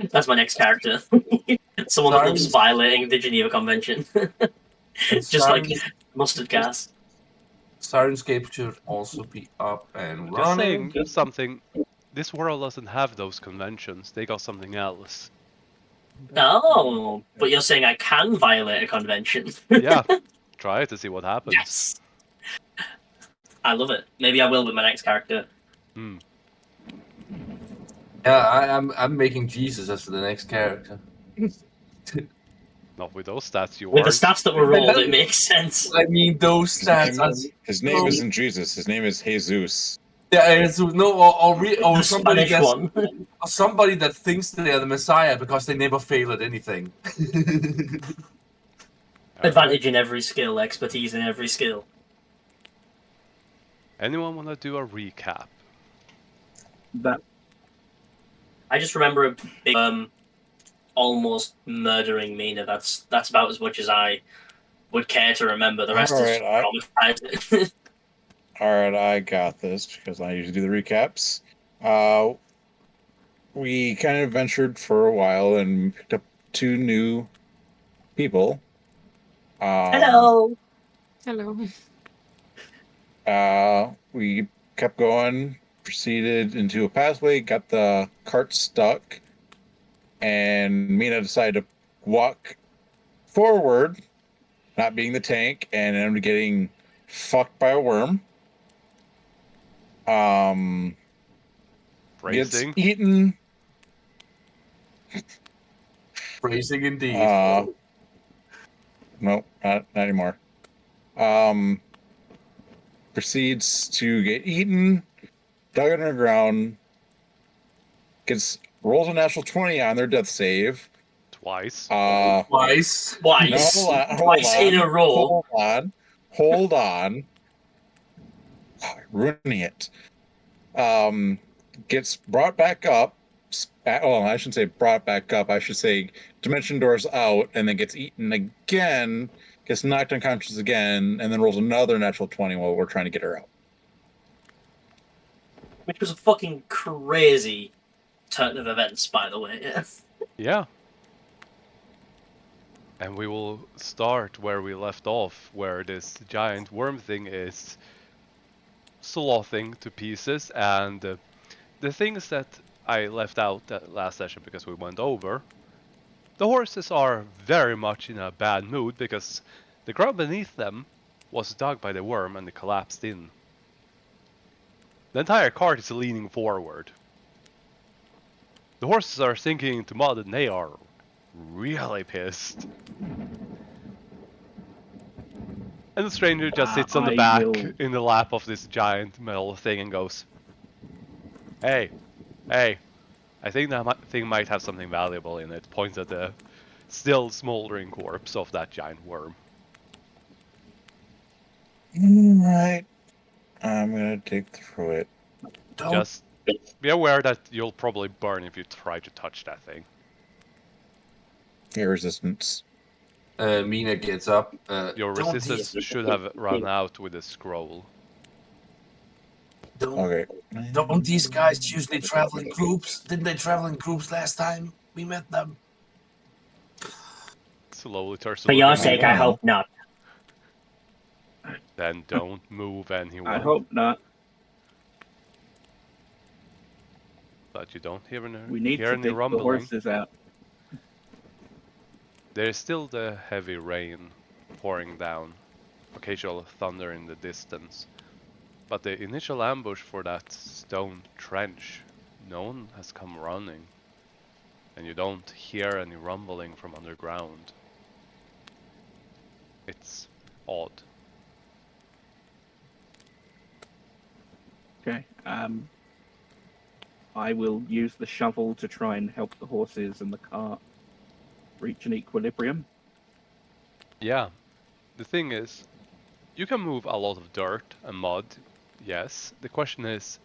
That's my next character. Someone that loves violating the Geneva Convention. Just like mustard gas. Sirenscape should also be up and Just running. saying something. This world doesn't have those conventions. They got something else. Oh, but you're saying I can violate a convention? Yeah, try it to see what happens. Yes. I love it. Maybe I will with my next character. Hmm. Yeah, I'm making Jesus as the next character. Not with those stats, you With the aren't. stats that were rolled, it makes sense. I mean, those stats. His name isn't Jesus. His name is Jesus. Yeah, it's, no, or The somebody Spanish one. or somebody that thinks they are the Messiah because they never fail at anything. Advantage in every skill, expertise in every skill. Anyone want to do a recap? I just remember a big, almost murdering Mina. That's about as much as I would care to remember. The rest is traumatizing. Alright, I got this because I usually do the recaps. We kind of ventured for a while and picked up 2 new people. Hello. We kept going, proceeded into a pathway, got the cart stuck, and Mina decided to walk forward, not being the tank, and ended up getting fucked by a worm. Gets eaten. Phrasing indeed. Nope, not anymore. Proceeds to get eaten, dug underground, rolls a natural 20 on their death save. Twice. Twice. No, Twice in a row. Hold on. Oh, ruining it. Gets brought back up. Oh, I shouldn't say brought back up. I should say dimension doors out, and then gets eaten again, gets knocked unconscious again, and then rolls another natural 20 while we're trying to get her out. Which was a fucking crazy turn of events, by the way. Yeah. And we will start where we left off, where this giant worm thing is slothing to pieces, and the things that I left out that last session because we went over, the horses are very much in a bad mood because the ground beneath them was dug by the worm and it collapsed in. The entire cart is leaning forward. The horses are sinking into mud and they are really pissed. And the stranger just sits on the back in the lap of this giant metal thing and goes, Hey, I think that thing might have something valuable in it. Points at the still smoldering corpse of that giant worm. Alright, I'm gonna dig through it. Just be aware that you'll probably burn if you try to touch that thing. Yeah, resistance. Mina gets up. Your resistance should have run out with the scroll. Don't these guys usually travel in groups? Didn't they travel in groups last time we met them? Slowly turns to For your sake, I hope not. Then don't move anyone. I hope not. But you don't hear any, we need to dig rumbling. The horses out. There is still the heavy rain pouring down, occasional thunder in the distance. But the initial ambush for that stone trench, no one has come running. And you don't hear any rumbling from underground. It's odd. Okay, I will use the shovel to try and help the horses and the cart reach an equilibrium. Yeah, the thing is, you can move a lot of dirt and mud, yes. The question is,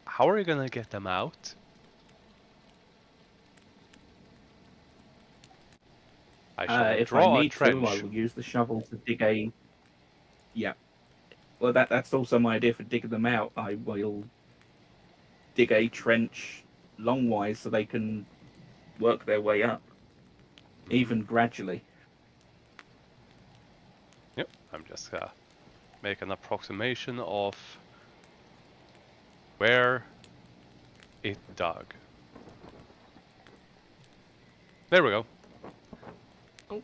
how are you gonna get them out? If I need to, I will use the shovel to dig a... Yeah. Well, that's also my idea for digging them out. I will dig a trench long-wise so they can work their way up, even gradually. Yep, I'm just make an approximation of where it dug. There we go. Oh.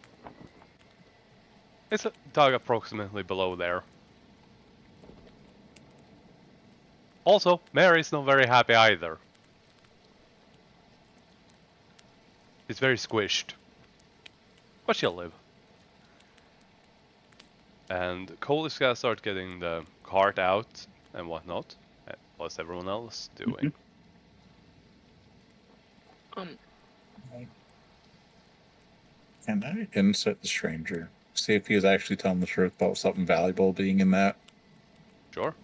It's dug approximately below there. Also, Mary's not very happy either. She's very squished. But she'll live. And Cole is gonna start getting the cart out and whatnot. What's everyone else doing? Can I insert the stranger? See if he is actually telling the truth about something valuable being in that. Sure.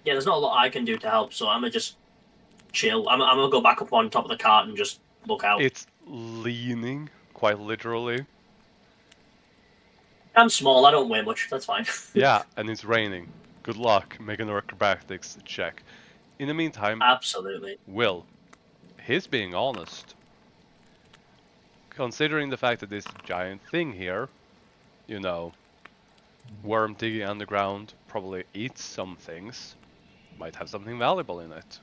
Yeah, there's not a lot I can do to help, so I'm gonna just chill. I'm gonna go back up on top of the cart and just look out. It's leaning, quite literally. I'm small, I don't weigh much, that's fine. Yeah, and it's raining. Good luck, make an acrobatics check. In the meantime, absolutely. Will, he's being honest. Considering the fact that this giant thing here, you know, worm digging underground, probably eats some things, might have something valuable in it.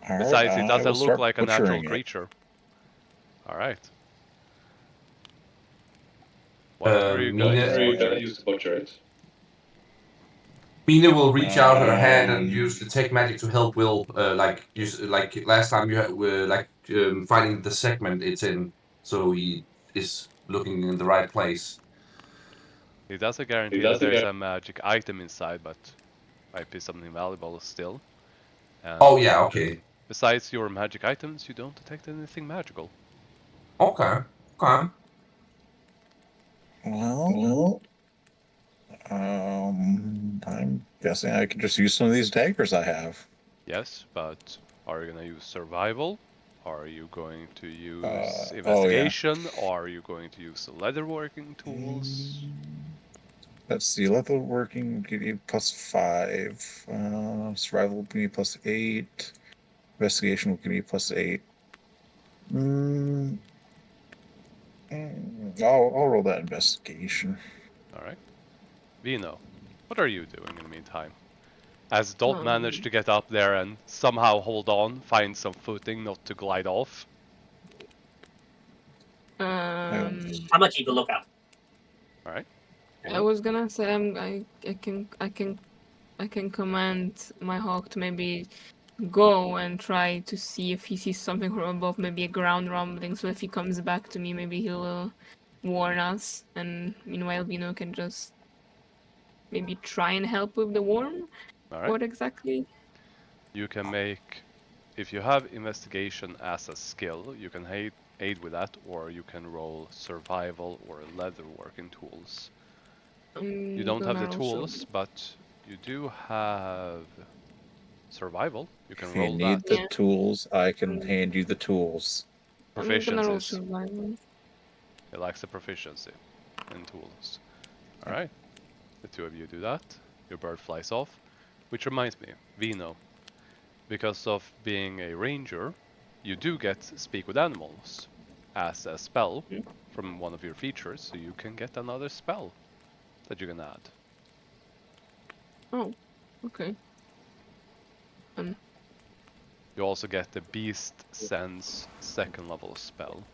Besides, it doesn't look like a natural creature. Alright. What are you going to use to butcher it? Mina will reach out her hand and use detect magic to help Will, like last time you had, finding the segment it's in, so he is looking in the right place. It doesn't guarantee that there's a magic item inside, but might be something valuable still. And oh yeah, okay. Besides your magic items, you don't detect anything magical. Okay. Okay. Well, I'm guessing I could just use some of these daggers I have. Yes, but are you gonna use survival? Are you going to use investigation? Oh, yeah. Or are you going to use the leatherworking tools? Let's see, leatherworking will give you +5. Survival will give you +8. Investigation will give you +8. I'll roll that investigation. Alright. Vino, what are you doing in the meantime? As Dot managed to get up there and somehow hold on, find some footing not to glide off. I'm gonna keep a lookout. Alright. I was gonna say I can command my hawk to maybe go and try to see if he sees something from above, maybe a ground rumbling, so if he comes back to me, maybe he'll warn us, and meanwhile Vino can just maybe try and help with the worm. Alright. What exactly? You can make, if you have investigation as a skill, you can aid with that, or you can roll survival or leatherworking tools. You don't have the tools, but you do have survival. You can roll that. If you need the tools, I can hand you the tools. I'm gonna roll survival. It lacks the proficiency in tools. Alright. The two of you do that. Your bird flies off. Which reminds me, Vino. Because of being a ranger, you do get speak with animals as a spell from one of your features, so you can get another spell that you can add. Oh, okay. You also get the Beast Sense 2nd level spell.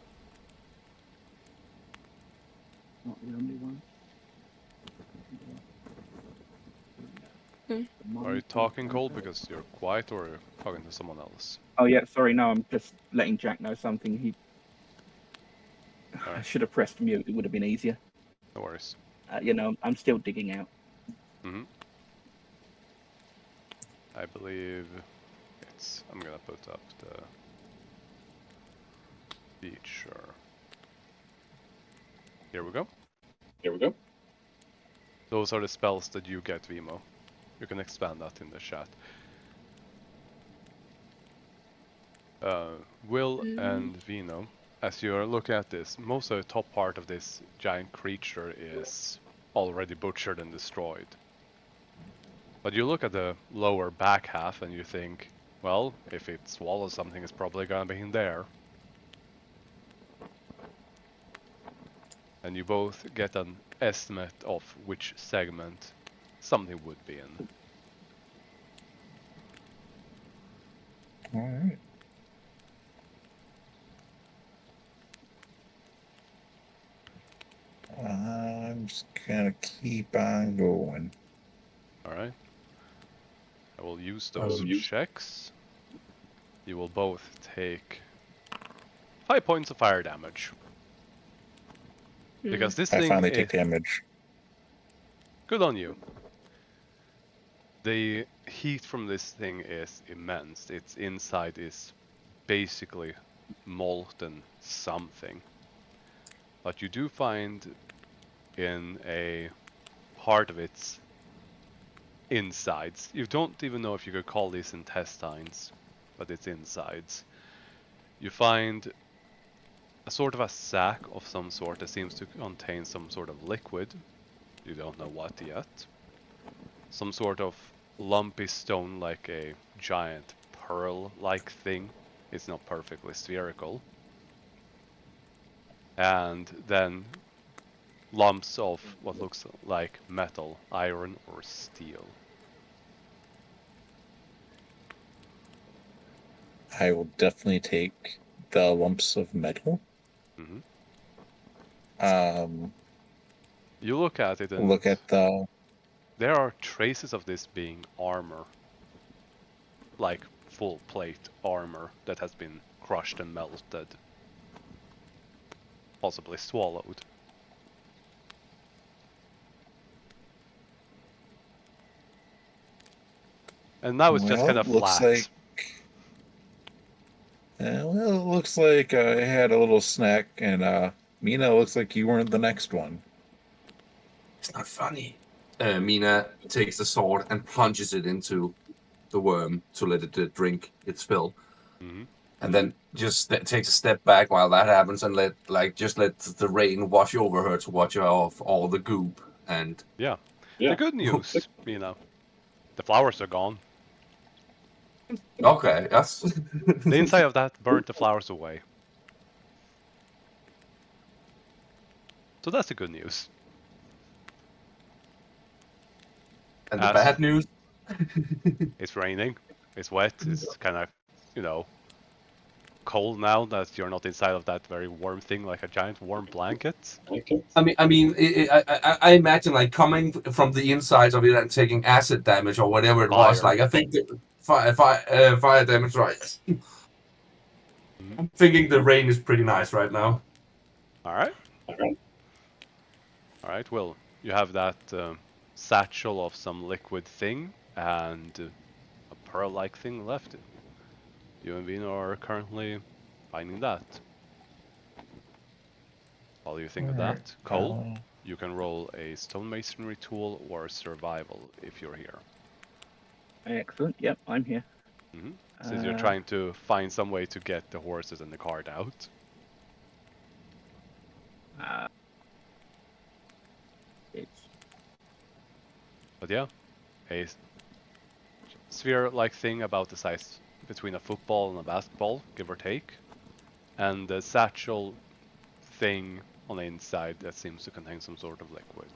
Not the only one. Okay. Are you talking, Cole, because you're quiet, or are you talking to someone else? Oh yeah, sorry, no, I'm just letting Jack know something. Right. I should have pressed mute, it would have been easier. No worries. You know, I'm still digging out. I believe it's... I'm gonna put up the feature. Here we go. Those are the spells that you get, Vimo. You can expand that in the chat. Will and Vino, as you're looking at this, most of the top part of this giant creature is already butchered and destroyed. But you look at the lower back half and you think, well, if it swallows something, it's probably gonna be in there. And you both get an estimate of which segment something would be in. Alright. I'm just gonna keep on going. Alright. I will use those checks. You will both take 5 points of fire damage. Because this thing I finally take damage. Good on you. The heat from this thing is immense. Its inside is basically molten something. But you do find in a part of its insides, you don't even know if you could call these intestines, but it's insides. You find a sort of a sack of some sort that seems to contain some sort of liquid. You don't know what yet. Some sort of lumpy stone, like a giant pearl-like thing. It's not perfectly spherical. And then lumps of what looks like metal, iron or steel. I will definitely take the lumps of metal. You look at it and look at the... There are traces of this being armor. Like full plate armor that has been crushed and melted. Possibly swallowed. And now it's just kind of flat. Well, it looks like I had a little snack, and Mina, looks like you weren't the next one. It's not funny. Mina takes the sword and plunges it into the worm to let it drink its fill. And then just takes a step back while that happens and let the rain wash over her to wash off all the goop. And yeah. The good news, Mina, the flowers are gone. Okay, yes. The inside of that burnt the flowers away. So that's the good news. And the bad news? It's raining. It's wet. It's kind of, cold now that you're not inside of that very warm thing, like a giant warm blanket. I mean, I imagine like coming from the insides of it and taking acid damage or whatever it was. Like I think fire damage, right? I'm thinking the rain is pretty nice right now. All right. All right. Well, you have that satchel of some liquid thing and a pearl-like thing left. You and Vino are currently finding that. While you think of that, Cole, you can roll a stonemasonry tool or survival if you're here. Excellent. Yep, I'm here. Since you're trying to find some way to get the horses and the cart out. But yeah, a sphere-like thing about the size between a football and a basketball, give or take. And the satchel thing on the inside that seems to contain some sort of liquid.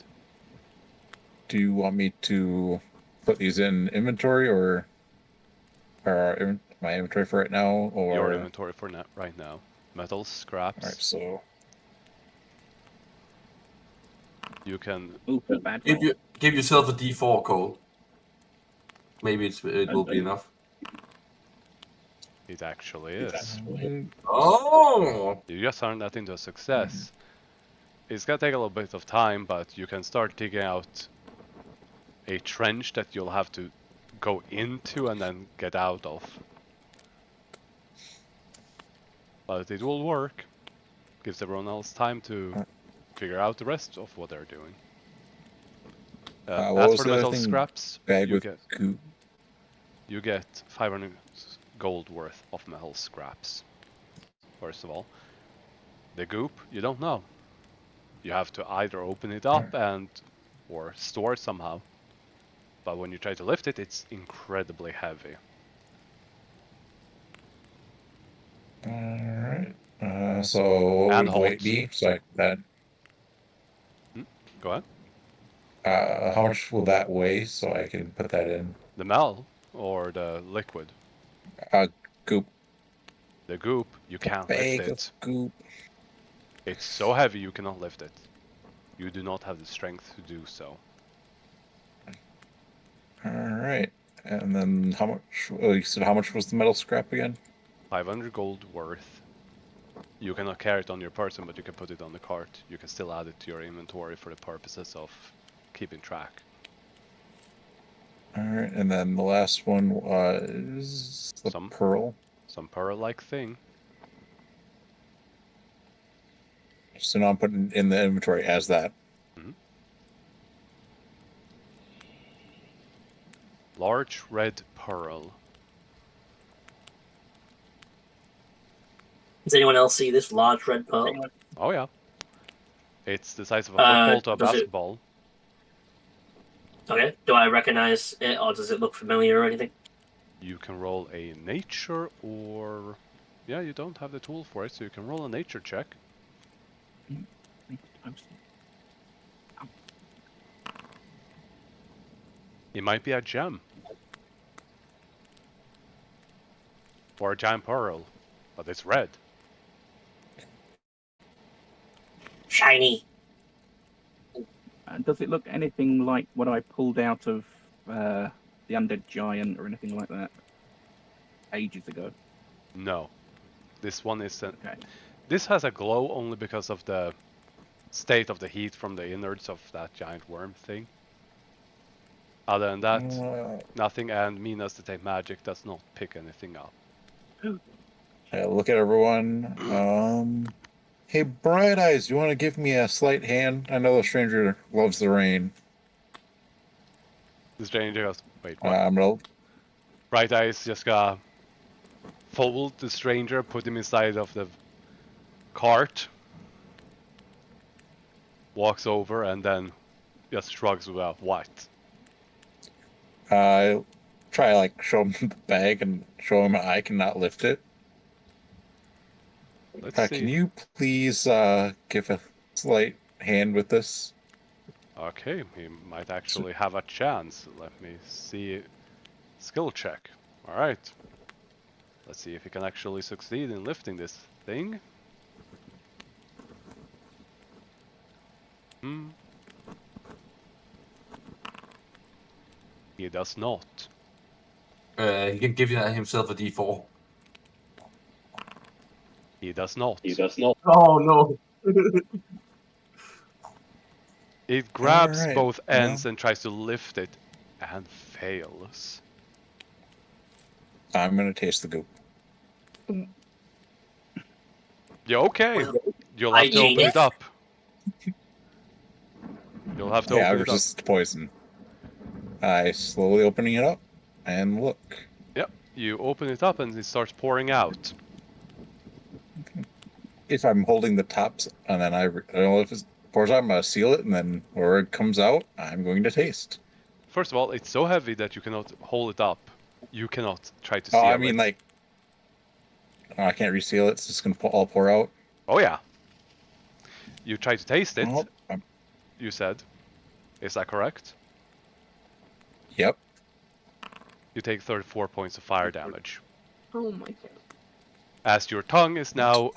Do you want me to put these in inventory or my inventory for right now? Or your inventory for right now. Metal scraps. Alright, so you can give yourself a D4, Cole. Maybe it will be enough. It actually is. Oh! You just turned that into a success. It's gonna take a little bit of time, but you can start digging out a trench that you'll have to go into and then get out of. But it will work. Gives everyone else time to figure out the rest of what they're doing. As for the metal scraps, you get 500 gold worth of metal scraps. First of all. The goop, you don't know. You have to either open it up and or stored somehow. But when you try to lift it, it's incredibly heavy. Alright. So what would the weight be? So that. Go ahead. How much will that weigh so I can put that in? The mel or the liquid? Goop. The goop, you can't lift it. Goop. It's so heavy you cannot lift it. You do not have the strength to do so. Alright. And then how much? You said how much was the metal scrap again? 500 gold worth. You cannot carry it on your person, but you can put it on the cart. You can still add it to your inventory for the purposes of keeping track. Alright, and then the last one was the pearl. Some pearl-like thing. So now I'm putting in the inventory as that. Large red pearl. Does anyone else see this large red pearl? Oh yeah. It's the size of a football to a basketball. Okay. Do I recognize it, or does it look familiar or anything? You can roll a nature, or... Yeah, you don't have the tool for it, so you can roll a nature check. It might be a gem. Or a giant pearl, but it's red. Shiny. Does it look anything like what I pulled out of the Undead Giant or anything like that ages ago? No. This one is... Okay. This has a glow only because of the state of the heat from the innards of that giant worm thing. Other than that, nothing, and Mina's Detect Magic does not pick anything up. Look at everyone. Hey, Bright Eyes, you want to give me a slight hand? I know the stranger loves the rain. The stranger goes, wait, what? I'm gonna... Bright Eyes just gonna fold the stranger, put him inside of the cart, walks over, and then just shrugs without what? Try like show him the bag and show him I cannot lift it. Let's see. Can you please give a slight hand with this? Okay, he might actually have a chance. Let me see. Skill check. Alright. Let's see if he can actually succeed in lifting this thing. He does not. He can give himself a D4. He does not. Oh no. It grabs both ends and tries to lift it and fails. I'm gonna taste the goop. Yeah, okay. Well, You'll have to open it up. You'll have to open it up. Resist poison. I slowly opening it up and look. Yep, you open it up and it starts pouring out. If I'm holding the tops and then I don't know if it pours out, I'm gonna seal it, and then where it comes out, I'm going to taste. First of all, it's so heavy that you cannot hold it up. You cannot try to seal it. I mean, like, I can't reseal it. It's just gonna all pour out. Oh yeah. You try to taste it. Oh, you said. Is that correct? Yep. You take 34 points of fire damage. Oh my god. As your tongue is now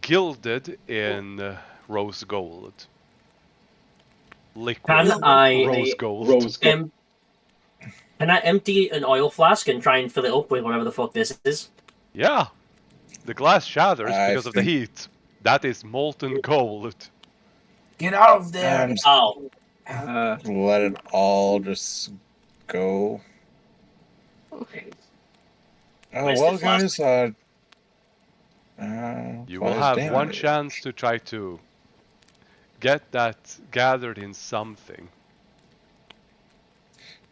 gilded in rose gold. Liquid rose gold. Can I empty an oil flask and try and fill it up with whatever the fuck this is? Yeah. The glass shatters because of the heat. That is molten gold. Get out of there! Let it all just go. Okay. Oh, well, guys, you will have one chance to try to get that gathered in something.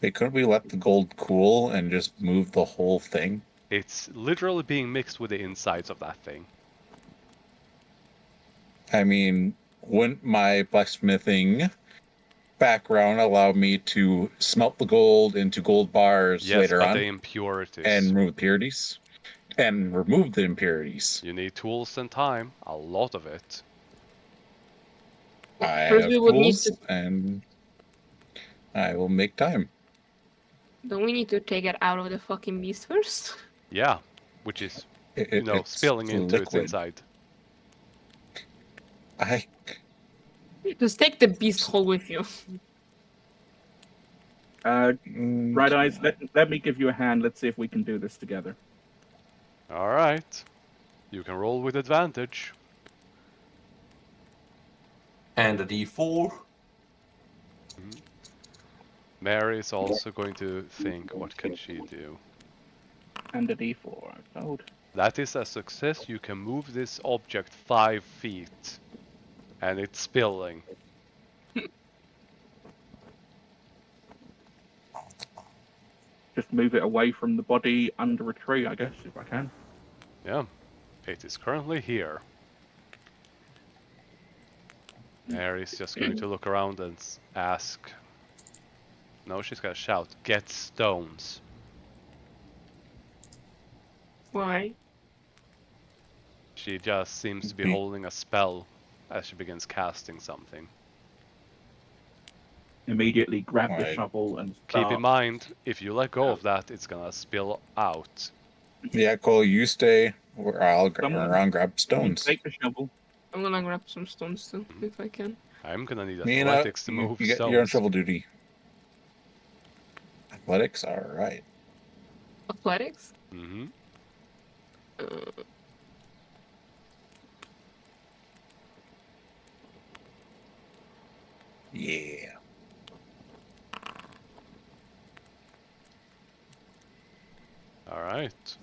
Hey, couldn't we let the gold cool and just move the whole thing? It's literally being mixed with the insides of that thing. I mean, wouldn't my blacksmithing background allow me to smelt the gold into gold bars later on? The impurities. And remove impurities? And remove the impurities. You need tools and time, a lot of it. I have tools, and I will make time. Don't we need to take it out of the fucking beast first? Yeah, which is, spilling into its inside. Just take the beast whole with you. Bright Eyes, let me give you a hand. Let's see if we can do this together. Alright. You can roll with advantage. And a D4. Mary is also going to think, what can she do? And a D4, I'm told. That is a success. You can move this object 5 feet. And it's spilling. Just move it away from the body under a tree, I guess, if I can. Yeah. It is currently here. Mary's just going to look around and ask. No, she's gonna shout, "Get stones." Why? She just seems to be holding a spell as she begins casting something. Immediately grab the shovel and start. Keep in mind, if you let go of that, it's gonna spill out. Yeah, Cole, you stay where I'll run around and grab stones. Take the shovel. I'm gonna grab some stones too, if I can. I'm gonna need athletics to move stones. You're on shovel duty. Athletics? Alright. Athletics? Mm-hmm. Yeah. Alright.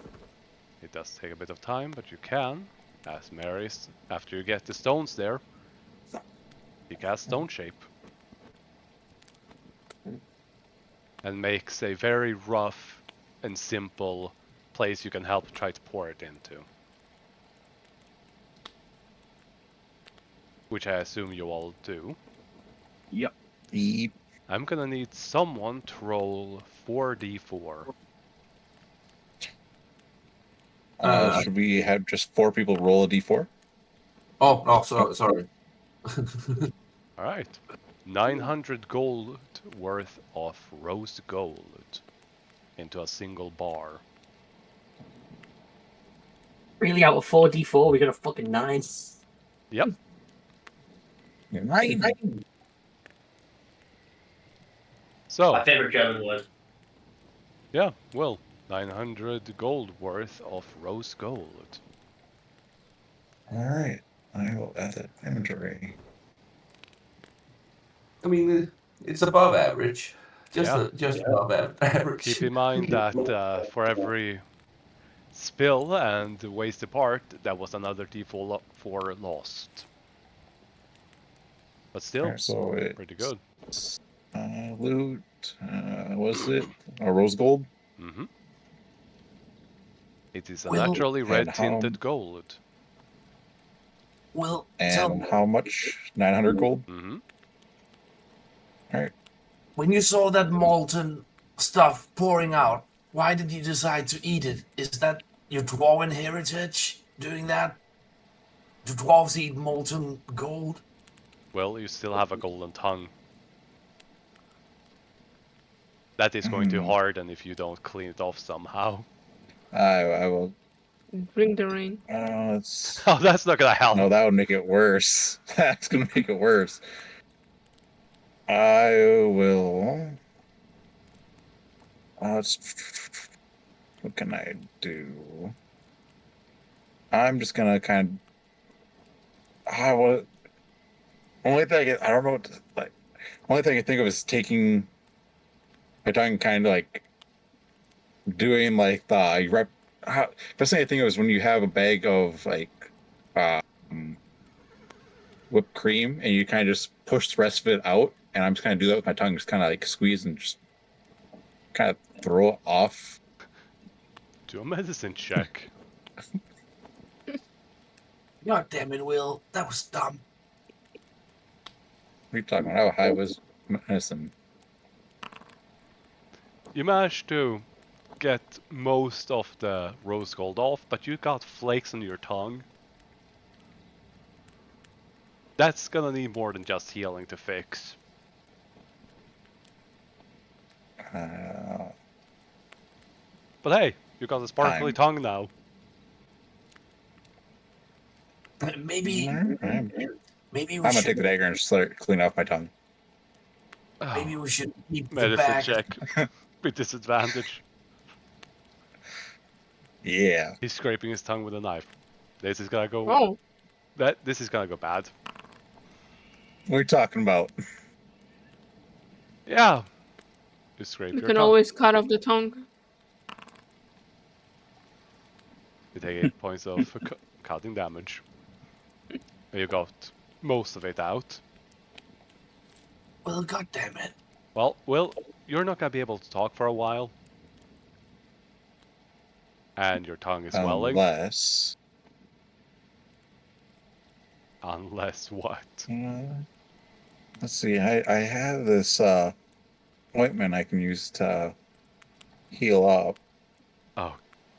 It does take a bit of time, but you can. As Mary's, after you get the stones there, you cast Stone Shape. And makes a very rough and simple place you can help try to pour it into. Which I assume you all do. Yep. I'm gonna need someone to roll 4d4. Should we have just 4 people roll a d4? Sorry. Alright. 900 gold worth of rose gold into a single bar. Really, out of 4d4, we got a fucking 9. Yep. 9. So, My favorite German word. yeah, well, 900 gold worth of rose gold. Alright. I will add that inventory. I mean, it's above average. Just above average. Keep in mind that for every spill and wasted part, that was another D4 lost. But still, so pretty good. Loot. Was it a rose gold? Mm-hmm. It is a naturally red tinted gold. Well, and how much? 900 gold? Mm-hmm. Alright. When you saw that molten stuff pouring out, why did you decide to eat it? Is that your dwarven heritage doing that? Do dwarves eat molten gold? Well, you still have a golden tongue. That is going to harden if you don't clean it off somehow. I will. Drink the rain. Oh, that's not gonna help. No, that would make it worse. That's gonna make it worse. I will. What can I do? I'm just gonna kind of. Only thing I don't know what to, like. Only thing I can think of is taking my tongue, kind of like doing like the rep. First thing I think of is when you have a bag of like whipped cream and you kind of just push the rest of it out, and I'm just kind of do that with my tongue, just kind of like squeeze and just kind of throw it off. Do a medicine check. God damn it, Will. That was dumb. What are you talking about? How high was? medicine. You managed to get most of the rose gold off, but you got flakes on your tongue. That's gonna need more than just healing to fix. But hey, you got a sparkly tongue now. Maybe I'm we gonna should take the dagger and just let it clean off my tongue. maybe we should keep the Medicine bag. check with disadvantage. Yeah. He's scraping his tongue with a knife. This is gonna go. Oh, This is gonna go bad. What are you talking about? Yeah. You scrape you your can tongue. always cut off the tongue. You take 8 points of cutting damage. And you got most of it out. Well, goddammit. Well, Will, you're not gonna be able to talk for a while. And your tongue is swelling. Unless what? Let's see. I have this ointment I can use to heal up. Oh,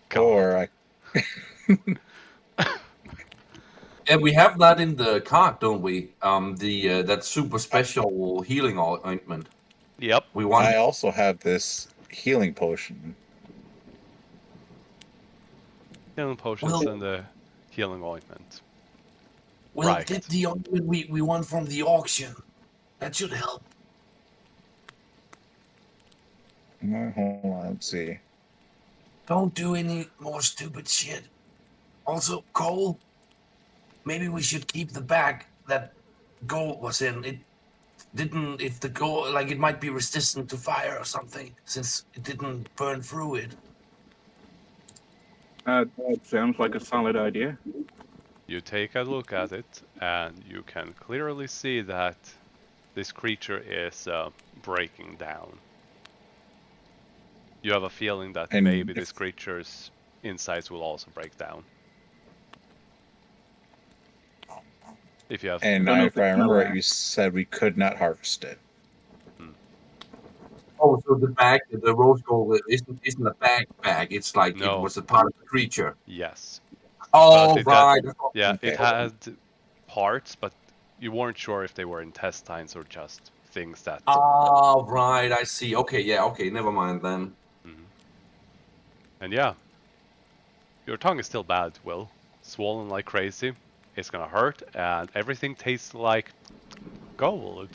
God. Or Yeah, we have that in the cart, don't we? That super special healing ointment. Yep. I also have this healing potion. Healing potions and the healing ointment. We'll Right. get the ointment we won from the auction. That should help. Hold on, let's see. Don't do any more stupid shit. Also, Cole, maybe we should keep the bag that gold was in. It didn't, if the gold, like it might be resistant to fire or something, since it didn't burn through it. Sounds like a solid idea. You take a look at it, and you can clearly see that this creature is breaking down. You have a feeling that maybe this creature's insides will also break down. If you have, and if I remember right, you said we could not harvest it. Oh, so the bag, the rose gold isn't a bag. It's like it was a part of the creature. Yes. Oh, right. Yeah, it had parts, but you weren't sure if they were intestines or just things that... Oh, right, I see. Okay, yeah, okay, never mind then. And yeah, your tongue is still bad, Will. Swollen like crazy. It's gonna hurt, and everything tastes like gold.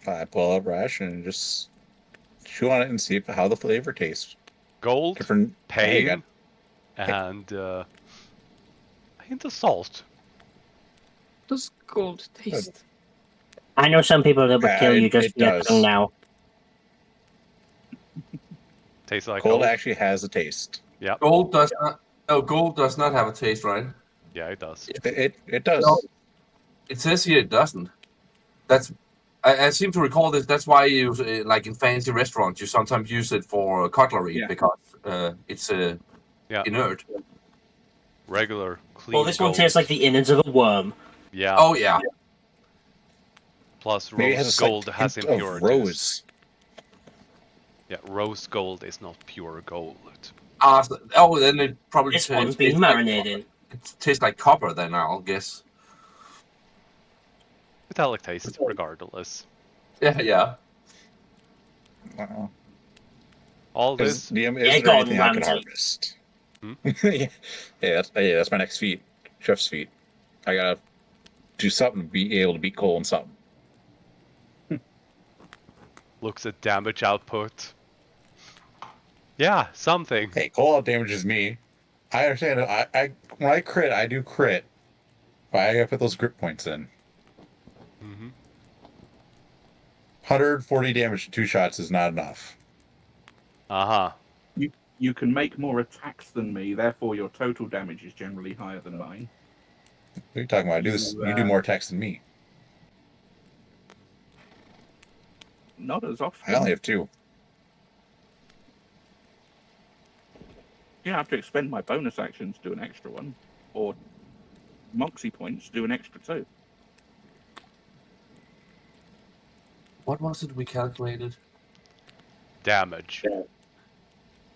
I pull up Rash and just chew on it and see how the flavor tastes. Gold, different pain, and a hint of salt. Does gold taste? I know some people that would kill you just for your tongue now. Tastes like gold. Actually has a taste. Yeah. Gold does not. Oh, gold does not have a taste, right? Yeah, it does. It does. No, it says here it doesn't. That's. I seem to recall this. That's why you like in fancy restaurants, you sometimes use it for cutlery because it's inert. Regular clean. Well, this gold. one tastes like the innards of a worm. Yeah. Oh yeah. Plus, rose gold has impurities. Rose. Yeah, rose gold is not pure gold. Then it probably this one's been marinated. It tastes like copper then, I'll guess. Metallic taste, regardless. Yeah. All this. Is there anything I can harvest? That's my next feat. Chef's feat. I gotta do something to be able to beat Cole in something. Looks at damage output. Yeah, something. Hey, Cole out damages me. I understand. I when I crit, I do crit. But I gotta put those grip points in. 140 damage to 2 shots is not enough. You can make more attacks than me, therefore your total damage is generally higher than mine. What are you talking about? You do more attacks than me. Not as often. I only have 2. Yeah, I have to expend my bonus actions to do an extra one, or Moxie points to do an extra 2. What was it we calculated? Damage.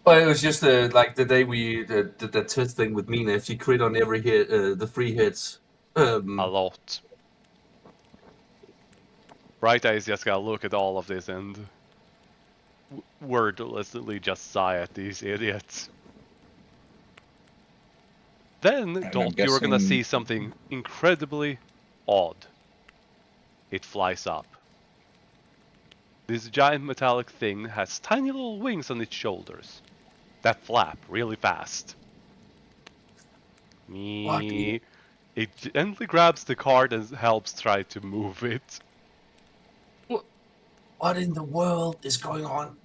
Well, it was just like the day we did that test thing with Mina. If she crit on every hit, the 3 hits. A lot. Bright Eyes just gotta look at all of this and wordlessly just sigh at these idiots. Then, Dot, you're gonna see something incredibly odd. It flies up. This giant metallic thing has tiny little wings on its shoulders that flap really fast. It gently grabs the cart and helps try to move it. What in the world is going on?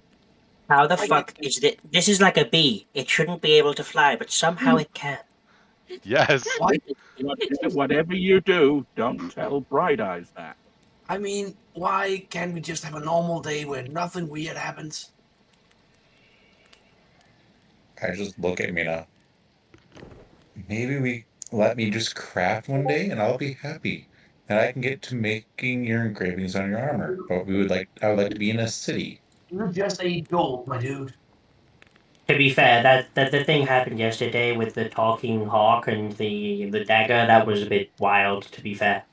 How the fuck is it? This is like a bee. It shouldn't be able to fly, but somehow it can. Yes. Whatever you do, don't tell Bright Eyes that. I mean, why can't we just have a normal day where nothing weird happens? I just look at Mina. Maybe let me just craft one day and I'll be happy. And I can get to making your engravings on your armor. But I would like to be in a city. You just ate gold, my dude. To be fair, that the thing happened yesterday with the talking hawk and the dagger. That was a bit wild. To be fair.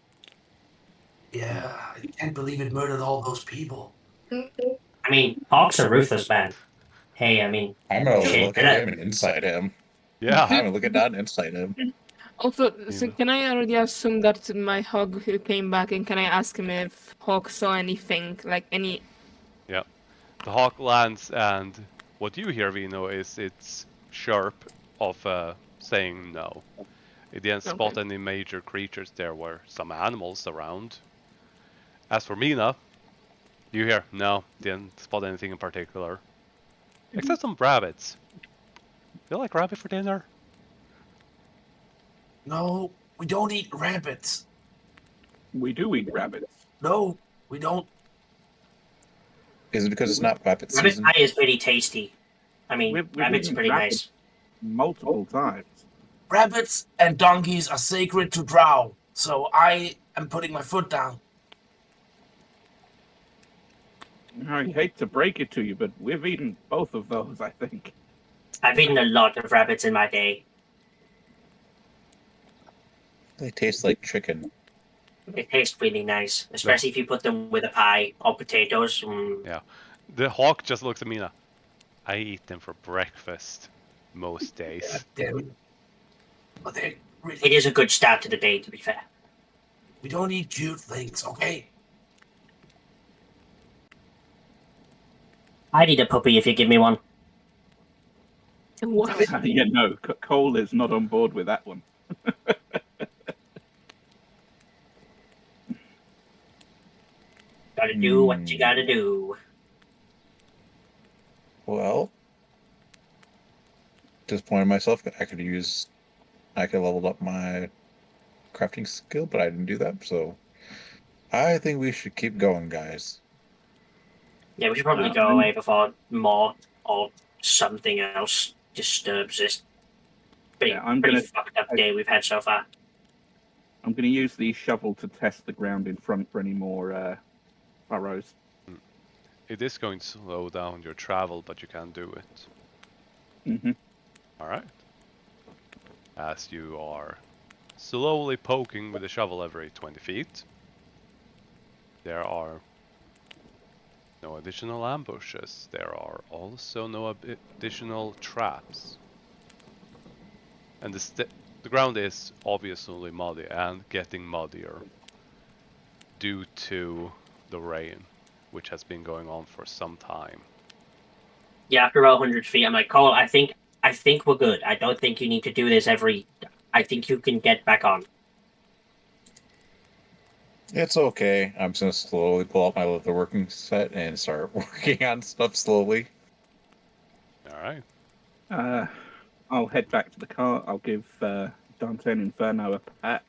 Yeah, I can't believe it murdered all those people. I mean, hawks are ruthless, man. Hey, I mean, I'm gonna look at him and inside him. Yeah. I'm gonna look at that and inside him. Also, so can I already assume that my hog who came back, and can I ask him if Hawk saw anything, like any... Yeah. The hawk lands, and what you hear, Vino, is its chirp of saying no. It didn't spot any major creatures. There were some animals around. As for Mina, you hear, no, didn't spot anything in particular. Except some rabbits. You like rabbit for dinner? No, we don't eat rabbits. We do eat rabbits. No, we don't. Is it because it's not rabbit rabbit season? pie is pretty tasty. I mean, We've rabbit's eaten pretty rabbits nice. multiple times. Rabbits and donkeys are sacred to Drow, so I am putting my foot down. I hate to break it to you, but we've eaten both of those, I think. I've eaten a lot of rabbits in my day. They taste like chicken. They taste really nice, especially if you put them with a pie or potatoes. Yeah. The hawk just looks at Mina. I eat them for breakfast most days. Damn it. But they really... It is a good start to the day, to be fair. We don't eat cute things, okay? I'd eat a puppy if you give me one. What? Yeah, no, Cole is not on board with that one. Gotta do what you gotta do. Well, disappointed myself. I could level up my crafting skill, but I didn't do that. So I think we should keep going, guys. Yeah, we should probably go away before more or something else disturbs this pretty fucked up day we've had so far. I'm going to use the shovel to test the ground in front for any more furrows. It is going to slow down your travel, but you can do it. Mm-hmm. Alright. As you are slowly poking with the shovel every 20 feet, there are no additional ambushes. There are also no additional traps. And the ground is obviously muddy and getting muddier due to the rain, which has been going on for some time. Yeah, after about 100 feet, I'm like, Cole, I think we're good. I don't think you need to do this I think you can get back on. It's okay. I'm just gonna slowly pull out my leatherworking set and start working on stuff slowly. Alright. I'll head back to the car. I'll give Dante and Inferno a pat.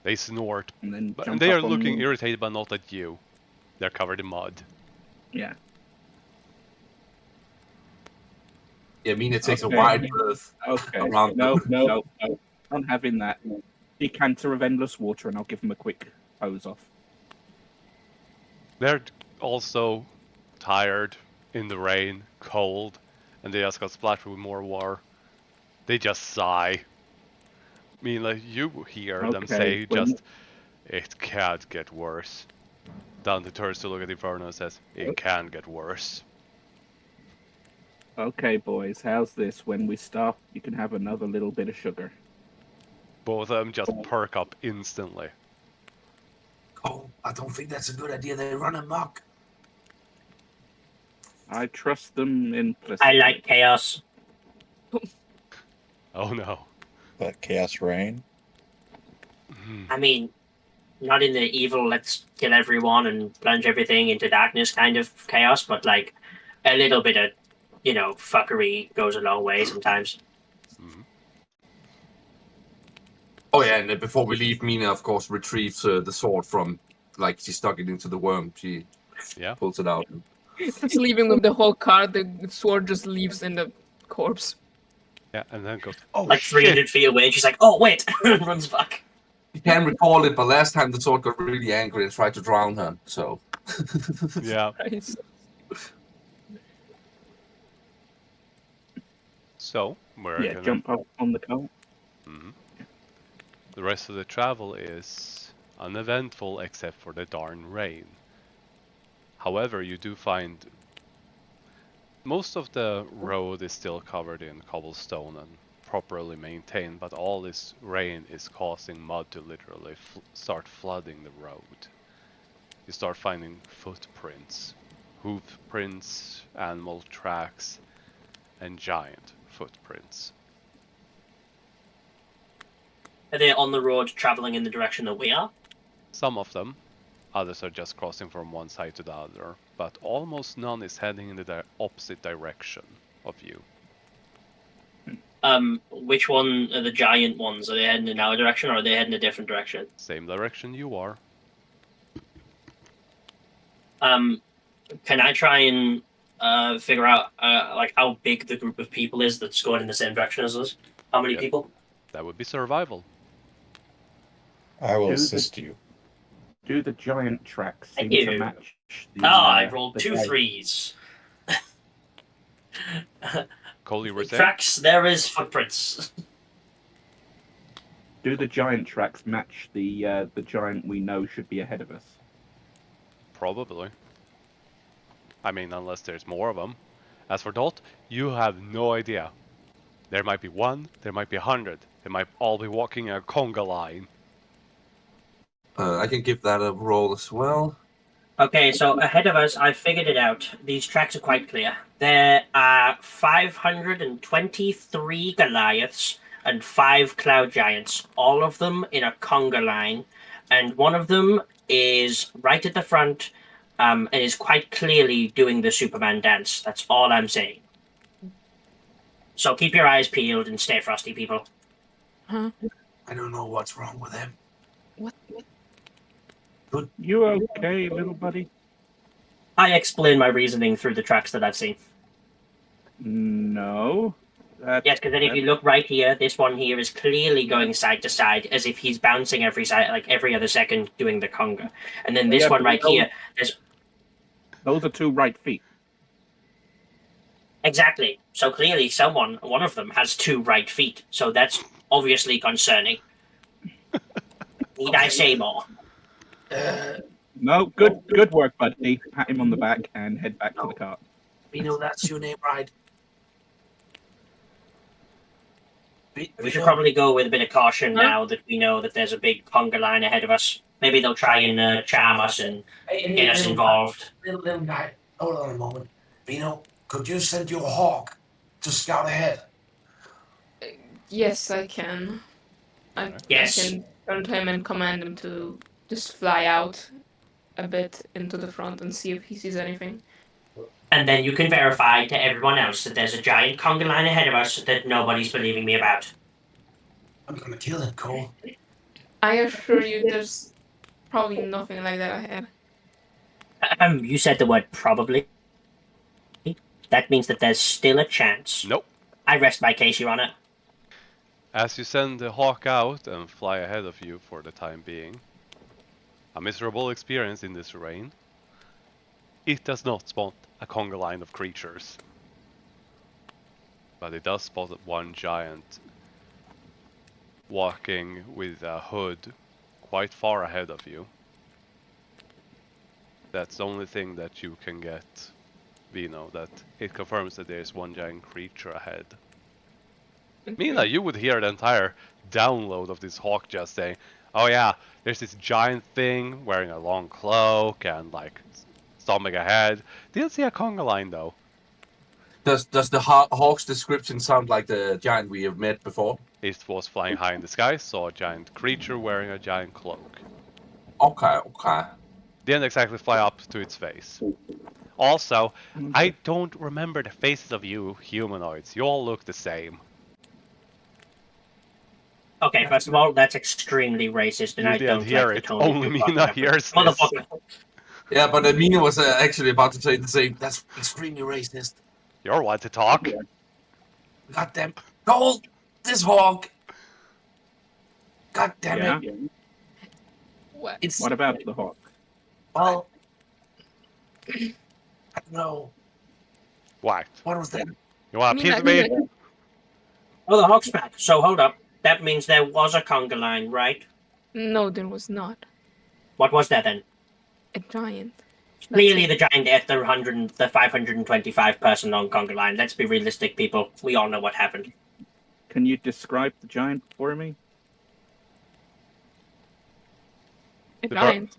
They snort. And then And they are looking irritated, but not at you. They're covered in mud. Yeah. Yeah, I mean, it takes a wide berth. Okay. Around No. I'm having that. Decanter of endless water, and I'll give them a quick hose off. They're also tired, in the rain, cold, and they just got splattered with more water. They just sigh. I mean, like, you hear them say just, it can't get worse. Dante turns to look at Inferno and says, it can get worse. Okay, boys, how's this? When we stop, you can have another little bit of sugar. Both of them just perk up instantly. Oh, I don't think that's a good idea. They run amok. I trust them implicitly. I like chaos. Oh no. That chaos rain. I mean, not in the evil, let's kill everyone and plunge everything into darkness kind of chaos, but like a little bit of, fuckery goes a long way sometimes. Mm-hmm. Oh yeah, and before we leave, Mina, of course, retrieves the sword from, like, she stuck it into the worm. She pulls it out. Just leaving with the whole card, the sword just leaves in the corpse. Yeah, and then goes, oh like shit! 300 feet away, and she's like, oh, wait, and runs back. You can't recall it, but last time the sword got really angry and tried to drown her, so... Yeah. Right. So, we're gonna... jump up on the cart. Mm-hmm. The rest of the travel is uneventful except for the darn rain. However, you do find most of the road is still covered in cobblestone and properly maintained, but all this rain is causing mud to literally start flooding the road. You start finding footprints, hoof prints, animal tracks, and giant footprints. Are they on the road traveling in the direction that we are? Some of them. Others are just crossing from one side to the other, but almost none is heading in the opposite direction of you. Which one are the giant ones? Are they heading in our direction, or are they heading a different direction? Same direction you are. Can I try and figure out like how big the group of people is that's going in the same direction as us? How many people? That would be survival. I will assist you. Do the giant tracks seem Thank to you. match the... I rolled 2 3s. Cole, you were saying? Tracks, there is footprints. Do the giant tracks match the giant we know should be ahead of us? Probably. I mean, unless there's more of them. As for Dot, you have no idea. There might be 1, there might be 100. They might all be walking a conga line. I can give that a roll as well. Okay, so ahead of us, I figured it out. These tracks are quite clear. There are 523 Goliaths and 5 Cloud Giants, all of them in a conga line, and one of them is right at the front and is quite clearly doing the Superman dance. That's all I'm saying. So keep your eyes peeled and stay frosty, people. Huh? I don't know what's wrong with him. What? Good. You okay, little buddy? I explain my reasoning through the tracks that I've seen. No. Yes, because then if you look right here, this one here is clearly going side to side as if he's bouncing every side, like every other second, doing the conga. And then this one right here, those are 2 right feet. Exactly. So clearly, one of them, has 2 right feet. So that's obviously concerning. Need I say more? No, good work, buddy. Pat him on the back and head back to the cart. That's your name, right? We should probably go with a bit of caution now that we know that there's a big conga line ahead of us. Maybe they'll try and charm us and get us involved. Little guy, hold on a moment. Vino, could you send your hawk to scout ahead? Yes, I can. Yes. I can turn to him and command him to just fly out a bit into the front and see if he sees anything. And then you can verify to everyone else that there's a giant conga line ahead of us that nobody's believing me about. I'm gonna kill him, Cole. I assure you there's probably nothing like that ahead. You said the word probably. That means that there's still a chance. Nope. I rest my case, Your Honor. As you send the hawk out and fly ahead of you for the time being, a miserable experience in this rain, it does not spot a conga line of creatures. But it does spot one giant walking with a hood quite far ahead of you. That's the only thing that you can get, Vino, that it confirms that there is one giant creature ahead. Mina, you would hear the entire download of this hawk just saying, oh yeah, there's this giant thing wearing a long cloak and like stomach ahead. Didn't see a conga line though. Does the hawk's description sound like the giant we have met before? It was flying high in the sky, saw a giant creature wearing a giant cloak. Okay. Didn't exactly fly up to its face. Also, I don't remember the faces of you humanoids. You all look the same. Okay, first of all, that's extremely racist, and You I didn't don't hear like the it. tone Only that you're Mina talking about. hears this. Motherfucker. Yeah, but Mina was actually about to say the same. That's extremely racist. You're one to talk. Goddamn. Cole, this hawk. God damn it. What? It's What about the hawk? well. I don't know. What? What was that? You want a piece Mina, of me? Mina, Oh, the hawk's back. So hold up. That means there was a conga line, right? No, there was not. What was that then? A giant. That's Clearly, it. the giant ate the 525 person long conga line. Let's be realistic, people. We all know what happened. Can you describe the giant for me? A The giant.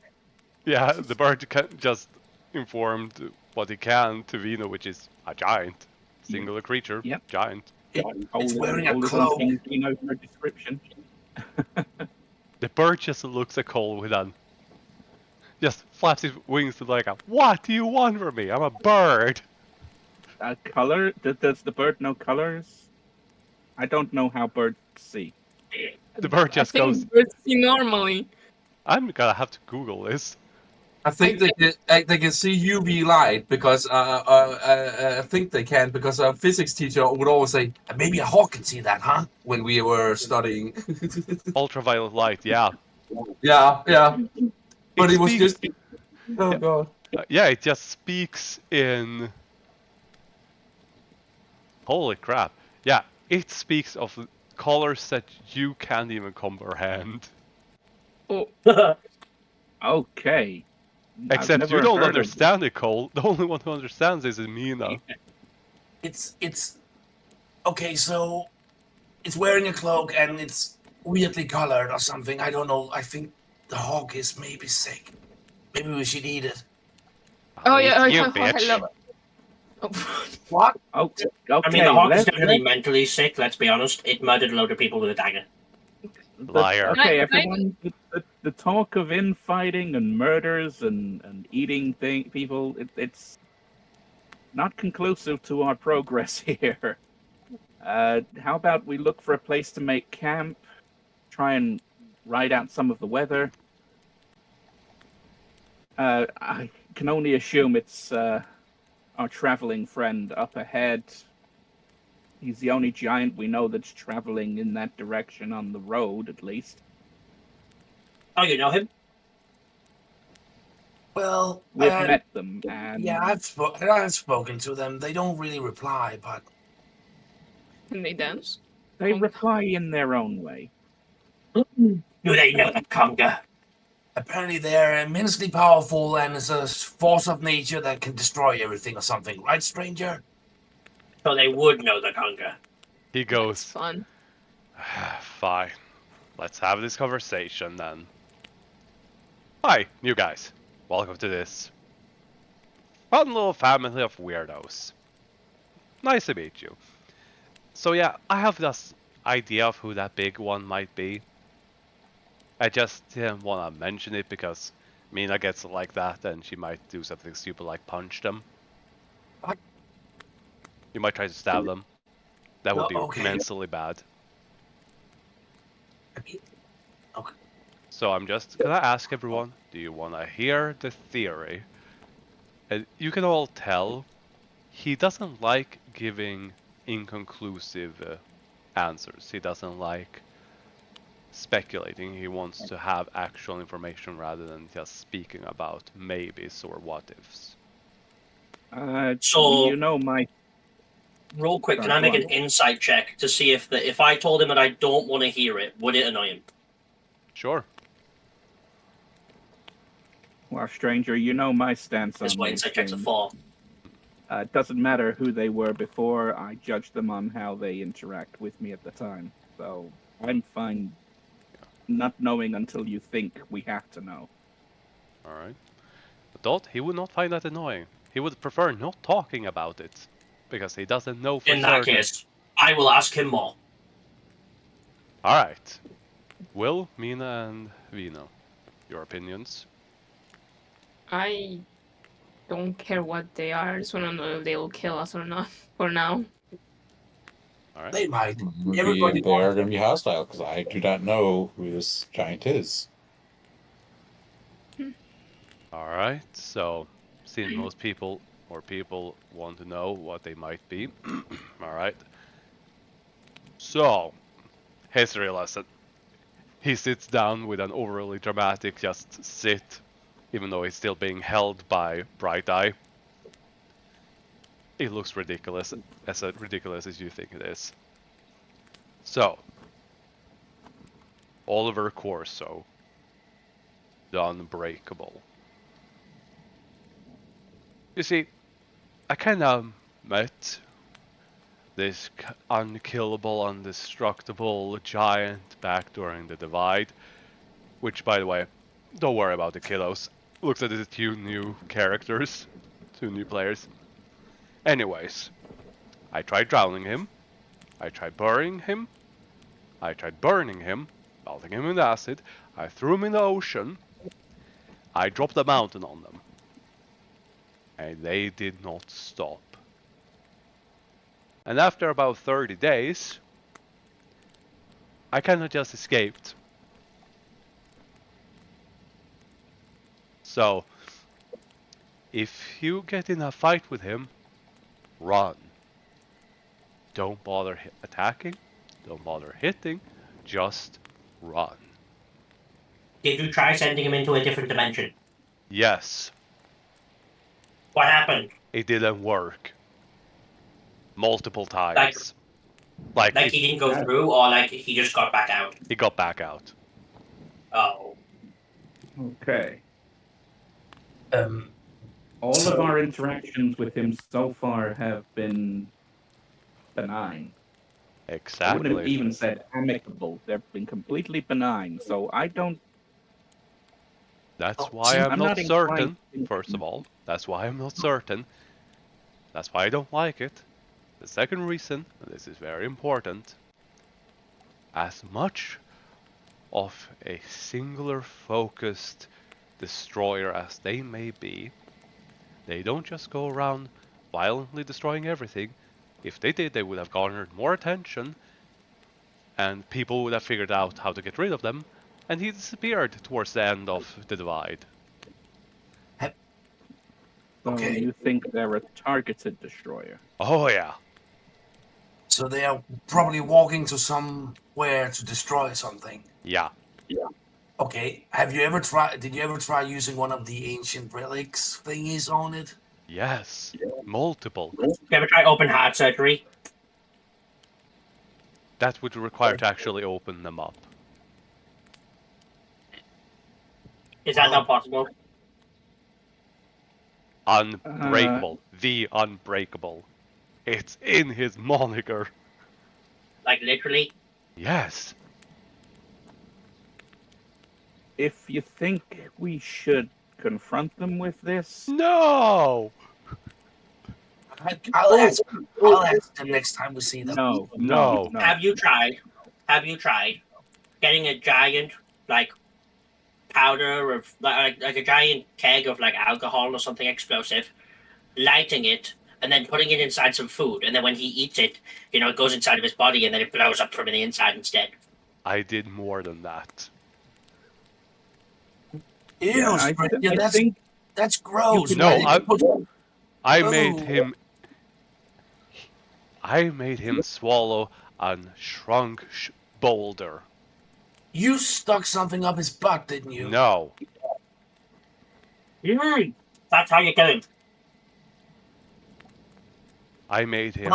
Yeah, the bird just informed what he can to Vino, which is a giant. Singular creature. Yep. Giant. It's wearing a hold it cloak. on King Gino for a description. The bird just looks at Cole with an... just flaps his wings like a, what do you want from me? I'm a bird. Color? Does the bird know colors? I don't know how birds see. The bird just I think goes, birds see normally. I'm gonna have to Google this. I think they can see UV light because I think they can because our physics teacher would always say maybe a hawk can see that, huh? When we were studying. Ultraviolet light, yeah. yeah. But it was speaks- just. Oh Yeah. god. Yeah, it just speaks in... Holy crap. Yeah, it speaks of colors that you can't even comprehend. Oh, Okay. I've Except never you don't heard of- understand it, Cole. The only one who understands is Mina. It's okay. So it's wearing a cloak and it's weirdly colored or something. I don't know. I think the hawk is maybe sick. Maybe we should eat it. oh I'll yeah, eat you, oh, bitch. hello. Oh, What? Okay. I mean, the hawk is let's- definitely mentally sick, let's be honest. It murdered a load of people with a dagger. Liar. Okay, Can I- everyone. The talk of infighting and murders and eating people, it's not conclusive to our progress here. How about we look for a place to make camp, try and ride out some of the weather. I can only assume it's our traveling friend up ahead. He's the only giant we know that's traveling in that direction on the road, at least. Oh, you know him? Well, We've met them, and yeah, I've spoken to them. They don't really reply, but can they dance? they reply in their own way. Do they know the conga? apparently they're immensely powerful and it's a force of nature that can destroy everything or something, right, stranger? So they would know the conga. He That's goes, fun. fine. Let's have this conversation then. Hi, new guys. Welcome to this fun little family of weirdos. Nice to meet you. So yeah, I have this idea of who that big one might be. I just didn't want to mention it because Mina gets like that and she might do something stupid like punch them. What? You might try to stab them. That would Oh, be okay. immensely bad. I mean, okay. So I'm just gonna ask everyone, do you wanna hear the theory? And you can all tell he doesn't like giving inconclusive answers. He doesn't like speculating. He wants to have actual information rather than just speaking about maybes or what ifs. So- you know my Real quick, can Sorry, I make go an insight check to see if I told him that I don't want to hear it, would it annoy him? Sure. well, stranger, you know my stance That's on what these insight checks are things. for. It doesn't matter who they were before. I judge them on how they interact with me at the time. So I'm fine not knowing until you think we have to know. All right. But he would not find that annoying. He would prefer not talking about it because he doesn't know for In that certain. case, I will ask him more. All right. Will, Mina, and Vino, your opinions? I don't care what they are. I just want to know if they will kill us or not. For now. All right. They might. Maybe Everybody they are wants- going to be hostile because I do not know who this giant is. All right. So, since most people want to know what they might be, all right. So, history lesson. He sits down with an overly dramatic just sit, even though he's still being held by Bright Eye. It looks ridiculous, as ridiculous as you think it is. So, Oliver Corso, the Unbreakable. You see, I kind of met this unkillable, indestructible giant back during the Divide, which, by the way, don't worry about the kilos. Looks like there's 2 new characters, 2 new players. Anyways, I tried drowning him, I tried burying him, I tried burning him, melting him in acid, I threw him in the ocean, I dropped a mountain on them. And they did not stop. And after about 30 days, I kinda just escaped. So, if you get in a fight with him, run. Don't bother attacking, don't bother hitting, just run. Did you try sending him into a different dimension? Yes, What happened? it didn't work. Multiple times. Like he didn't go through, or like he just got back out? He got back out. Oh. Okay. Um, All So- of our interactions with him so far have been benign. I wouldn't have Exactly. even said amicable. They've been completely benign. So I don't. That's Oh, why see, I'm I'm not not certain, inclined- first of all. That's why I'm not certain. That's why I don't like it. The second reason, and this is very important, as much of a singular focused destroyer as they may be, they don't just go around violently destroying everything. If they did, they would have garnered more attention, and people would have figured out how to get rid of them, and he disappeared towards the end of the Divide. So Okay. you think they're a targeted destroyer? Oh yeah. so they are probably walking to somewhere to destroy something. Yeah. Okay. Did you ever try using one of the ancient relics thingies on it? Yes. Multiple. You ever try open heart surgery? That would require to actually open them up. Is that Well- not possible? Unbreakable. The Unbreakable. It's in his moniker. Like literally? Yes. If you think we should confront them with this, No! I'll ask them next time we see them. No. Have you tried getting a giant like powder of like a giant keg of like alcohol or something explosive, lighting it, and then putting it inside some food, and then when he eats it, it goes inside of his body, and then it blows up from the inside instead. I did more than that. Ew, Yeah, I Springer, think that's gross. No, Why did you put- I Oh. made him swallow a shrunk boulder. You stuck something up his butt, didn't you? No. That's how you kill him. I made him.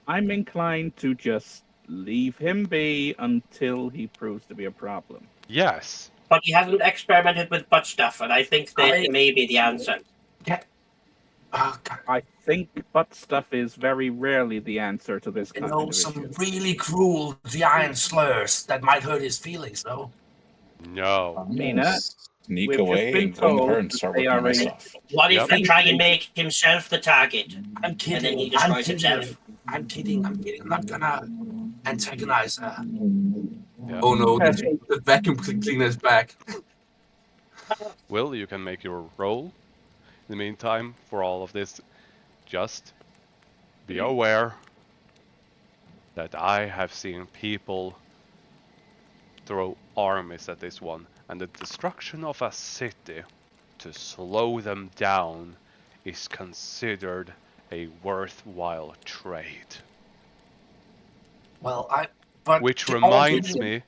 I'm inclined to just leave him be until he proves to be a problem. Yes. But he hasn't experimented with butt stuff, and I think that may be the answer. Yeah. Oh, God. I think butt stuff is very rarely the answer to this You kind know, of some issue. really cruel giant slurs that might hurt his feelings, though. No. I'm Mina, gonna sneak we've just away been and go into her told and that start they working on are my a- stuff. What if Yep. we try and make himself the target, I'm and kidding. then he I'm destroys kidding. himself? I'm kidding. I'm not gonna antagonize her. Yeah. Oh no, the vacuum cleaner is back. Will, you can make your roll. In the meantime, for all of this, just be aware that I have seen people throw armies at this one, and the destruction of a city to slow them down is considered a worthwhile trade. Well, but Which they all reminds did- me,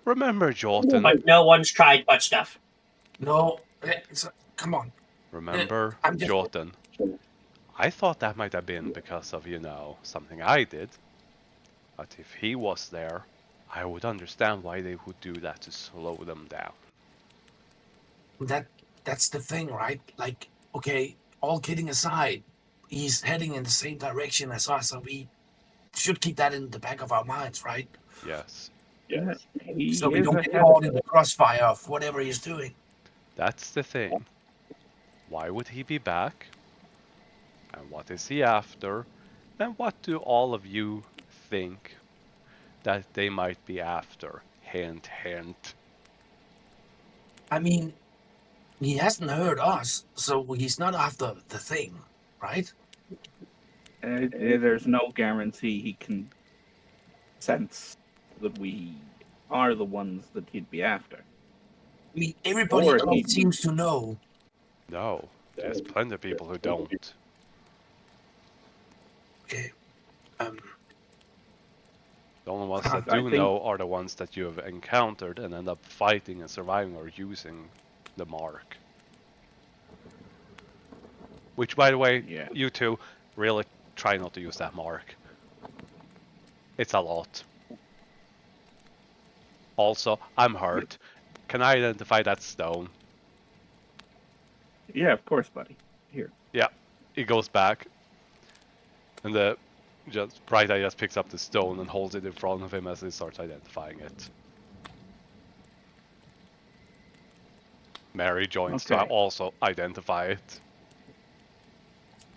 remember Jotun? But no one's tried butt stuff. No, come on. Remember I'm just- Jotun? I thought that might have been because of, something I did. But if he was there, I would understand why they would do that to slow them down. That's the thing, right? Like, okay, all kidding aside, he's heading in the same direction as us, so we should keep that in the back of our minds, right? Yes, Yeah, he So we is don't get ahead caught of in the crossfire of whatever he's doing. that's the thing. Why would he be back? And what is he after? And what do all of you think that they might be after? Hint, hint. I mean, he hasn't heard us, so he's not after the thing, right? There's no guarantee he can sense that we are the ones that he'd be after. I mean, everybody Or else he- seems to know. No, there's plenty of people who don't. Okay. The only ones that I do think- know are the ones that you have encountered and end up fighting and surviving or using the mark. Which, by the way, Yeah. you two really try not to use that mark. It's a lot. Also, I'm hurt. Can I identify that stone? Yeah, of course, buddy. Here. Yeah, he goes back, and the Bright Eye just picks up the stone and holds it in front of him as he starts identifying it. Mary joins to Okay. also identify it.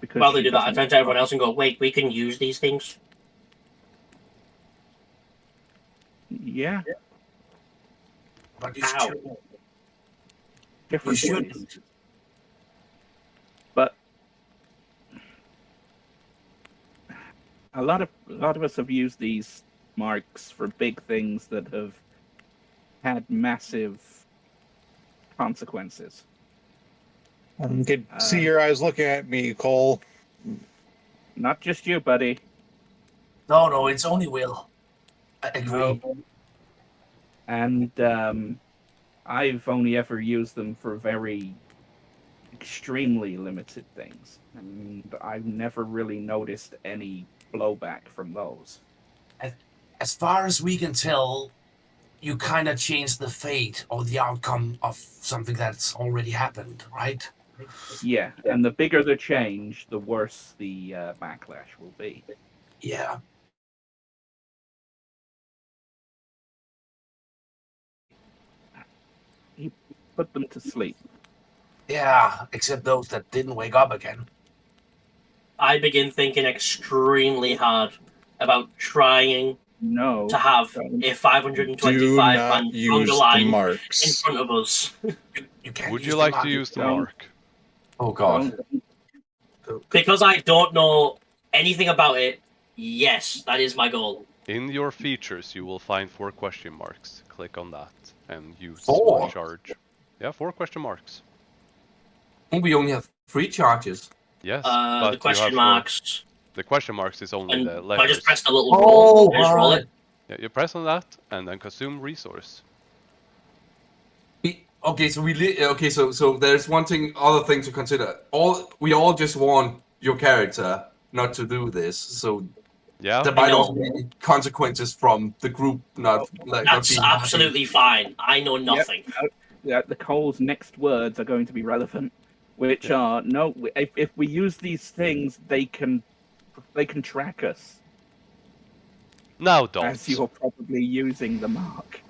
Because While they she do that, I doesn't- turn to everyone else and go, "Wait, we can use these things." Yeah, But you How? should. You different should. ways. But a lot of us have used these marks for big things that have had massive consequences. I could see your eyes looking at me, Cole. Not just you, buddy. No, it's only Will. I agree. No. And I've only ever used them for very extremely limited things, and I've never really noticed any blowback from those. As far as we can tell, you kind of changed the fate or the outcome of something that's already happened, right? Yeah, and the bigger the change, the worse the backlash will be. Yeah. He put them to sleep. Yeah, except those that didn't wake up again. I begin thinking extremely hard about trying No. to have don't. a Do 525 not man use hunger the line in marks. front of us. You can't Would use you the like mark. to use the Don't. mark? Oh god. Because I don't know anything about it, yes, that is my goal. In your features, you will find 4 question marks. Click on that and use 4? one charge. Yeah, 4 question marks. I think we only have 3 charges. Yes, but The question you have marks. the question marks is only And the I letters. just pressed a little roll. I just roll right. it. Yeah, you press on that and then consume resource. Okay, so there's other thing to consider. We all just want your character. not to do this. So Yeah. there might know. also be consequences from the group not not That's being happy. absolutely fine. I know nothing. The Cole's next words are going to be relevant, which are no. If we use these things, they can track us Now, as Dot. you're probably using the mark.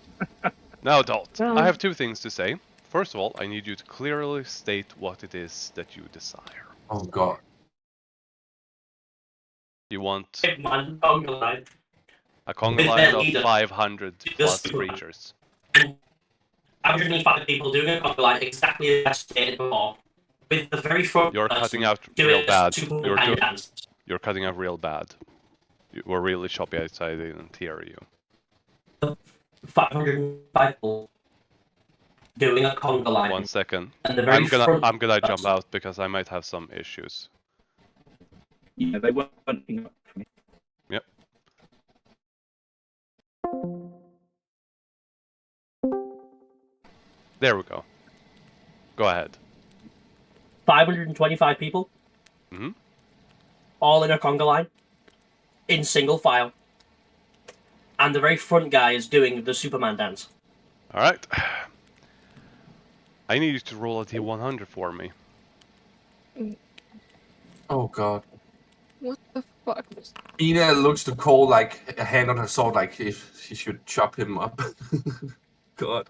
Now, Dot. Well- I have two things to say. First of all, I need you to clearly state what it is that you desire. Oh god. You want One conga line. a conga With line their of leader. 500 plus Superman. creatures. 105 people doing a conga line exactly as stated before. With the very front You're person cutting out doing real a bad. Superman dance. You're cutting out real bad. You were really choppy outside. I didn't hear you. 505 people doing a conga line. 1 second. And the very I'm gonna front jump person- out because I might have some issues. Yeah, they weren't picking up for me. Yep. There we go. Go ahead. 525 people. Mm-hmm. All in a conga line. In single file. And the very front guy is doing the Superman dance. Alright. I need you to roll a D100 for me. Oh god. What the fuck? Ina looks to Cole like a hand on her sword, like if she should chop him up. God.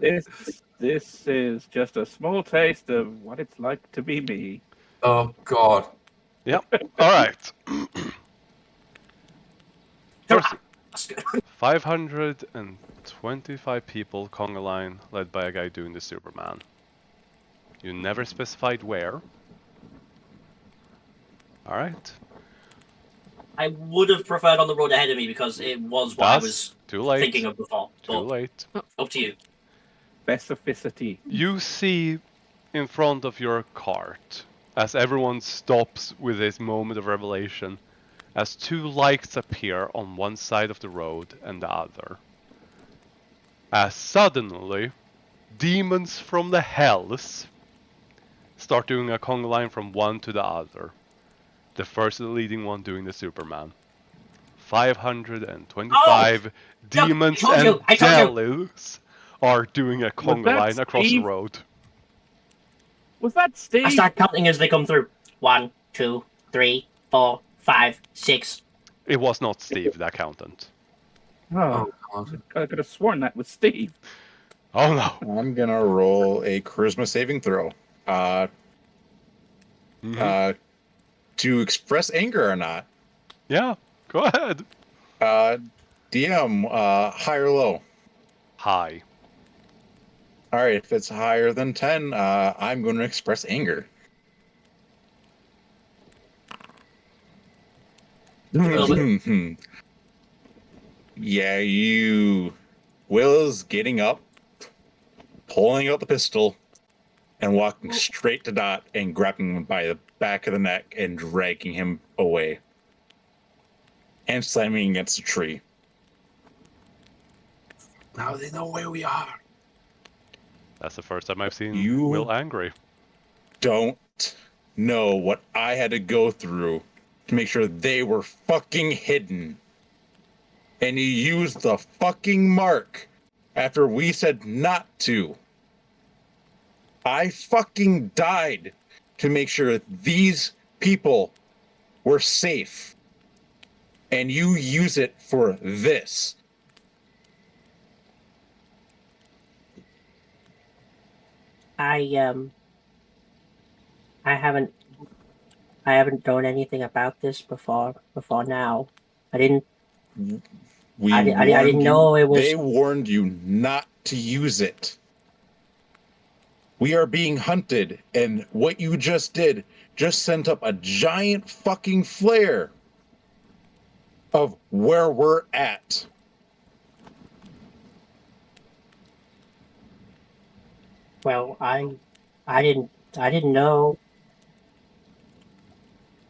This is just a small taste of what it's like to be me. Oh god. Yep. Alright. First, 525 people, conga line, led by a guy doing the Superman. You never specified where. Alright. I would have preferred on the road ahead of me because it was what I was Too late. thinking of before. Too But late. up to you. Specificity. You see in front of your cart, as everyone stops with this moment of revelation, as two lights appear on one side of the road and the other. As suddenly, demons from the hells start doing a conga line from one to the other. The first leading one doing the Superman. 525 demons I told you, and I told you. devils are doing a conga that line across the Steve? road. Was that Steve? I start counting as they come through. 1, 2, 3, 4, 5, 6. It was not Steve, the accountant. Oh, God. I could have sworn that was Steve. Oh no. I'm gonna roll a charisma saving throw. To express anger or not. Yeah, go ahead. DM, high or low? High. All right, if it's higher than 10, I'm going to express anger. Yeah, Will's getting up, pulling out the pistol, and walking straight to Dot and grabbing him by the back of the neck and dragging him away. And slamming against a tree. Now they know where we are. That's the first time I've seen You- Will angry. Don't know what I had to go through to make sure they were fucking hidden. And you used the fucking mark after we said not to. I fucking died to make sure these people were safe. And you use it for this. I haven't done anything about this before now. I didn't We I warned didn't you. know it was- They warned you not to use it. We are being hunted, and what you just did just sent up a giant fucking flare of where we're at. well, I didn't know.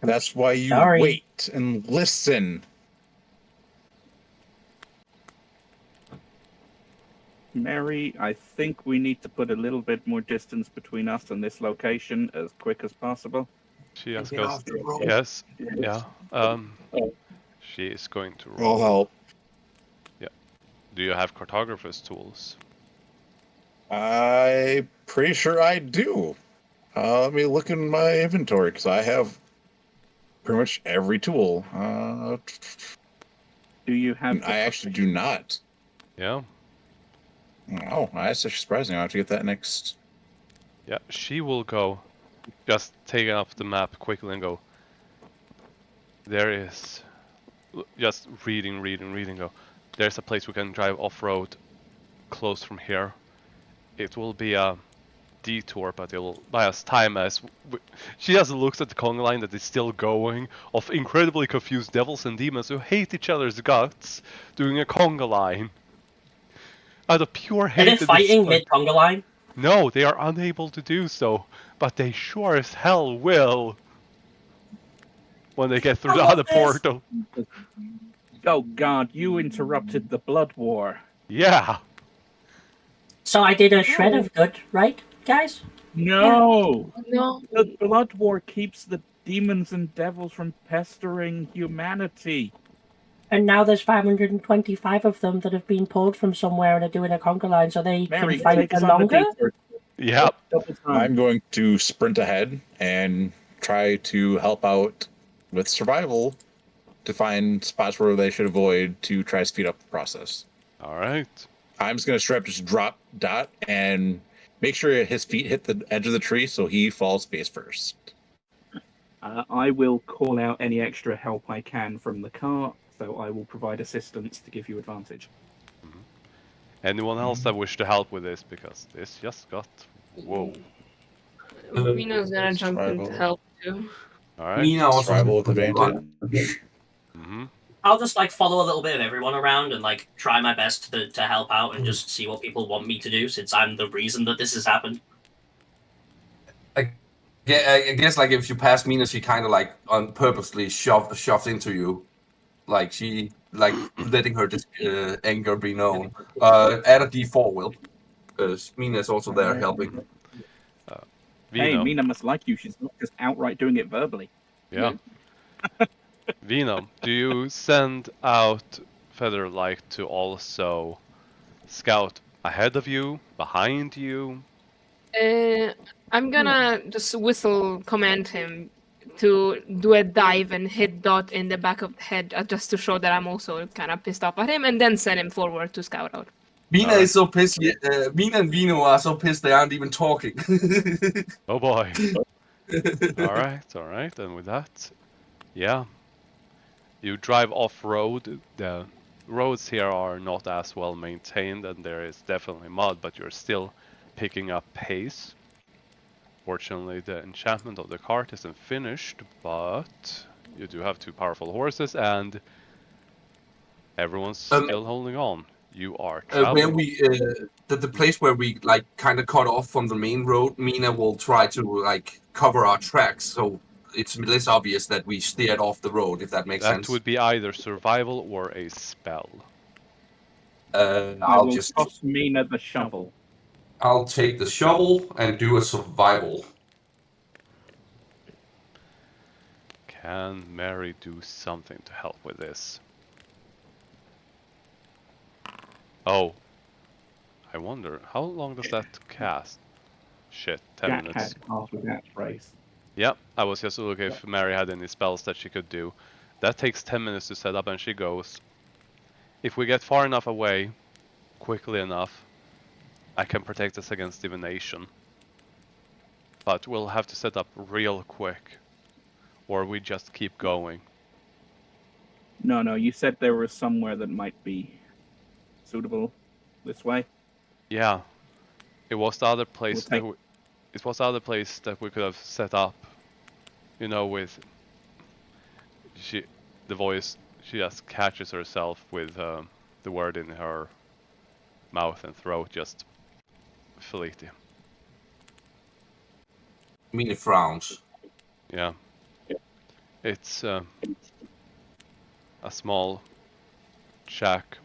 I'm That's why you sorry. wait and listen. Mary, I think we need to put a little bit more distance between us and this location as quick as possible. She just Get goes, off the road. yes, yeah. She is going to I'll roll. help. Do you have cartographer's tools? I'm pretty sure I do. Let me look in my inventory because I have pretty much every tool. Do you have? I actually do not. Yeah. Oh, that's actually surprising. I have to get that next. Yeah, she will go, just take up the map quickly and go, there is, just reading, go, there's a place we can drive off-road close from here. It will be a detour, but it will buy us time as she just looks at the conga line that is still going of incredibly confused devils and demons who hate each other's guts doing a conga line. Out of pure Are hate they and fighting despair. mid-conga line? No, they are unable to do so, but they sure as hell will when they get through I the love other this. portal. Oh God! You interrupted the blood war. Yeah. So I did a shred Oh. of good, right, guys? No, No. the blood war keeps the demons and devils from pestering humanity. And now there's 525 of them that have been pulled from somewhere and are doing a conga line, so they Mary, can fight take for us on the longer. detour. Yep. Double time. I'm going to sprint ahead and try to help out with survival to find spots where they should avoid to try to speed up the process. All right. I'm just going to straight up just drop Dot and make sure his feet hit the edge of the tree so he falls face first. I will call out any extra help I can from the cart, so I will provide assistance to give you advantage. Anyone else that wish to help with this, because this just got whoa. Vino's gonna jump in to Survival. help too. All right. Mina also Survival with has advantage. Mm-hmm. I'll just like follow a little bit of everyone around and like try my best to help out and just see what people want me to do, since I'm the reason that this has happened. Yeah, I guess like if you pass Mina, she kind of like on purposely shoves into you, like she like letting her anger be known. Add a D4, Will, because Mina is also there helping. Hey, Vino. Mina must like you. She's not just outright doing it verbally. Yeah. Vino, do you send out Featherlight to also scout ahead of you, behind you? I'm gonna just whistle command him to do a dive and hit Dot in the back of the head just to show that I'm also kind of pissed off at him, and then send him forward to scout out. Mina Alright. is so pissed. Mina and Vino are so pissed they aren't even talking. Oh boy. Alright, and with that, yeah. You drive off-road. The roads here are not as well maintained and there is definitely mud, but you're still picking up pace. Fortunately, the enchantment of the cart isn't finished, but you do have two powerful horses and everyone's still holding on. You are Where traveling. we the place where we like kind of cut off from the main road, Mina will try to like cover our tracks so it's less obvious that we steered off the road, if that makes That sense. would be either survival or a spell. I I'll will just toss Mina the shovel. I'll take the shovel and do a survival. Can Mary do something to help with this? Oh. I wonder, how long does that cast? Shit, 10 Jack minutes. had half of that race. Yep, I was just looking if Mary had any spells that she could do. That takes 10 minutes to set up and she goes. If we get far enough away, quickly enough, I can protect us against divination. But we'll have to set up real quick. Or we just keep going. No, you said there was somewhere that might be suitable this way. Yeah. It was the other place We'll that it was the other place that we could have set up. You know, with the voice, she just catches herself with the word in her mouth and throat, just Felicia. Mina frowns. Yeah. It's a small shack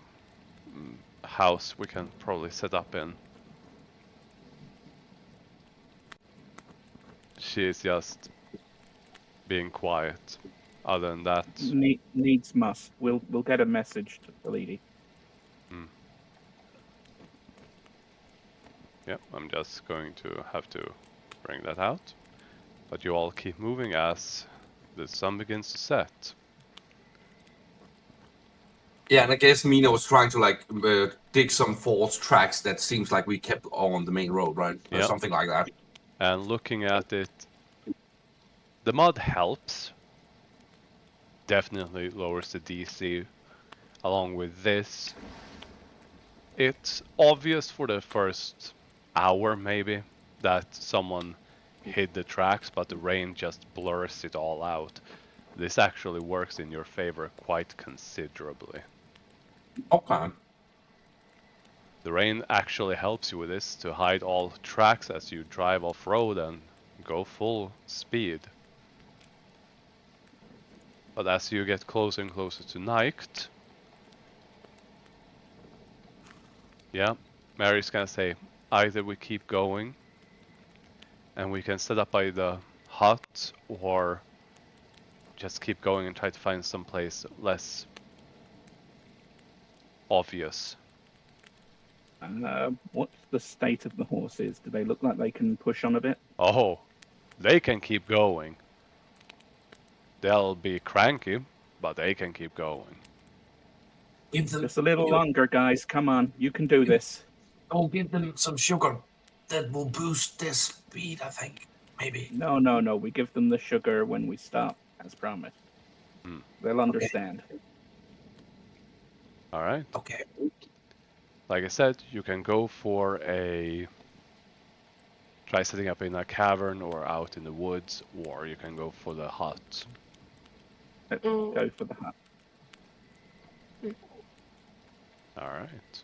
house we can probably set up in. She is just being quiet. Other than that, Needs must. We'll get a message to the lady. yeah, I'm just going to have to bring that out. But you all keep moving as the sun begins to set. Yeah, and I guess Mina was trying to like dig some false tracks that seems like we kept on the main road, right? Or Yep. something like that. And looking at it, the mud helps. Definitely lowers the DC. Along with this, it's obvious for the first hour maybe that someone hid the tracks, but the rain just blurs it all out. This actually works in your favor quite considerably. Okay. The rain actually helps you with this to hide all tracks as you drive off-road and go full speed. But as you get closer and closer to night, yeah, Mary's gonna say, either we keep going and we can set up by the hut, or just keep going and try to find some place less obvious. What's the state of the horses? Do they look like they can push on a bit? Oh, they can keep going. They'll be cranky, but they can keep going. Give them Just a little longer, guys. Come on, you can do this. give them some sugar. That will boost their speed, I think. Maybe. No. We give them the sugar when we stop, as promised. They'll understand. All right. Okay. Like I said, you can go for try setting up in a cavern or out in the woods, or you can go for the hut. Let's go for the hut. All right.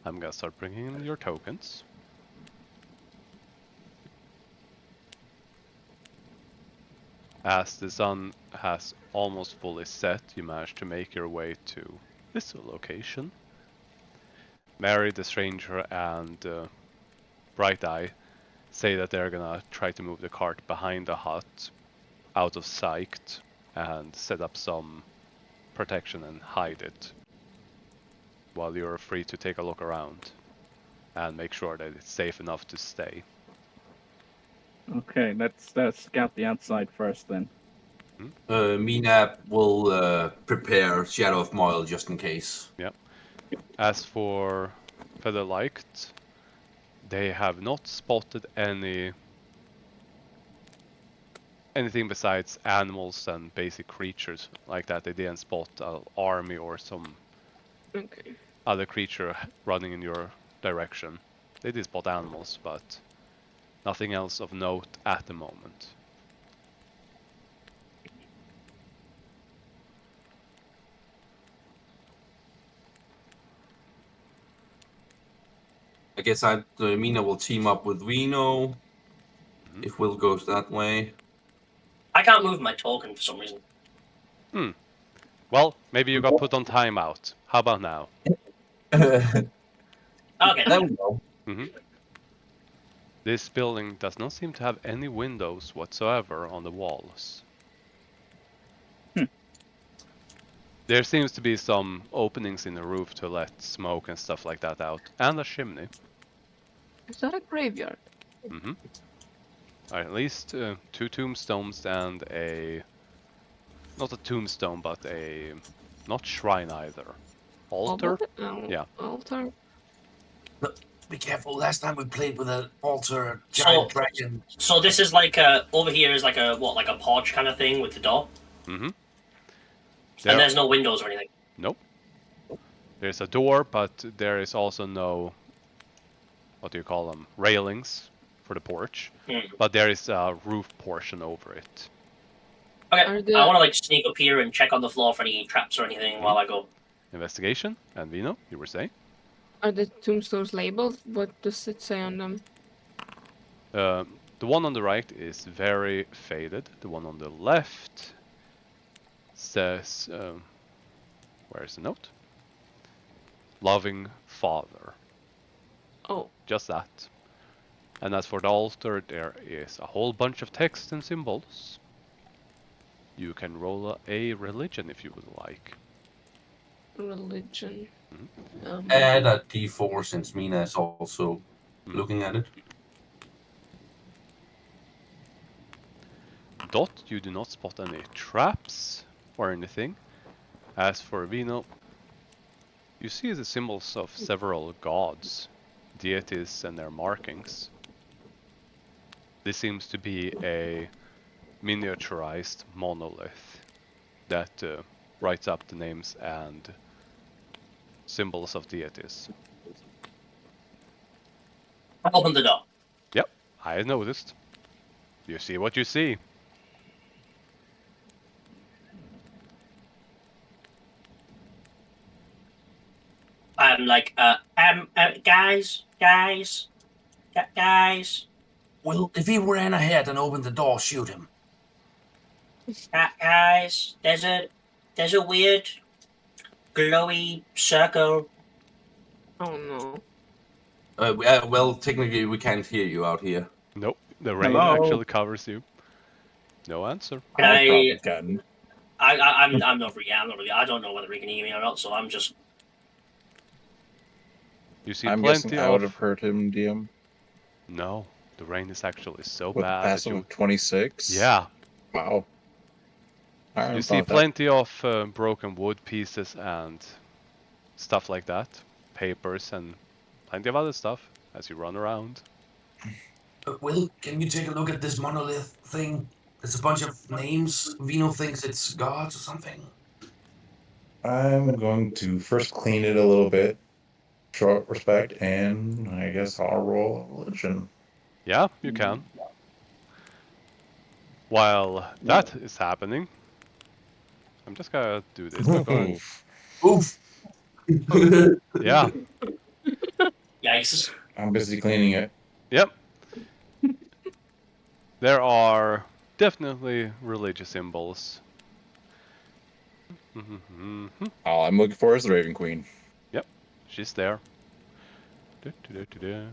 I'm gonna start bringing in your tokens. As the sun has almost fully set, you manage to make your way to this location. Mary, the stranger, and Bright Eye say that they're gonna try to move the cart behind the hut, out of sight, and set up some protection and hide it, while you're free to take a look around and make sure that it's safe enough to stay. Okay, let's scout the outside first then. Mina will prepare Shadow of Moil just in case. Yep. As for Featherlight, they have not spotted anything besides animals and basic creatures like that. They didn't spot an army or some other creature running in your direction. They did spot animals, but nothing else of note at the moment. I guess Mina will team up with Reno if Will goes that way. I can't move my token for some reason. Well, maybe you got put on timeout. How about now? Okay. There we go. This building does not seem to have any windows whatsoever on the walls. There seems to be some openings in the roof to let smoke and stuff like that out, and a chimney. Is that a graveyard? At least 2 tombstones and not a tombstone, but not shrine either. Altar? Yeah. Altar. Be careful. Last time we played with an altar giant dragon. So this is like over here is like a porch kind of thing with the door. And there's no windows or anything. Nope. There's a door, but there is also no, what do you call them, railings for the porch. But there is a roof portion over it. Okay, I want to sneak up here and check on the floor for any traps or anything while I go. Investigation. And Vino, you were saying? Are the tombstones labeled? What does it say on them? The one on the right is very faded. The one on the left says, where is the note? Loving Father. Oh. Just that. And as for the altar, there is a whole bunch of text and symbols. You can roll a religion if you would like. Religion. Add a D4 since Mina is also looking at it. Dot, you do not spot any traps or anything. As for Vino, you see the symbols of several gods, deities and their markings. This seems to be a miniaturized monolith that writes up the names and symbols of deities. Open the door. Yep, I noticed. You see what you see. I'm like, guys. Well, if he ran ahead and opened the door, shoot him. Guys, there's a weird glowy circle. Oh no. Well, technically, we can't hear you out here. Nope, the rain Hello? actually covers you. No answer. Can I'll I- drop the gun. I'm not really. I don't know whether he can hear me or not. So I'm just. You see I'm plenty guessing I would have of... hurt him, DM, No, the rain is actually so with a bad that passive you... of 26. Yeah, Wow. I you thought see that. plenty of broken wood pieces and stuff like that. Papers and plenty of other stuff as you run around. Will, can you take a look at this monolith thing? There's a bunch of names. Vino thinks it's gods or something. I'm going to first clean it a little bit, show it respect, and I guess I'll roll a religion. Yeah, you can. While that is happening, I'm just gonna do this. I'm going... Oof. Yeah, Yikes. I'm busy cleaning it. yep. There are definitely religious symbols. All I'm looking for is the Raven Queen. She's there. Du-du-du-du-du.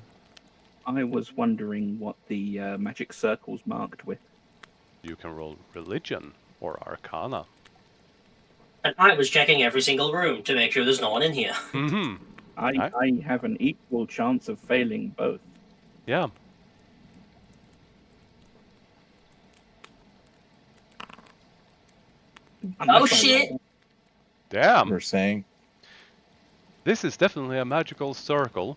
I was wondering what the magic circle's marked with. You can roll religion or arcana. And I was checking every single room to make sure there's no one in here. Mm-hmm. I have an equal chance of failing both. Yeah. Unless I shit. roll. Damn. We're saying. This is definitely a magical circle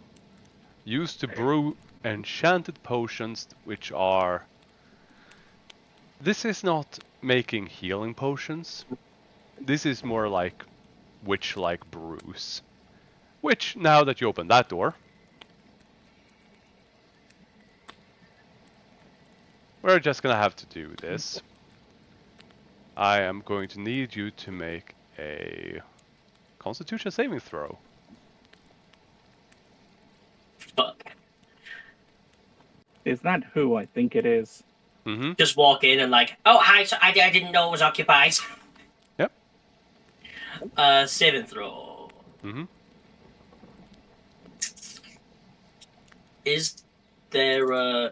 used to brew enchanted potions, which are... This is not making healing potions. This is more like witch-like brews. Which, now that you open that door, we're just gonna have to do this. I am going to need you to make a Constitution saving throw. Fuck. Is that who I think it is? Mm-hmm. Just walk in and like, oh hi, so I didn't know it was occupied. Yep. Saving throw. Mm-hmm. Is there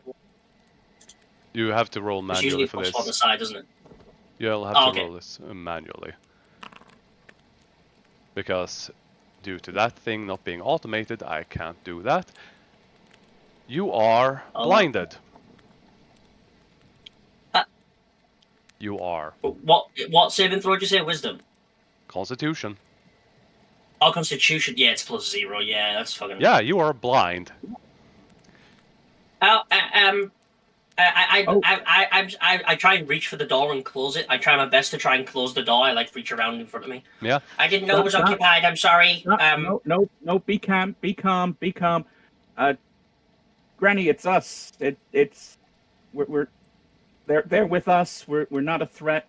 You have to roll it's manually usually for plus on the this. side, isn't it? You'll have Oh, to okay. roll this manually. Because due to that thing not being automated, I can't do that. You are Oh. blinded. Uh. You are. What saving throw did you say? Wisdom. Constitution. Oh, Constitution. Yeah, it's +0. Yeah, that's fucking. Yeah, you are blind. I try and reach for the door and close it. I try my best to try and close the door. I like reach around in front of me. Yeah. I didn't know it was Stop. occupied. I'm sorry. No, be calm, be calm. Granny, it's us. They're with us. We're not a threat.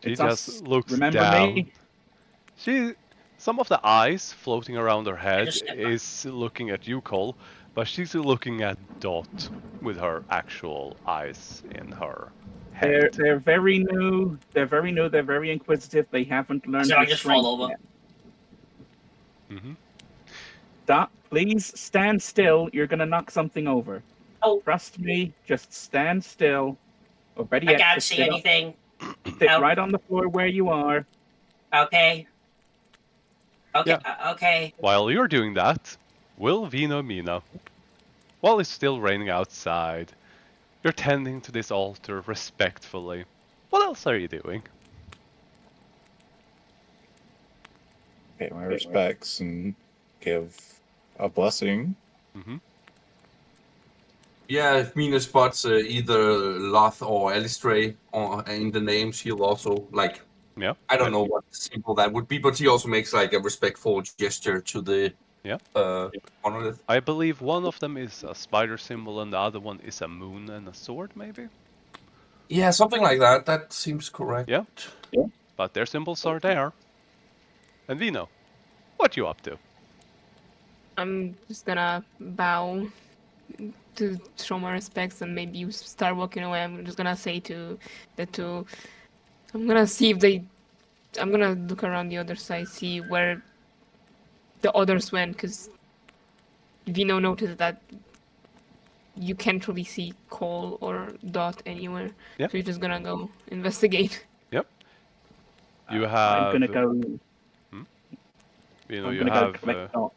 She It's just us. looks Remember down. me? Some of the eyes floating around her head just step back. is looking at you, Cole, but she's looking at Dot with her actual eyes in her head. They're very new. They're very new. They're very inquisitive. They haven't learned So I their just fall strength over. yet. Mm-hmm. Stop, Please stand still. You're gonna knock something over. Oh, Trust me. Just stand still. Or better I yet, can't just see sit, anything. sit Help. right on the floor where you are. Okay. Okay. Yeah. Okay. While you're doing that, Will, Vino, Mina, while it's still raining outside, you're tending to this altar respectfully. What else are you doing? Pay my respects and give a blessing. Mm-hmm. Yeah, if Mina spots either Loth or Alistray in the name, she'll also, like, Yeah. I don't know what symbol that would be, but she also makes like a respectful gesture to the Yeah. monolith. I believe one of them is a spider symbol and the other one is a moon and a sword, maybe? Yeah, something like that. That seems correct. Yeah. But their symbols are there. And Vino, what you up to? I'm just gonna bow to show my respects and maybe you start walking away. I'm just gonna say to the two, I'm gonna see if they. I'm gonna look around the other side, see where the others went, because Vino noticed that you can't really see Cole or Dot anywhere. Yeah. So you're just gonna go investigate. Yep. You I'm have. gonna go. You know, I'm you gonna go have collect Dot.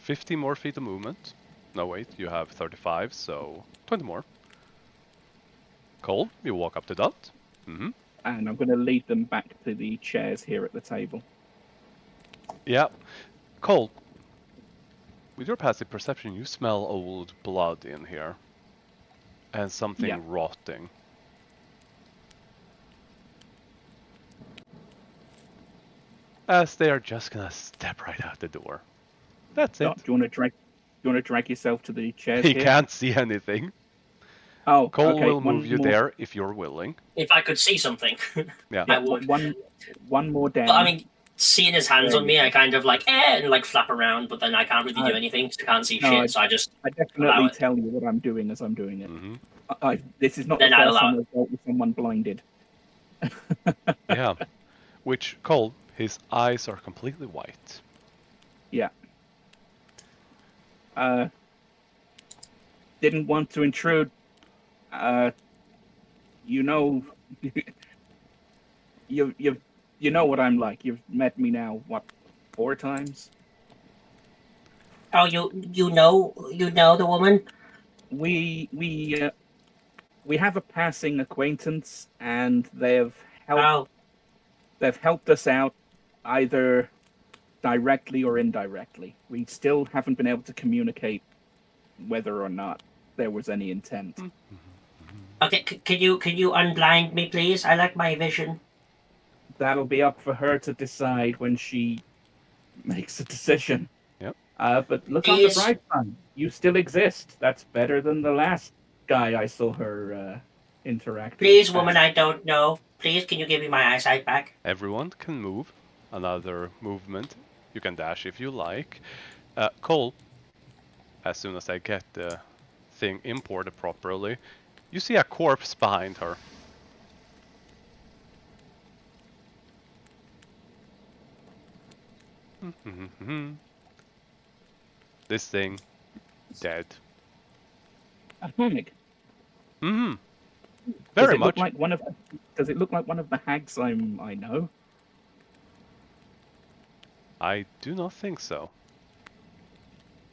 50 more feet of movement. No, wait, you have 35, so 20 more. Cole, you walk up to Dot. Mm-hmm. And I'm gonna lead them back to the chairs here at the table. Yeah. Cole, with your passive perception, you smell old blood in here. And something Yeah. rotting. As they are just gonna step right out the door. That's it. Dot, do you want to drag yourself to the chairs He here? can't see anything. Oh, Cole okay. will move you more, there if you're willing. If I could see something, Yeah. I would. One more down. But I mean, seeing his hands There on you me, go. I kind of like and like flap around, but then I can't really do anything because I can't see no, shit. So I just I allow definitely it. tell you what I'm doing as I'm doing it. Mm-hmm. This is not Then the I'll first allow time I've dealt with someone blinded. Yeah. Which, Cole, his eyes are completely white. Yeah. Didn't want to intrude. You know, you know what I'm like. You've met me now, what, 4 times? Oh, you know the woman. We have a passing acquaintance, and they've Oh, helped us out either directly or indirectly. We still haven't been able to communicate whether or not there was any intent. okay. Can you unblind me, please? I like my vision. That'll be up for her to decide when she makes a decision. Yep. But look on the Please. bright side. You still exist. That's better than the last guy I saw her interact Please, with. woman, I don't know. Please, can you give me my eyesight back? Everyone can move. Another movement. You can dash if you like. Cole, as soon as I get the thing imported properly, you see a corpse behind her. This thing, dead. A hag. Mm-hmm. Does Very it much. look like one of? Does it look like one of the hags I know? I do not think so.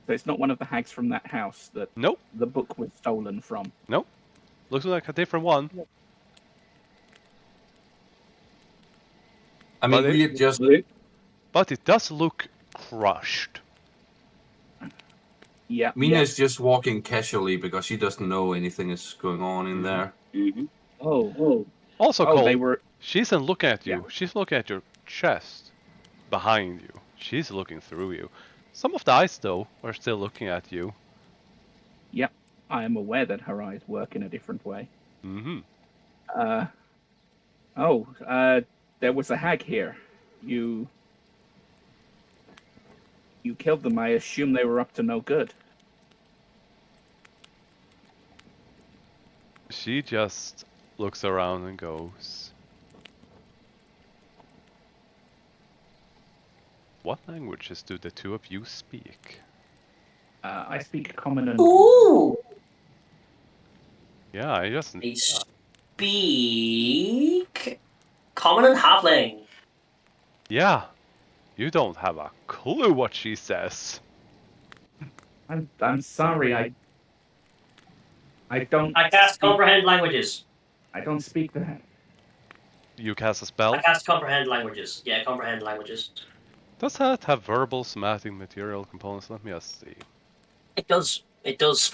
So it's not one of the hags from that house that Nope. the book was stolen from. Nope. Looks like a different one. I mean, But we just But it does look crushed. Yeah. Mina is just walking casually because she doesn't know anything is going on in there. Oh. Also, Oh, Cole, they were. she isn't looking at you. Yeah. She's looking at your chest behind you. She's looking through you. Some of the eyes, though, are still looking at you. Yep. I am aware that her eyes work in a different way. Mm-hmm. There was a hag here. You killed them. I assume they were up to no good. She just looks around and goes, "What languages do the two of you speak?" I speak common and Ooh! Yeah, I just. I speak common and halfling. Yeah, you don't have a clue what she says. I'm sorry. I don't. I cast speak, comprehend languages. I don't speak that. You cast a I spell. cast comprehend languages. Yeah, comprehend languages. Does that have verbal, somatic, material components? Let me just see. It does. It does.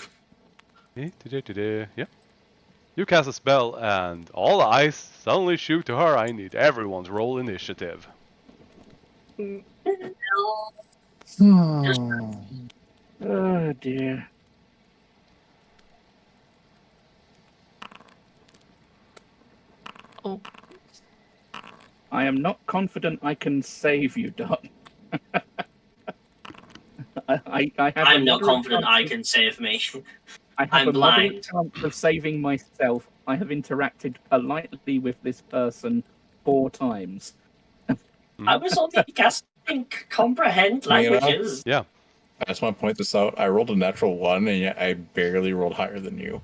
Yeah. You cast a spell, and all the eyes suddenly shoot to her. I need everyone to roll initiative. Oh dear. Oh, I am not confident I can save you, Dot. I have I'm a not moderate confident chance I of- can save me. I have I'm a moderate blind. chance of saving myself. I have interacted politely with this person 4 times. I was only casting comprehend languages. Yeah. I just want to point this out. I rolled a natural 1, and yet I barely rolled higher than you.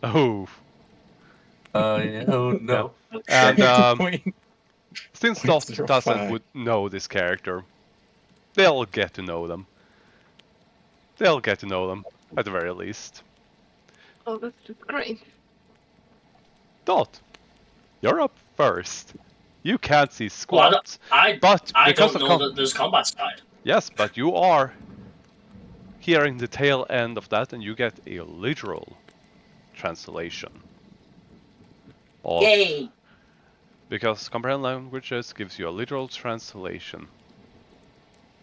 Oh. Oh no. And Point- since Dot 0.05. doesn't know this character, they'll get to know them. They'll get to know them, at the very least. oh, that's great. Dot, you're up first. You can't see Well, squat, I but I because don't of know that there's combat side. yes, but you are hearing the tail end of that, and you get a literal translation of Yay! because comprehend languages gives you a literal translation.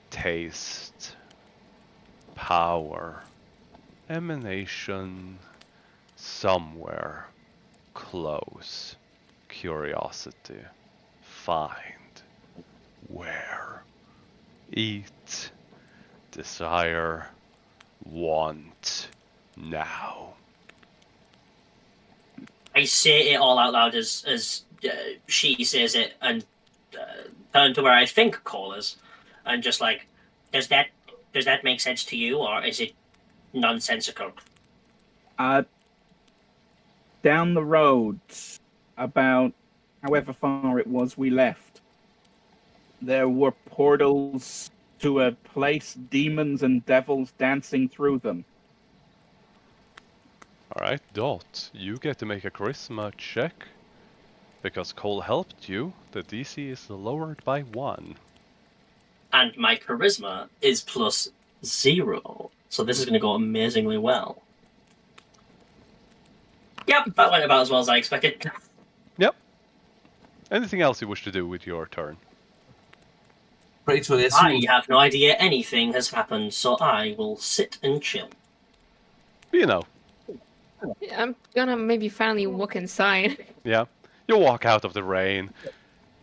Taste, power, emanation, somewhere, close, curiosity, find, where, eat, desire, want, now. I say it all out loud as she says it, and turn to where I think Cole is, and just like, does that make sense to you, or is it nonsensical? Down the road, about however far it was we left, there were portals to a place, demons and devils dancing through them. Alright, Dot, you get to make a charisma check. Because Cole helped you, the DC is lowered by 1. And my charisma is +0, so this is going to go amazingly well. Yep, that went about as well as I expected. Yep. Anything else you wish to do with your turn? Pray to this. I have no idea anything has happened, so I will sit and chill. You know, Yeah, I'm gonna maybe finally walk inside. yeah. You walk out of the rain.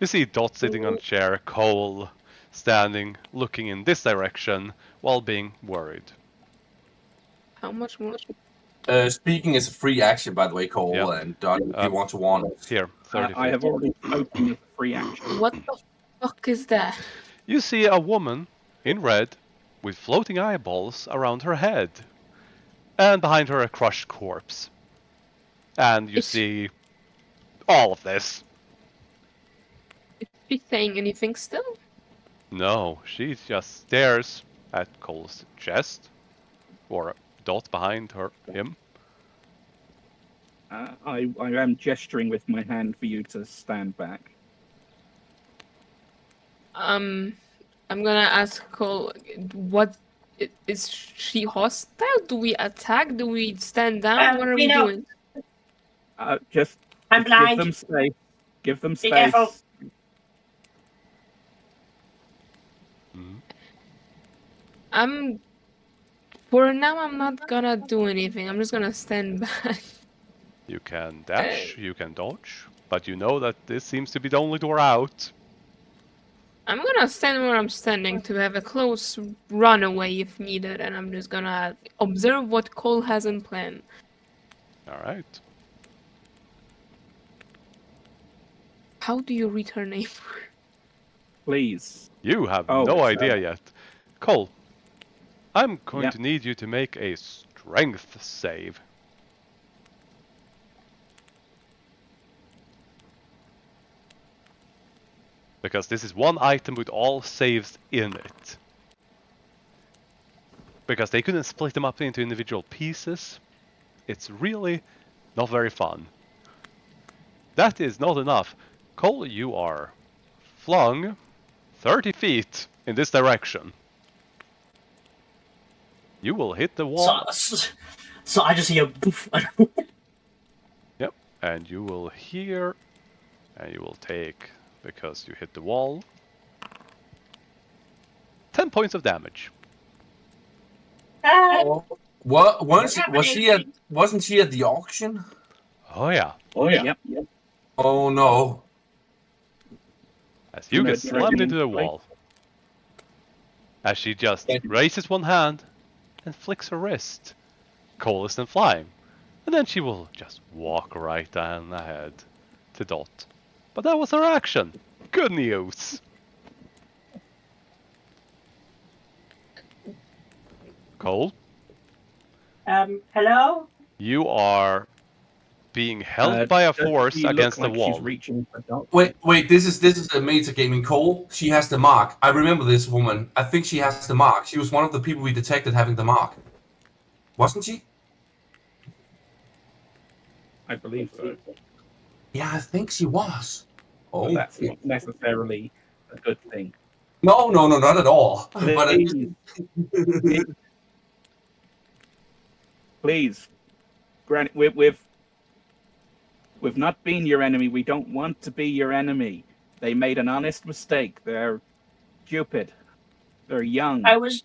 You see Dot sitting on a chair, Cole standing, looking in this direction, while being worried. How much more? Speaking is a free action, by the way, Cole. Yep. And Dot, if you want to warn us. Here, 30 I feet. have already spoken with free action. What the fuck is that? You see a woman in red with floating eyeballs around her head. And behind her a crushed corpse. And you Is- see all of this. Is she saying anything still? No, she just stares at Cole's chest, or Dot behind him. I am gesturing with my hand for you to stand back. I'm gonna ask Cole, what is she hostile? Do we attack? Do we stand down? What are we know. doing? Just I'm give blind. them space. Give them Be space. careful. For now, I'm not gonna do anything. I'm just gonna stand back. You can dash, you can dodge, but you know that this seems to be the only door out. I'm gonna stand where I'm standing to have a close runaway if needed, and I'm just gonna observe what Cole has in plan. Alright. How do you read her name? Please. You have Oh, no so- idea yet. Cole, I'm going Yep. to need you to make a strength save. Because this is one item with all saves in it. Because they couldn't split them up into individual pieces. It's really not very fun. That is not enough. Cole, you are flung 30 feet in this direction. You will hit the wall. So I just hear poof. Yep, and you will hear, and you will take, because you hit the wall, 10 points of damage. What? Wasn't she at the auction? Oh yeah, Yep. Oh no! as you No, get slammed into the dragon wall. As she just raises one hand and flicks her wrist. Cole is then flying, and then she will just walk right down ahead to Dot. But that was her action. Good news. Cole, Hello? you are being held by a does force she look against the like wall. She's reaching for Dot? Wait. This is a meta gaming Cole. She has the mark. I remember this woman. I think she has the mark. She was one of the people we detected having the mark. Wasn't she? I believe so. Yeah, I think she was. But Oh. that's not necessarily a good thing. No, not at all. But it, Please, please, Granny, we've not been your enemy. We don't want to be your enemy. They made an honest mistake. They're stupid. They're young. I was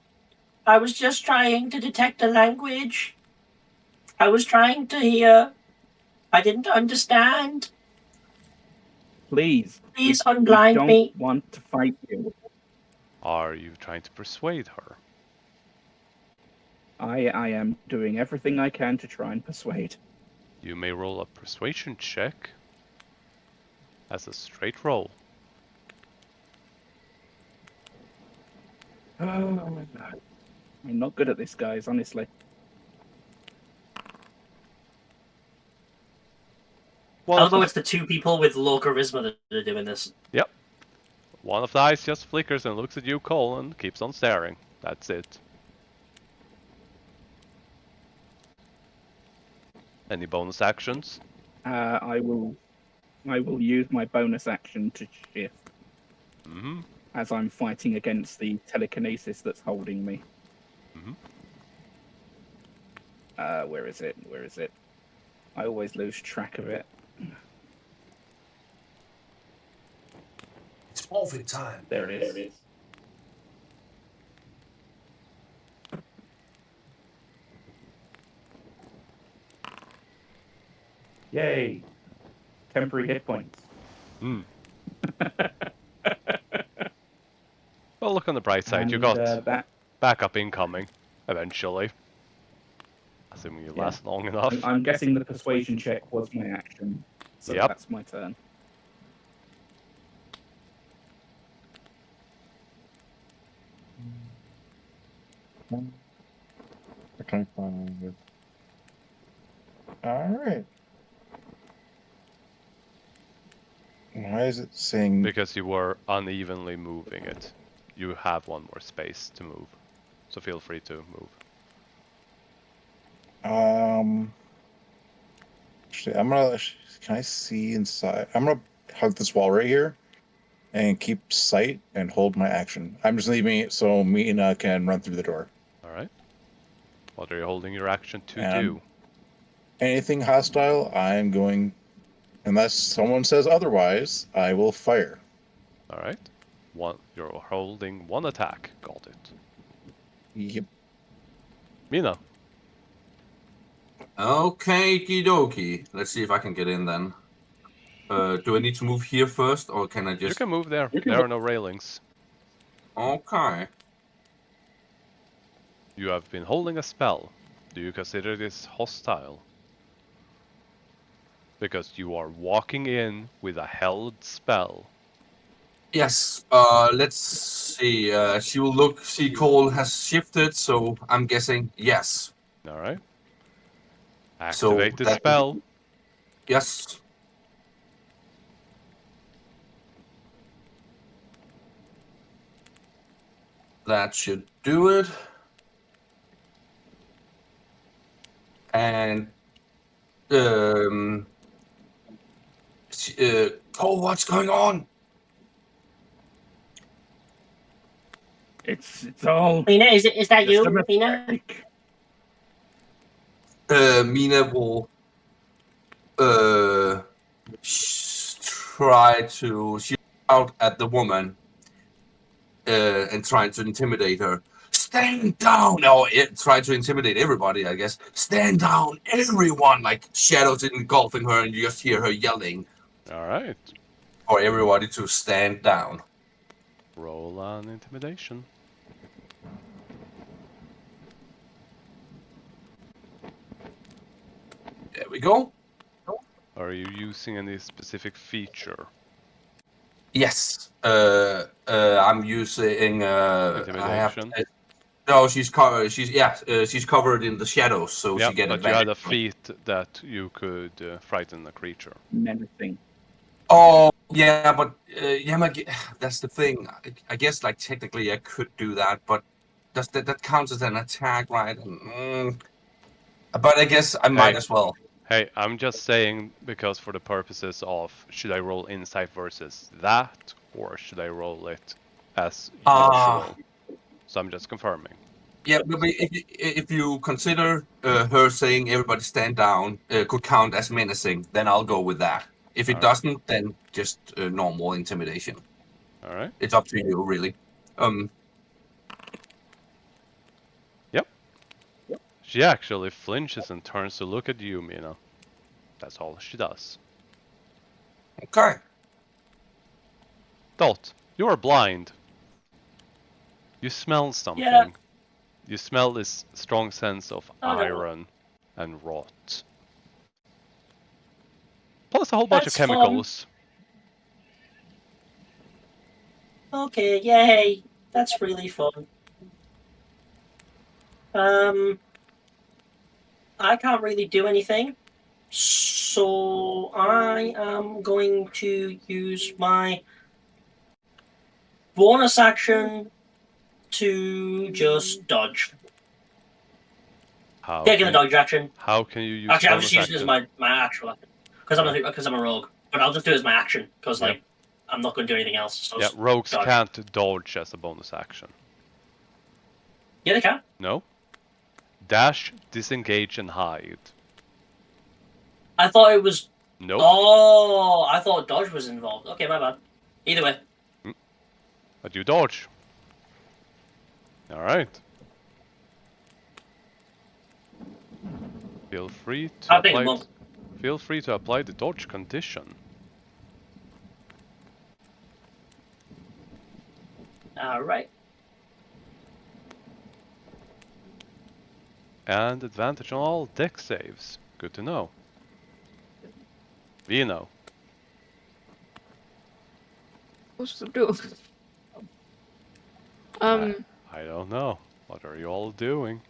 just trying to detect a language. I was trying to hear. I didn't understand. Please, Please we unblind don't me. want to fight you. Are you trying to persuade her? I am doing everything I can to try and persuade. You may roll a persuasion check as a straight roll. Oh my god. I'm not good at this, guys, honestly. One of Although the, it's the two people with low charisma that are doing this. yep. One of the eyes just flickers and looks at you, Cole, and keeps on staring. That's it. Any bonus actions? I will use my bonus action to shift Mm-hmm. as I'm fighting against the telekinesis that's holding me. Mhm. Where is it? Where is it? I always lose track of it. it's forfeit time. There it is. Yay! Temporary hit points. Mm. Well, look on the bright side. You And, got that. backup incoming, eventually. Assuming you Yeah. last long enough. I'm guessing the persuasion check was my action, so Yep. that's my turn. Okay, fine. All right. Why is it saying? Because you were unevenly moving it. You have one more space to move. So feel free to move. Actually, I'm gonna. Can I see inside? I'm gonna hug this wall right here, and keep sight and hold my action. I'm just leaving it so Mina can run through the door. Alright. What are you holding your action to And do? anything hostile, I'm going. Unless someone says otherwise, I will fire. Alright. You're holding one attack. Got it. Yep. Mina. Okay, dokie. Let's see if I can get in then. Do I need to move here first, or can I You just? can move there. There are no railings. Okay. You have been holding a spell. Do you consider this hostile? Because you are walking in with a held spell. Yes. Let's see. She will look. See, Cole has shifted, so I'm guessing yes. All right. So Activate the that spell. yes. That should do it. And Cole, what's going on? It's all Mina, is that just a you, Mina? mistake. Mina will try to shoot out at the woman and trying to intimidate her. Stand down! Or try to intimidate everybody, I guess. Stand down, everyone! Like shadows engulfing her, and you just hear her yelling All right. for everybody to stand down. Roll on intimidation. There we go. Are you using any specific feature? Yes. I'm using. I have. Intimidation. No, she's covered. She's covered in the shadows, so Yeah, she get but you had advantage. a feat that you could frighten a creature. Menacing. Oh yeah, but that's the thing. I guess like technically I could do that, but does that counts as an attack, right? But I guess I might Hey. as well. Hey, I'm just saying because for the purposes of should I roll insight versus that, or should I roll it as usual? So I'm just confirming. Yeah, but if you consider her saying everybody stand down could count as menacing, then I'll go with that. If it All right. doesn't, then just normal intimidation. All right. It's up to you, really. Yep. She actually flinches and turns to look at you, Mina. That's all she does. Okay. Dot, you are blind. You smell something. Yeah. You smell this strong sense of Oh, no. iron and rot. Plus a whole bunch of That's fun. chemicals. Okay, yay. That's really fun. I can't really do anything. So I am going to use my bonus action to just dodge. Taking the dodge action. How can you use Actually, I'll bonus just use it as action? my actual action because I'm a rogue. But I'll just do it as my action because Yep. like I'm not going to do anything else. So Yeah, rogues dodge. can't dodge as a bonus action. Yeah, they can. No? Dash, disengage, and hide. I thought it was. Nope. Oh, I thought dodge was involved. Okay, my bad. Either way. But you dodge. Alright. Feel free to I'll take a apply bump. Feel free to apply the dodge condition. All right. And advantage on all deck saves. Good to know. Vino. What's to do? I don't know. What are you all doing?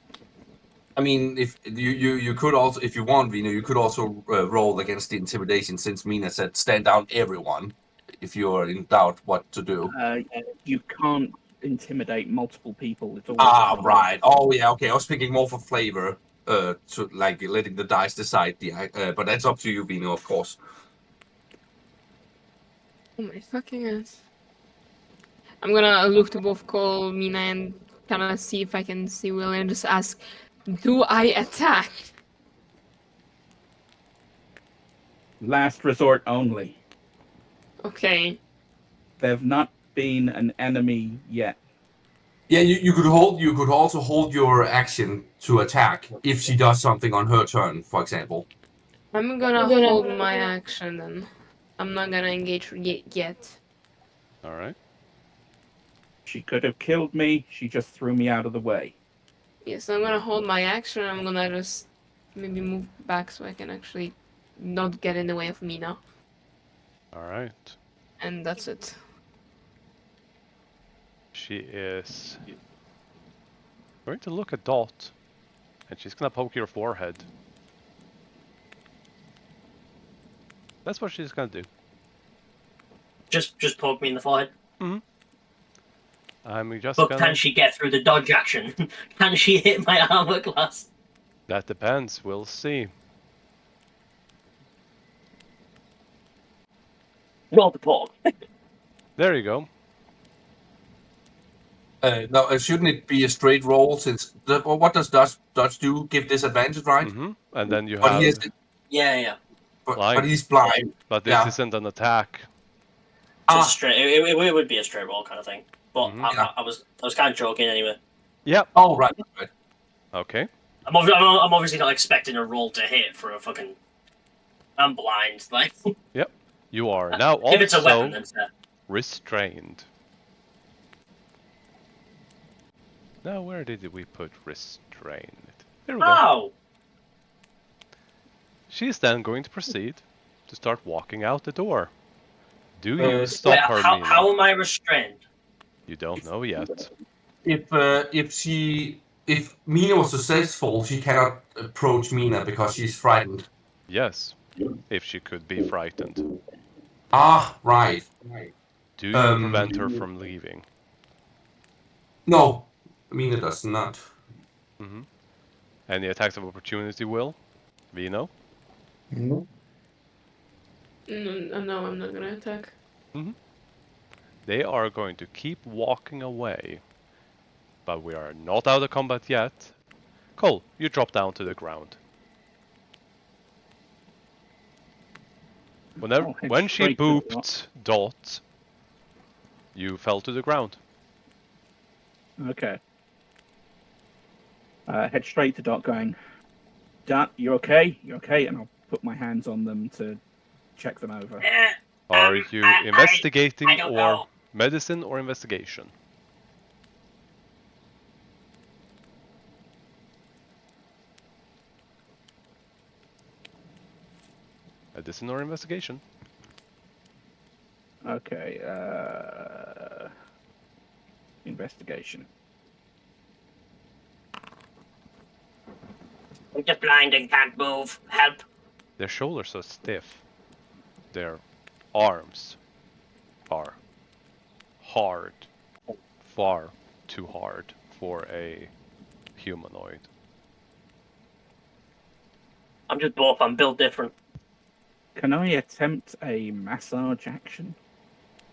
I mean, if you could also, if you want, Vino, you could also roll against the intimidation, since Mina said stand down, everyone. If you are in doubt what to do. You can't intimidate multiple people. It's always Right. Oh yeah. Okay. I was thinking more for flavor. To like letting the dice decide but that's up to you, Vino, of course. Oh my fucking ass. I'm gonna look to both Cole, Mina, and kind of see if I can see Will and just ask, do I attack? last resort only. Okay. They've not been an enemy yet. Yeah, you could also hold your action to attack if she does something on her turn, for example. I'm gonna hold my action then. I'm not gonna engage yet. Alright. She could have killed me. She just threw me out of the way. Yes, I'm gonna hold my action. I'm gonna just maybe move back so I can actually not get in the way of Mina. Alright. And that's it. She is going to look at Dot, and she's gonna poke your forehead. That's what she's gonna do. Just poke me in the forehead. I'm just But gonna. can she get through the dodge action? Can she hit my armor class? That depends. We'll see. Roll the poke. There you go. No, shouldn't it be a straight roll? Since what does Dodge do? Give disadvantage, right? And then you But he have has, Yeah. but blind. he's blind. But this Yeah. isn't an attack. It's a straight. It would be a straight roll kind of thing. But Mhm. I was kind of joking anyway. Yep. Oh, right. Okay. I'm obviously not expecting a roll to hit for a fucking. I'm blind. Like Yep. You are now if it's a weapon, also then fair. restrained. Now, where did we put restrained? There we go. Oh, She's then going to proceed to start walking out the door. Do you Wait, stop her, Mina? how am I restrained? You don't know yet. If Mina was successful, she cannot approach Mina because she's frightened. Yes, if she could be frightened. Ah, right. Do you prevent her from leaving? No, Mina does not. Any attacks of opportunity will? Vino? No, I'm not gonna attack. They are going to keep walking away. But we are not out of combat yet. Cole, you drop down to the ground. When she straight to the booped Dot, you fell to the ground. Okay. Head straight to Dot, going, Dot, you okay? You okay? And I'll put my hands on them to check them over. Are you investigating I don't or know. medicine or investigation? Medicine or investigation? Okay. Investigation. I'm just blind and can't move. Help. Their shoulders are stiff. Their arms are hard. Far too hard for a humanoid. I'm just both. I'm built different. Can I attempt a massage action?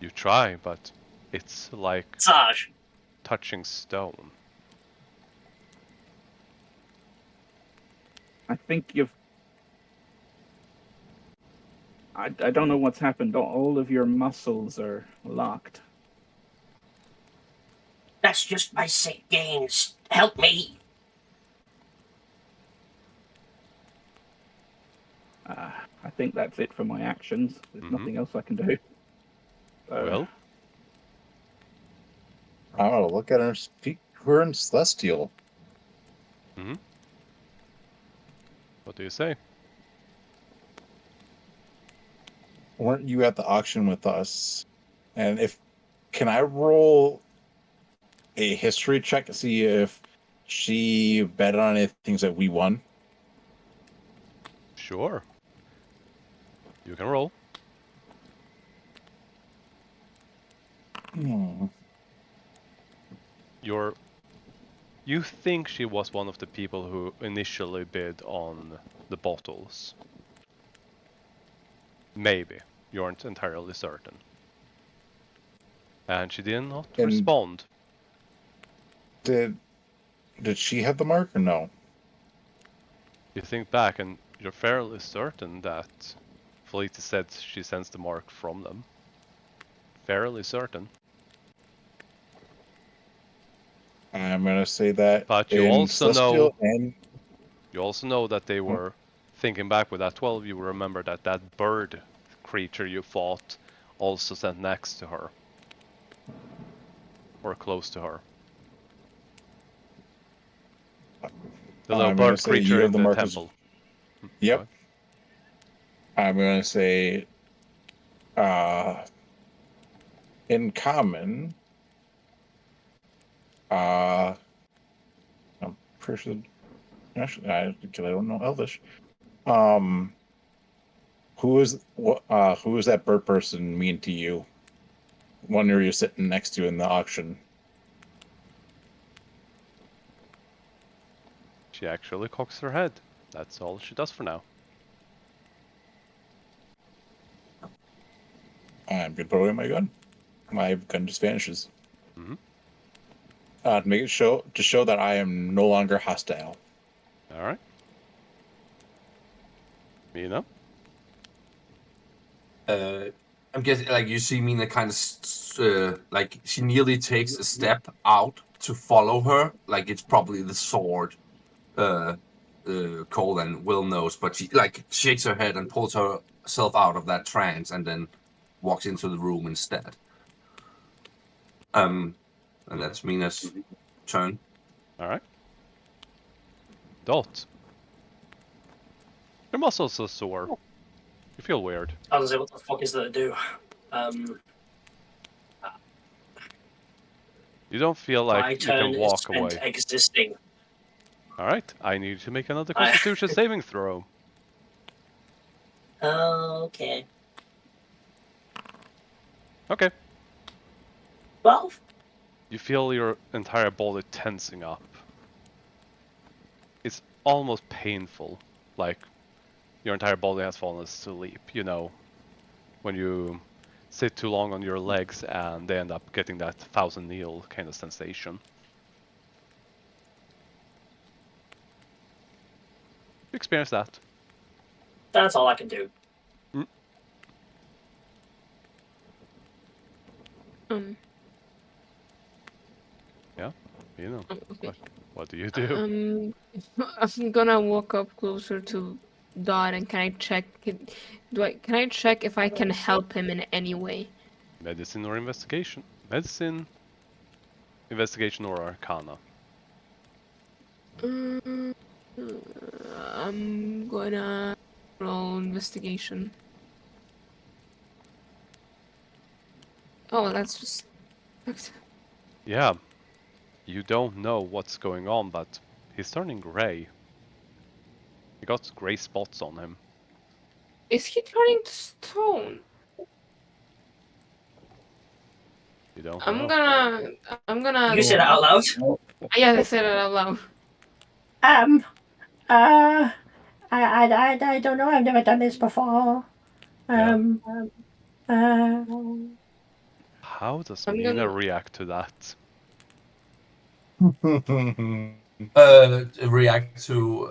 You try, but it's like Massage. touching stone. I think you've... I don't know what's happened. All of your muscles are locked. That's just my sick gains. Help me. I think that's it for my actions. There's nothing else I can do. Well, Oh, look at her speak. We're in Celestial. what do you say? Weren't you at the auction with us? And can I roll a history check to see if she bet on any things that we won? Sure. You can roll. You think she was one of the people who initially bid on the bottles. Maybe. You aren't entirely certain. And she did not respond. Did she have the mark or no? You think back and you're fairly certain that Felicia said she sensed the mark from them. Fairly certain. I'm gonna say that. But you in also Celestial know you also know that they were thinking back with that 12, you remember that bird creature you fought also sat next to her. Or close to her. The little bird creature in the temple. Yep. I'm gonna say in common I'm pretty sure. Actually, I don't know Elvish. Who is that bird person mean to you? One who you're sitting next to in the auction. She actually cocks her head. That's all she does for now. I'm gonna put away my gun. My gun just vanishes. Mm-hmm. To make it show that I am no longer hostile. All right. Mina? I'm guessing, like, you see Mina kind of, like, she nearly takes a step out to follow her. Like, it's probably the sword, Cole and Will knows, but she, like, shakes her head and pulls herself out of that trance and then walks into the room instead. And that's Mina's turn. All right. Dot. Your muscles are sore. You feel weird. I was like, what the fuck is that to do? You don't feel My like you turn can is walk spent away. existing. All right. I need you to make another Constitution saving throw. Okay. Okay. 12? You feel your entire body tensing up. It's almost painful. Like your entire body has fallen asleep, you know, when you sit too long on your legs and they end up getting that thousand kneel kind of sensation. You experience that. That's all I can do. Yeah, you know. Okay. What do you do? I'm gonna walk up closer to Dot and can I check it? Can I check if I can help him in any way? Medicine or investigation? Medicine, investigation or arcana? I'm gonna roll investigation. Oh, that's just. Yeah, you don't know what's going on, but he's turning gray. He got gray spots on him. Is he turning to stone? You don't I'm know. gonna. You said it out loud? Yeah, I said it out loud. I don't know. I've never done this before. How does I'm Mina gonna- react to that? React to,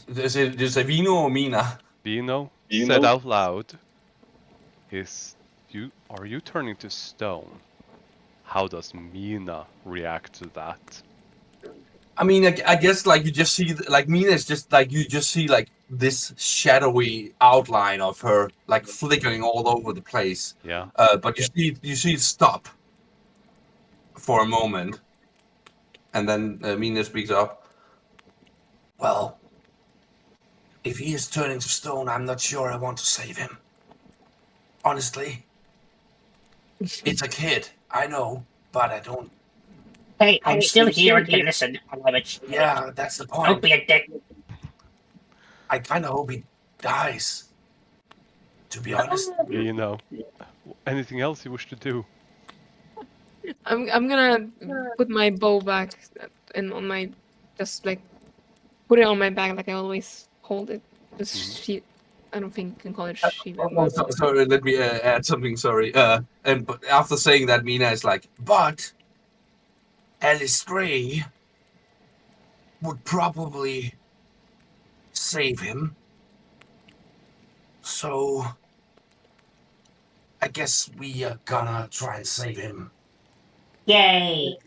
is it Vino or Mina? Vino said out loud, are you turning to stone? How does Mina react to that? I mean, I guess, like, you just see, like, Mina's just, like, you just see, like, this shadowy outline of her, like, flickering all over the place. Yeah. But you see it stop for a moment. And then Mina speaks up. Well, if he is turning to stone, I'm not sure I want to save him. Honestly. It's a kid, I know, but I don't. Hey, I'm still here and can listen. Yeah, that's the Don't point. be a dick. I kind of hope he dies, to be honest. Vino, anything else you wish to do? I'm gonna put my bow back and on my just like put it on my back like I always hold it. Just I don't think you can call it sheath. Sorry, let me add something. Sorry. But after saying that, Mina is like, but Alice Gray would probably save him. So I guess we are gonna try and save him. Yay!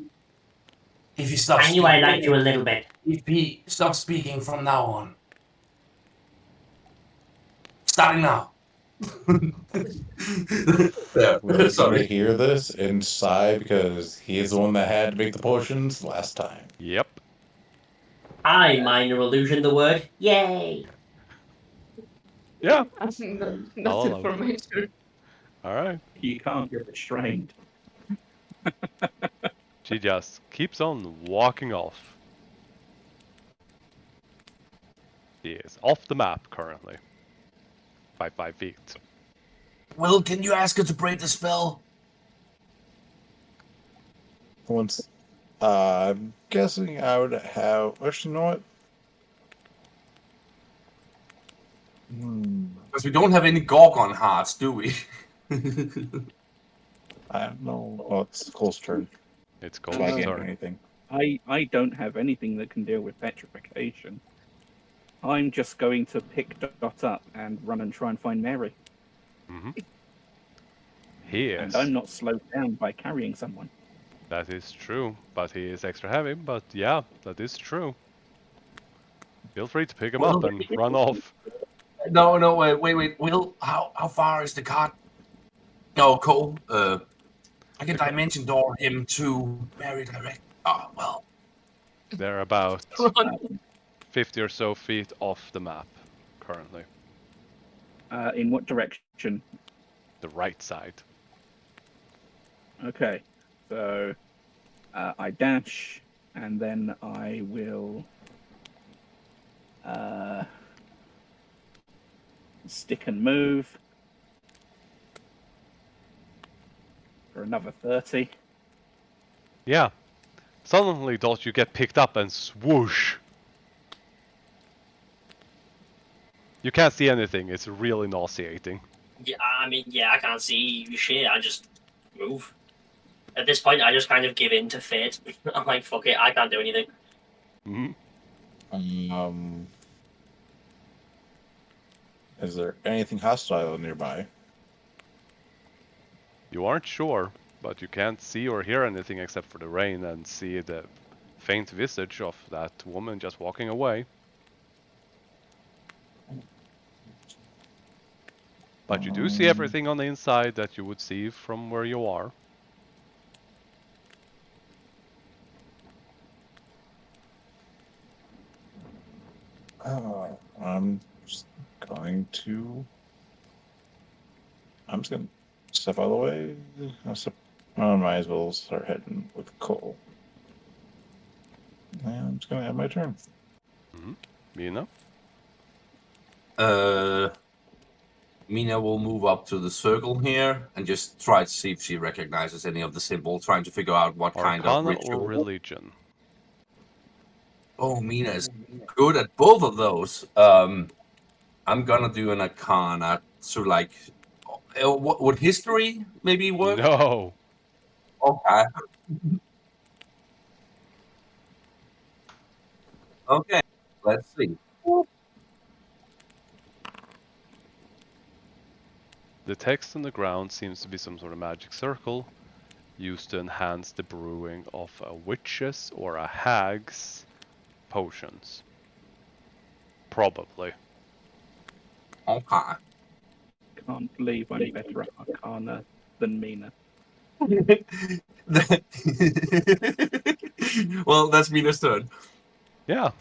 If he stops I knew I speaking, liked you a little bit. if he stops speaking from now on, starting now. Yeah, Will's gonna sorry. hear this and sigh because he is the one that had to make the potions last time. Yep. I minor illusion the word. Yay! Yeah. That's I'll it allow for it. my turn. All right. You can't get restrained. She just keeps on walking off. She is off the map currently. By 5 feet. Will, can you ask her to break the spell? Once, I'm guessing I would have. Actually, you know what? Because we don't have any Gorgon hearts, do we? I don't know. Oh, it's Cole's turn. It's So I Cole's can't do turn. anything. I don't have anything that can deal with petrification. I'm just going to pick Dot up and run and try and find Mary. He And is. I'm not slowed down by carrying someone. That is true. But he is extra heavy. But yeah, that is true. Feel free to pick him up and run off. No, wait. Will, how far is the cart? No, Cole. I can dimension door him to Mary direct. Oh, well. They're about Run. 50 or so feet off the map currently. In what direction? The right side. Okay, so I dash, and then I will stick and move for another 30. Yeah. Suddenly, Dot, you get picked up and swoosh. You can't see anything. It's really nauseating. Yeah, I mean, yeah, I can't see shit. I just move. At this point, I just kind of give in to fate. I'm like, fuck it, I can't do anything. Is there anything hostile nearby? You aren't sure, but you can't see or hear anything except for the rain and see the faint visage of that woman just walking away. But you do see everything on the inside that you would see from where you are. I'm just going to. I'm just gonna step out of the way. I might as well start heading with Cole. And I'm just gonna end my turn. Mina? Mina will move up to the circle here and just try to see if she recognizes any of the symbol, trying to figure out what kind of Arcana or ritual. religion? Oh, Mina is good at both of those. I'm gonna do an Arcana to like. What would history maybe work? No! Okay. Okay. Let's see. The text on the ground seems to be some sort of magic circle used to enhance the brewing of a witch's or a hag's potions. Probably. Okay. Can't believe I'm better at Arcana than Mina. Well, that's Mina's turn. Yeah.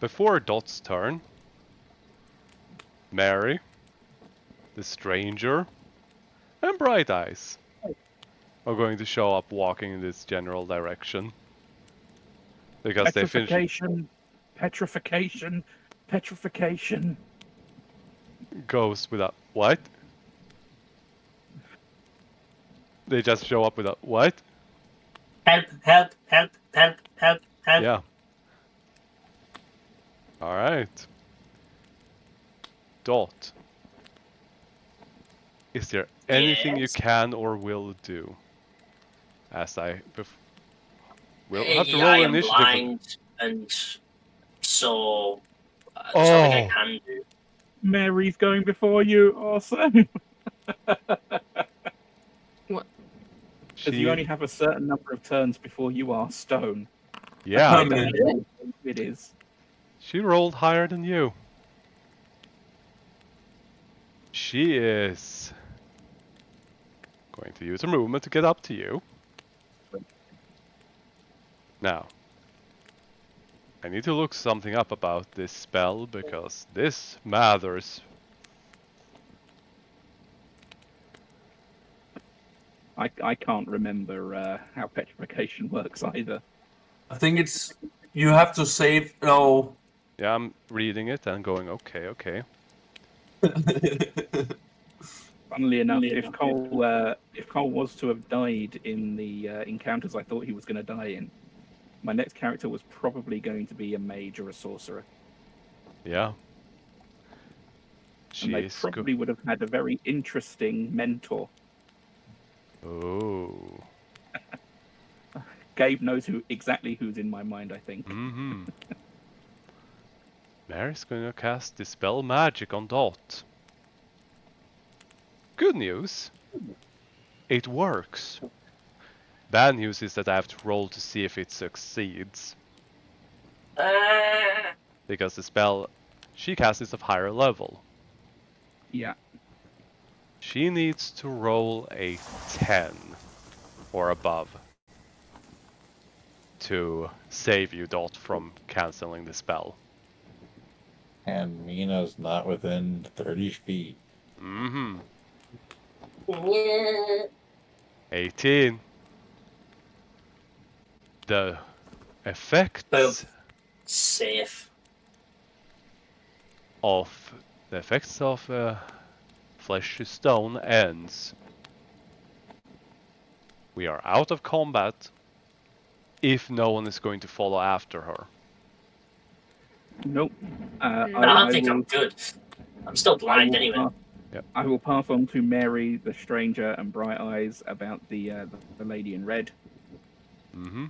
Before Dot's turn, Mary, the stranger, and Bright Eyes are going to show up walking in this general direction. Because they finished. Petrification. Goes without what? They just show up without what? Help. Yeah. Alright. Dot. Is there anything you Yes? can or will do? As we'll have to roll I am initiative. blind, and so there's nothing I can do. Mary's going before you. Awesome. What? Because you only have a certain number of turns before you are stone. Yeah. I don't know what it is. She rolled higher than you. She is going to use her movement to get up to you. Now, I need to look something up about this spell because this matters. I can't remember how petrification works either. I think it's you have to save. No. Yeah, I'm reading it and going, okay. Funnily enough, if Cole was to have died in the encounters I thought he was going to die in, my next character was probably going to be a mage or a sorcerer, Yeah. and they She's probably would have had a very interesting mentor. Oh. Gabe knows exactly who's in my mind, I think. Mm-hmm. Mary's going to cast Dispel Magic on Dot. Good news. It works. Bad news is that I have to roll to see if it succeeds. Because the spell she casts is of higher level. Yeah. She needs to roll a 10 or above to save you, Dot, from canceling the spell. And Mina's not within 30 feet. Mm-hmm. 18. The effects Boom. Safe. of Flesh to Stone ends. We are out of combat if no one is going to follow after her. Nope. I think I'm good. I'm still blind anyway. Yep. I will pass on to Mary, the stranger, and Bright Eyes about the lady in red Mm-hmm.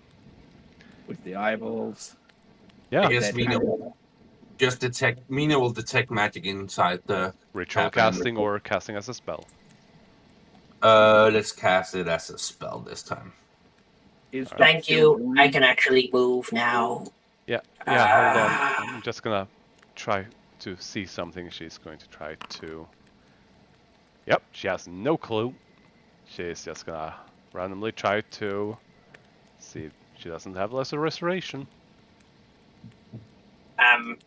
with the eyeballs. Yeah. I guess Dead Mina hand. will just detect. Mina will detect magic inside the. Ritual Happen and casting report. or casting as a spell. Let's cast it as a spell this time. Is Dot Thank still you. I blind? can actually move now. Yeah, hold on. I'm just gonna try to see something. She's going to try to... Yep, she has no clue. She's just gonna randomly try to see if she doesn't have lesser restoration. I'm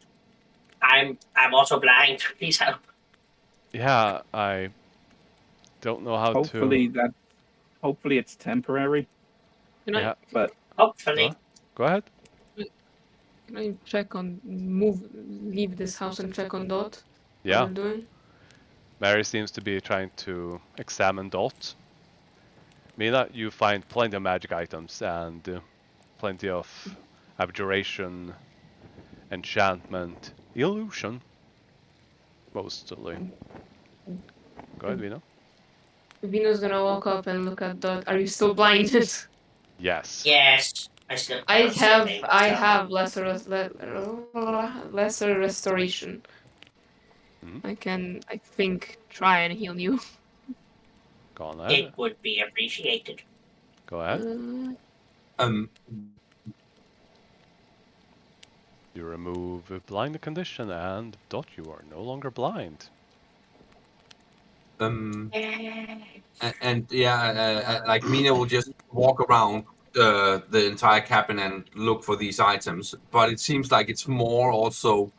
also blind. Please help. Yeah, I don't know how Hopefully to... hopefully it's temporary. Can Yeah, But Hopefully. go ahead. Can I check on leave this house and check on Dot? Yeah, What they're doing? Mary seems to be trying to examine Dot. Mina, you find plenty of magic items and plenty of abjuration, enchantment, illusion, mostly. Go ahead, Mina. Vino's gonna walk up and look at Dot. Are you still blinded? Yes. Yes. I still cannot see anything, I so- have lesser restoration. Mhm. I think, try and heal you. Go on ahead. It would be appreciated. Go ahead. You remove a blind condition and Dot, you are no longer blind. And yeah, like Mina will just walk around the entire cabin and look for these items, but it seems like it's more also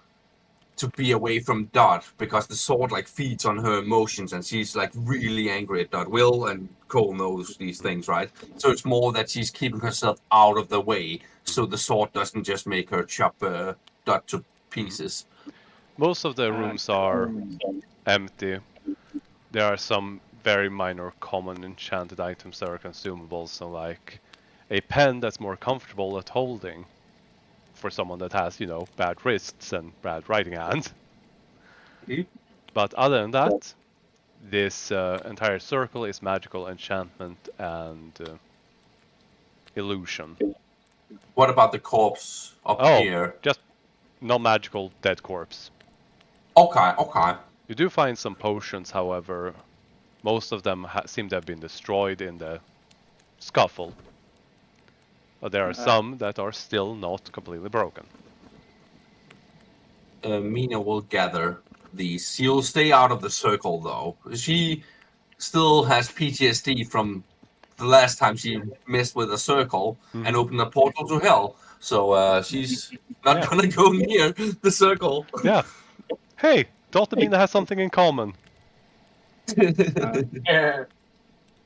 to be away from Dot because the sword like feeds on her emotions and she's like really angry at Dot. Will and Cole knows these things, right? So it's more that she's keeping herself out of the way so the sword doesn't just make her chop Dot to pieces. Most of the rooms are empty. There are some very minor common enchanted items that are consumable, so like a pen that's more comfortable at holding for someone that has, you know, bad wrists and bad writing hands. But other than that, this entire circle is magical enchantment and illusion. What about the corpse up here? Just non-magical dead corpse. Okay. You do find some potions, however. Most of them seem to have been destroyed in the scuffle. But there are some that are still not completely broken. Mina will gather these. She'll stay out of the circle though. She still has PTSD from the last time she messed with a circle and opened a portal to hell. So she's not gonna go near the circle. Yeah. Hey, Dot and Mina has something in common.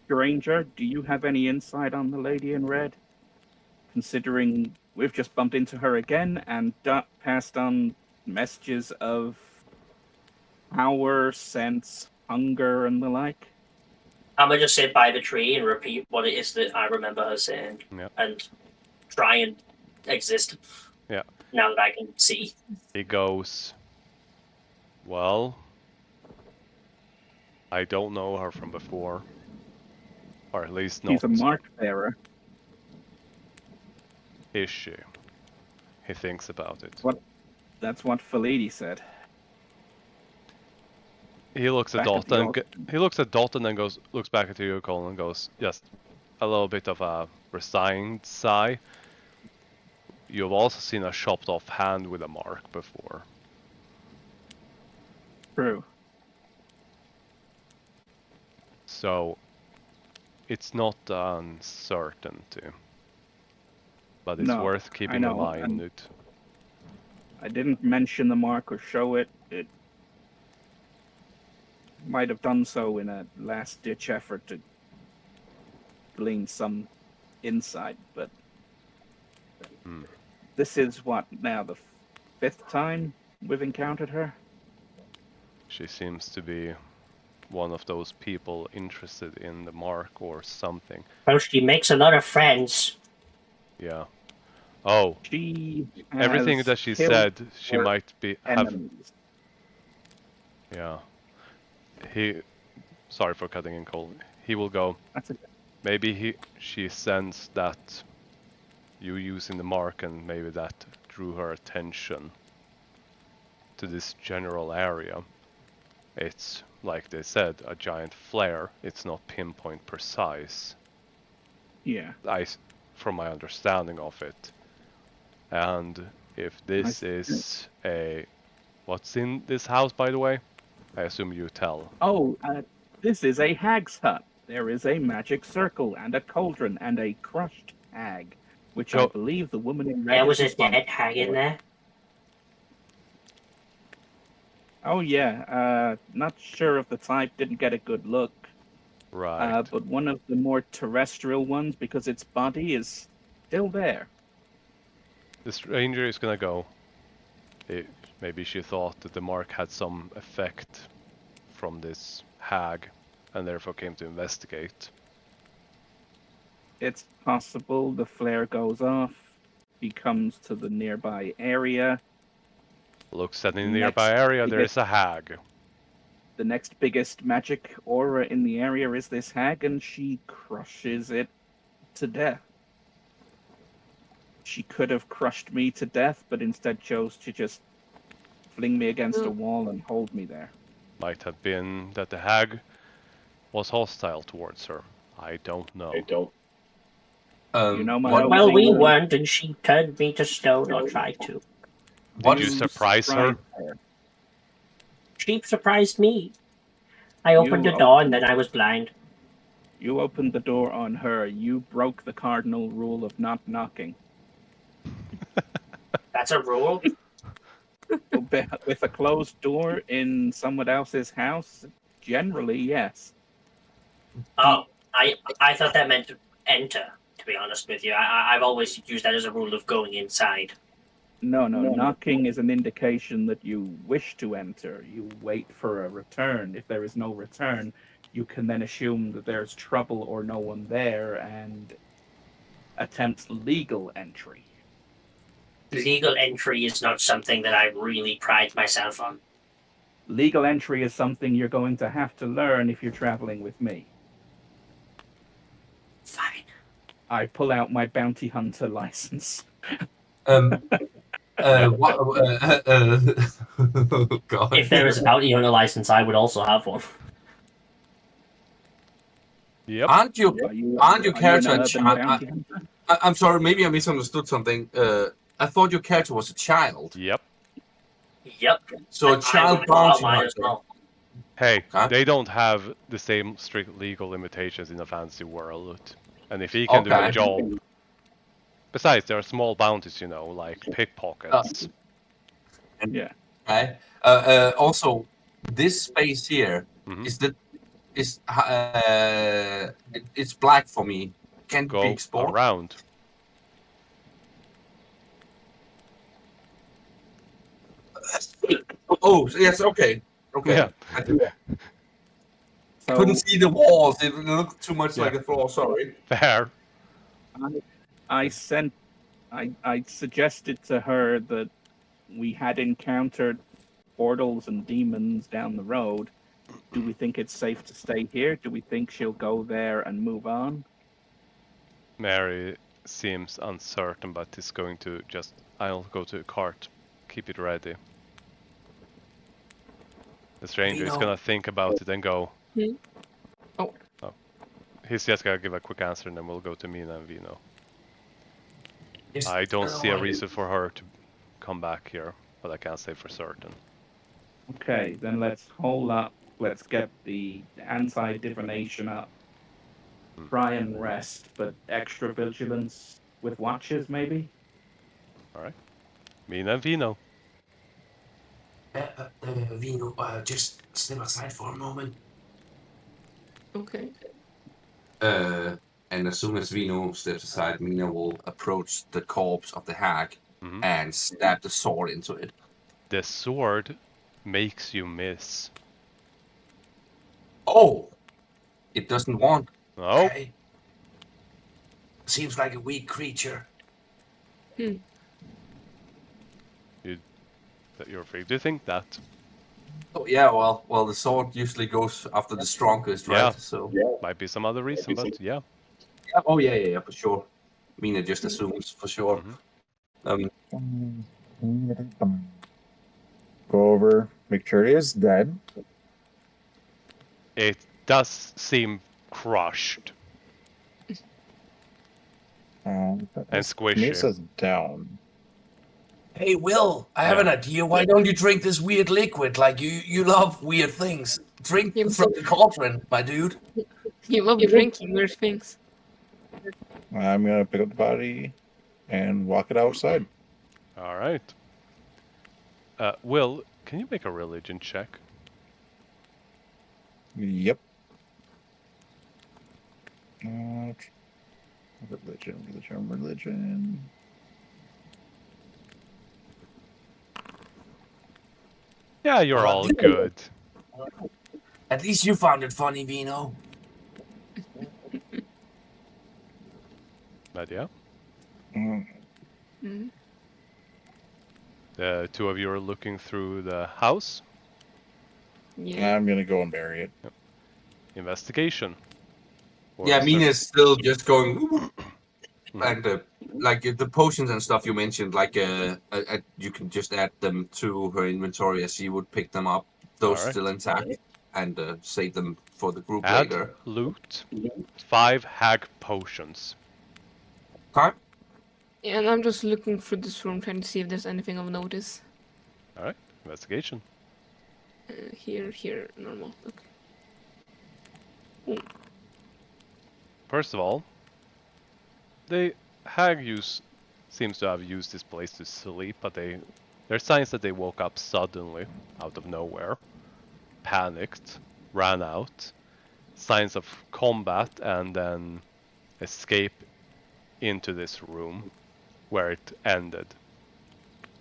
stranger, do you have any insight on the lady in red? Considering we've just bumped into her again and passed on messages of power, sense, hunger, and the like. I'm gonna just sit by the tree and repeat what it is that I remember her saying, and try and exist. Yeah. Now that I can see. He goes, well, I don't know her from before. Or at least not. He's a mark bearer. Is she? He thinks about it. That's what Felidi said. He looks at Dot and then looks back at you, Colin, and goes, just a little bit of a resigned sigh. You've also seen a chopped off hand with a mark before. True. So it's not uncertainty. But it's worth keeping in mind. I didn't mention the mark or show it. It might have done so in a last-ditch effort to glean some insight, but this is what, now the 5th time we've encountered her? She seems to be one of those people interested in the mark or something. Well, she makes a lot of friends. Yeah. Oh. She everything that she said, she might be enemies. Yeah. Sorry for cutting in, Cole. He will go. That's okay. Maybe she sensed that you using the mark, and maybe that drew her attention to this general area. It's, like they said, a giant flare. It's not pinpoint precise. Yeah. From my understanding of it. And if this is what's in this house, by the way? I assume you tell. Oh, this is a hag's hut. There is a magic circle and a cauldron and a crushed hag, which I believe the woman in red. There was a dead hag in there. Oh yeah, not sure of the type. Didn't get a good look. Right. But one of the more terrestrial ones, because its body is still there. The stranger is gonna go. Maybe she thought that the mark had some effect from this hag, and therefore came to investigate. It's possible the flare goes off. He comes to the nearby area. Looks at the nearby area, there is a hag. The next biggest magic aura in the area is this hag, and she crushes it to death. She could have crushed me to death, but instead chose to just fling me against a wall and hold me there. Might have been that the hag was hostile towards her. I don't know. You know my well, we weren't, and she turned me to stone or tried to. Did you surprise her? She surprised me. I opened the door and then I was blind. You opened the door on her. You broke the cardinal rule of not knocking. That's a rule? With a closed door in someone else's house, generally, yes. Oh, I thought that meant to enter, to be honest with you. I've always used that as a rule of going inside. No, knocking is an indication that you wish to enter. You wait for a return. If there is no return, you can then assume that there's trouble or no one there and attempt legal entry. Legal entry is not something that I really pride myself on. Legal entry is something you're going to have to learn if you're traveling with me. Fine. I pull out my bounty hunter license. God. If there is a bounty hunter license, I would also have one. Yep. Aren't you character? I'm sorry, maybe I misunderstood something. I thought your character was a child. Yep. So a child bounty hunter. Well. Hey, they don't have the same strict legal limitations in a fantasy world. And if he can do the job... Besides, there are small bounties, like pickpockets. Also, this space here, is is it's black for me. Can't be Go explored. around. Oh yes, okay. Yeah. I So couldn't see the walls. It looked too much Yeah. like a floor. Sorry. Fair. I suggested to her that we had encountered portals and demons down the road. Do we think it's safe to stay here? Do we think she'll go there and move on? Mary seems uncertain, but is going to just. I'll go to the cart. Keep it ready. The stranger is Vino. gonna think about it and go. Hmm? Oh. He's just gonna give a quick answer, and then we'll go to Mina and Vino. Yes, I don't see a reason for her to come back here, but I can't say for certain. Okay, then let's hold up. Let's get the anti-divination up. Try and rest, but extra vigilance with watches, maybe? Alright. Mina and Vino. Vino, just step aside for a moment. Okay. And as soon as Vino steps aside, Mina will approach the corpse of the hag Mhm. and stab the sword into it. The sword makes you miss. Oh! It doesn't want. Oh, Okay. Seems like a weak creature. that you're free to think that. Oh yeah, well, the sword usually goes after the strongest, right? Yeah. So. Might be some other reason, but yeah. Yeah, oh yeah, for sure. Mina just assumes for sure. Mhm. Go over, make sure it is dead. It does seem crushed and squishy. It says down. Hey, Will, I have Yeah. an idea. Why don't you drink this weird liquid? Like you love weird things. Drink Yeah. from the cauldron, my dude. You love drinking weird things. I'm gonna pick up the body and walk it outside. Alright. Will, can you make a religion check? Yep. Religion. Yeah, you're all good. At least you found it funny, Vino. But yeah. Mhm. The two of you are looking through the house. Yeah. I'm gonna go and bury it. Investigation. Or Yeah, search. Mina's still just going. And like the potions and stuff you mentioned, like you can just add them to her inventory as she would pick them up. Those Alright. still intact, and save them for the group Add later. loot. 5 hag potions. Okay. And I'm just looking through this room, trying to see if there's anything of notice. Alright. Investigation. Here, normal. Okay. First of all, the hag seems to have used this place to sleep, but there's signs that they woke up suddenly, out of nowhere, panicked, ran out, signs of combat, and then escape into this room where it ended.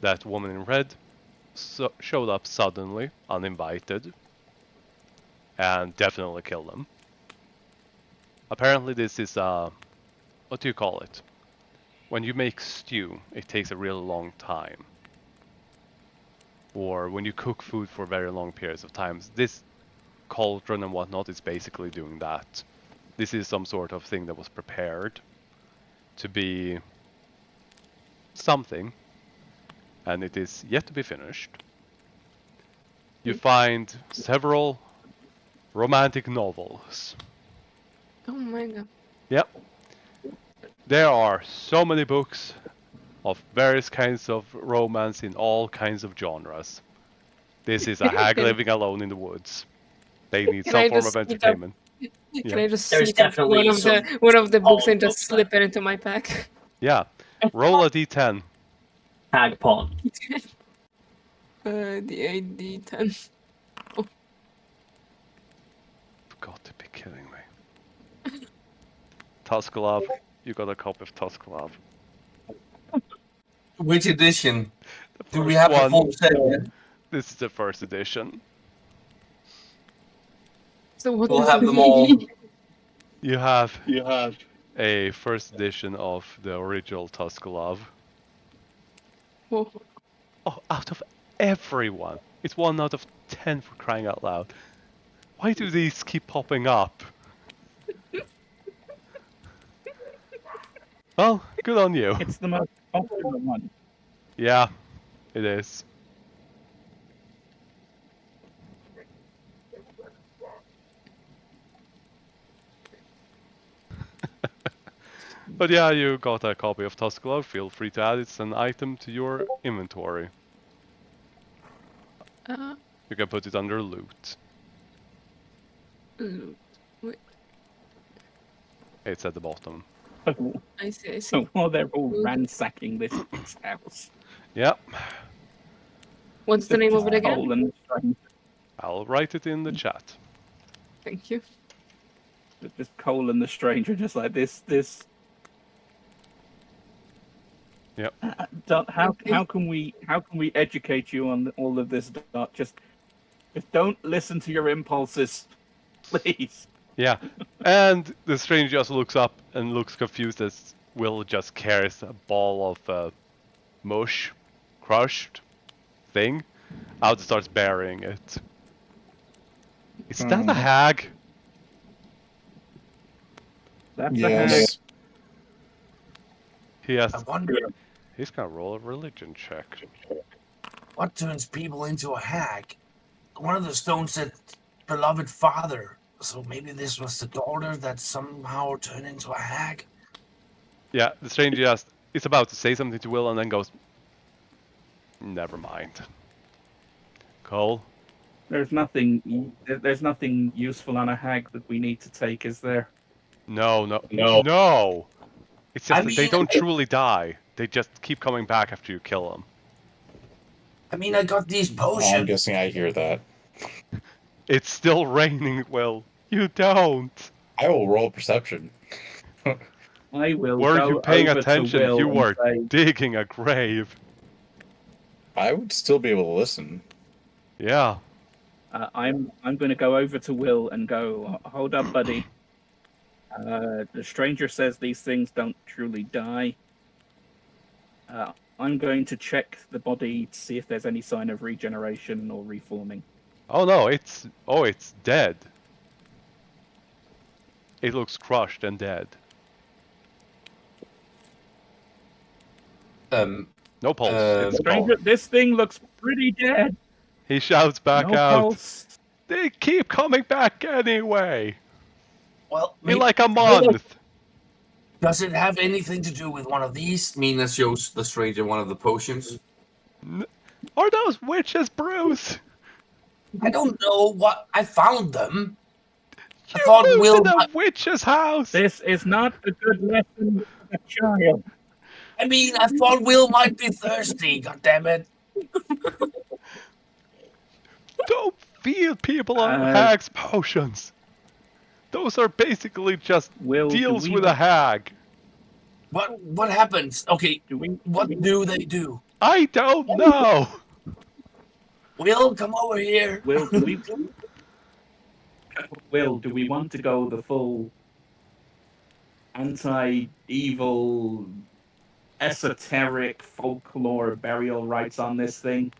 That woman in red showed up suddenly, uninvited, and definitely killed them. Apparently this is what do you call it? When you make stew, it takes a really long time. Or when you cook food for very long periods of time. This cauldron and whatnot is basically doing that. This is some sort of thing that was prepared to be something, and it is yet to be finished. You find several romantic novels. Oh my god. Yep. There are so many books of various kinds of romance in all kinds of genres. This is a hag living alone in the woods. They need Can some I form just of sneak up? entertainment. Can I just There's sneak up definitely one of the books old and just books slip it into my pack? Yeah. Roll a d10. Hag porn. The 8d10. Forgot to Tuskalov. You got a copy of Tuskalov. Which edition? The Do we first have the one. full set yet? This is the first edition. So what We'll does have it them all. mean? You have a first edition of the original Tuskalov. Oh, Oh, out of everyone! It's 1 out of 10 for crying out loud. Why do these keep popping up? Well, good on you. It's the most popular one. Yeah, it is. But yeah, you got a copy of Tuskalov. Feel free to add it as an item to your inventory. You can put it under loot. loot. Wait, It's at the bottom. I see, I see. So while they're all ransacking this house, Yep, What's the name of it again? Cole and the stranger, I'll write it in the chat. Thank you. just Cole and the stranger, just like this. Yep. Dot, how can we educate you on all of this? Dot, just don't listen to your impulses, please. Yeah, and the stranger just looks up and looks confused as Will just carries a ball of mush, crushed thing, out and starts burying it. Is that a hag? That's a hag. Yes. He has. I wonder He's gonna roll a religion check. what turns people into a hag. One of the stones said beloved father, so maybe this was the daughter that somehow turned into a hag. Yeah, the stranger just is about to say something to Will and then goes, never mind. Cole? There's nothing useful on a hag that we need to take, is there? No. It's just I that they mean- don't truly die. They just keep coming back after you kill them. I mean, I got these Oh, I'm potions. guessing I hear that. It's still raining, Will. You don't. I will roll perception. I will Were go you paying over attention? to Will You and were say, digging a grave. I would still be able to listen. Yeah. I'm going to go over to Will and go, hold up, buddy. The stranger says these things don't truly die. I'm going to check the body to see if there's any sign of regeneration or reforming. Oh no, it's dead. It looks crushed and dead. No pulse. It's Stranger, gone. this thing looks pretty dead. He shouts back No out. pulse. They keep coming back anyway. Well, In maybe, like a month. does it have anything to do with one of these? Mina shows the stranger one of the potions. Are those witches' brews? I don't know what I found them. I You thought moved Will. in a witch's house. This is not a good lesson for a child. I mean, I thought Will might be thirsty. God damn it! Don't feed people on hags potions. Those are basically just Will, deals with a hag. What happens? Okay, what do they do? I don't know. Will, come over here. Will, do we want to go the full anti-evil, esoteric folklore burial rites on this thing?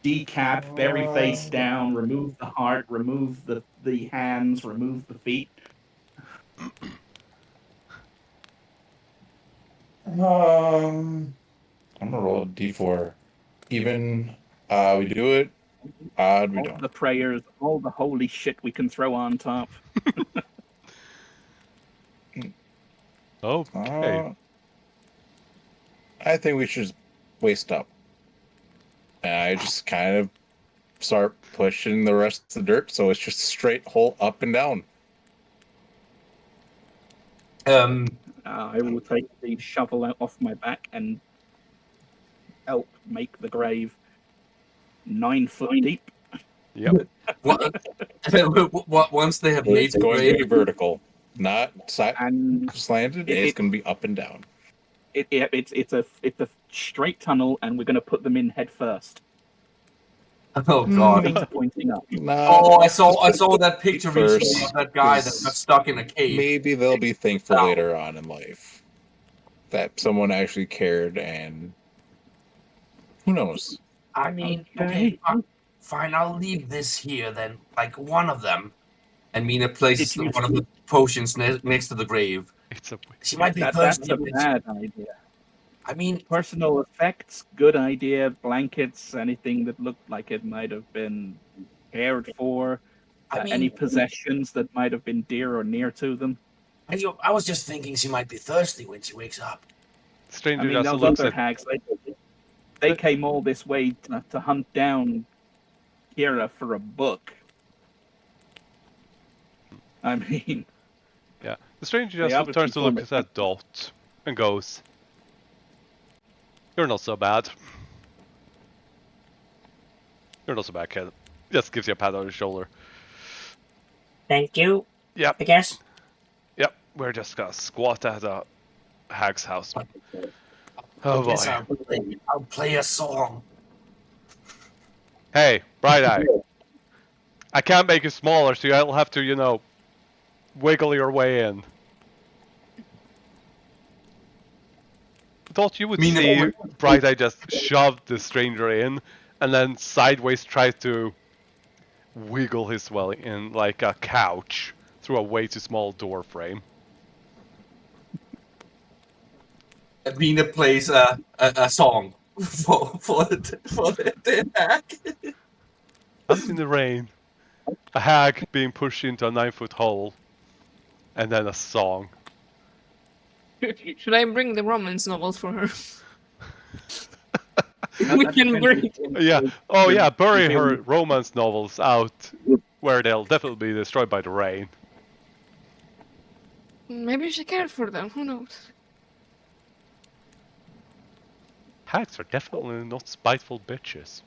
Decap, bury face down, remove the heart, remove the hands, remove the feet. I'm gonna roll a d4. Even we do it, odd we All don't. the prayers, all the holy shit we can throw on top. Okay. I think we should just waste up. And I just kind of start pushing the rest of the dirt, so it's just a straight hole up and down. I will take the shovel out off my back and help make the grave 9 foot deep. Yep. Once they have made It's the going to grave, be vertical, not And slanted. it- It's it- going to be up and down. it's a straight tunnel, and we're going to put them in head first. oh god. Means are pointing up. Oh, I saw that picture First, recently of that guy that got 'cause stuck in a cave. Maybe they'll be thankful Ow. later on in life that someone actually cared, and who knows? I mean, okay, fine, I'll leave this here then, like one of them. And Mina places Did you- one of the potions next to the grave. It's a She might be That's thirsty. a bad idea. I mean, Personal effects, good idea. Blankets, anything that looked like it might have been cared for. I mean, Any possessions that might have been dear or near to them. I was just thinking she might be thirsty when she wakes up. stranger I mean, just those looks other at hags, they came all this way to hunt down Kira for a book. I mean, yeah. The stranger They just obviously turns to look formed at that Dot and goes, "You're not so bad. You're not so bad, kid." Just gives you a pat on the shoulder. Thank you, Yep. I guess. Yep. We're just gonna squat at a hag's house. Oh Yes, boy. I'll play a song. Hey, Bright Eye. I can't make you smaller, so you'll have to, wiggle your way in. Thought you would Mean see over- Bright Eye just shove the stranger in, and then sideways try to wiggle his way in like a couch through a way too small door frame. Mina plays a song for the hack. Out in the rain, a hag being pushed into a 9-foot hole, and then a song. Should I bring the romance novels for her? that- We that can depends bring. if- Yeah. Oh yeah, bury if her you- romance novels out where they'll definitely be destroyed by the rain. Maybe she cared for them. Who knows? Hags are definitely not spiteful bitches.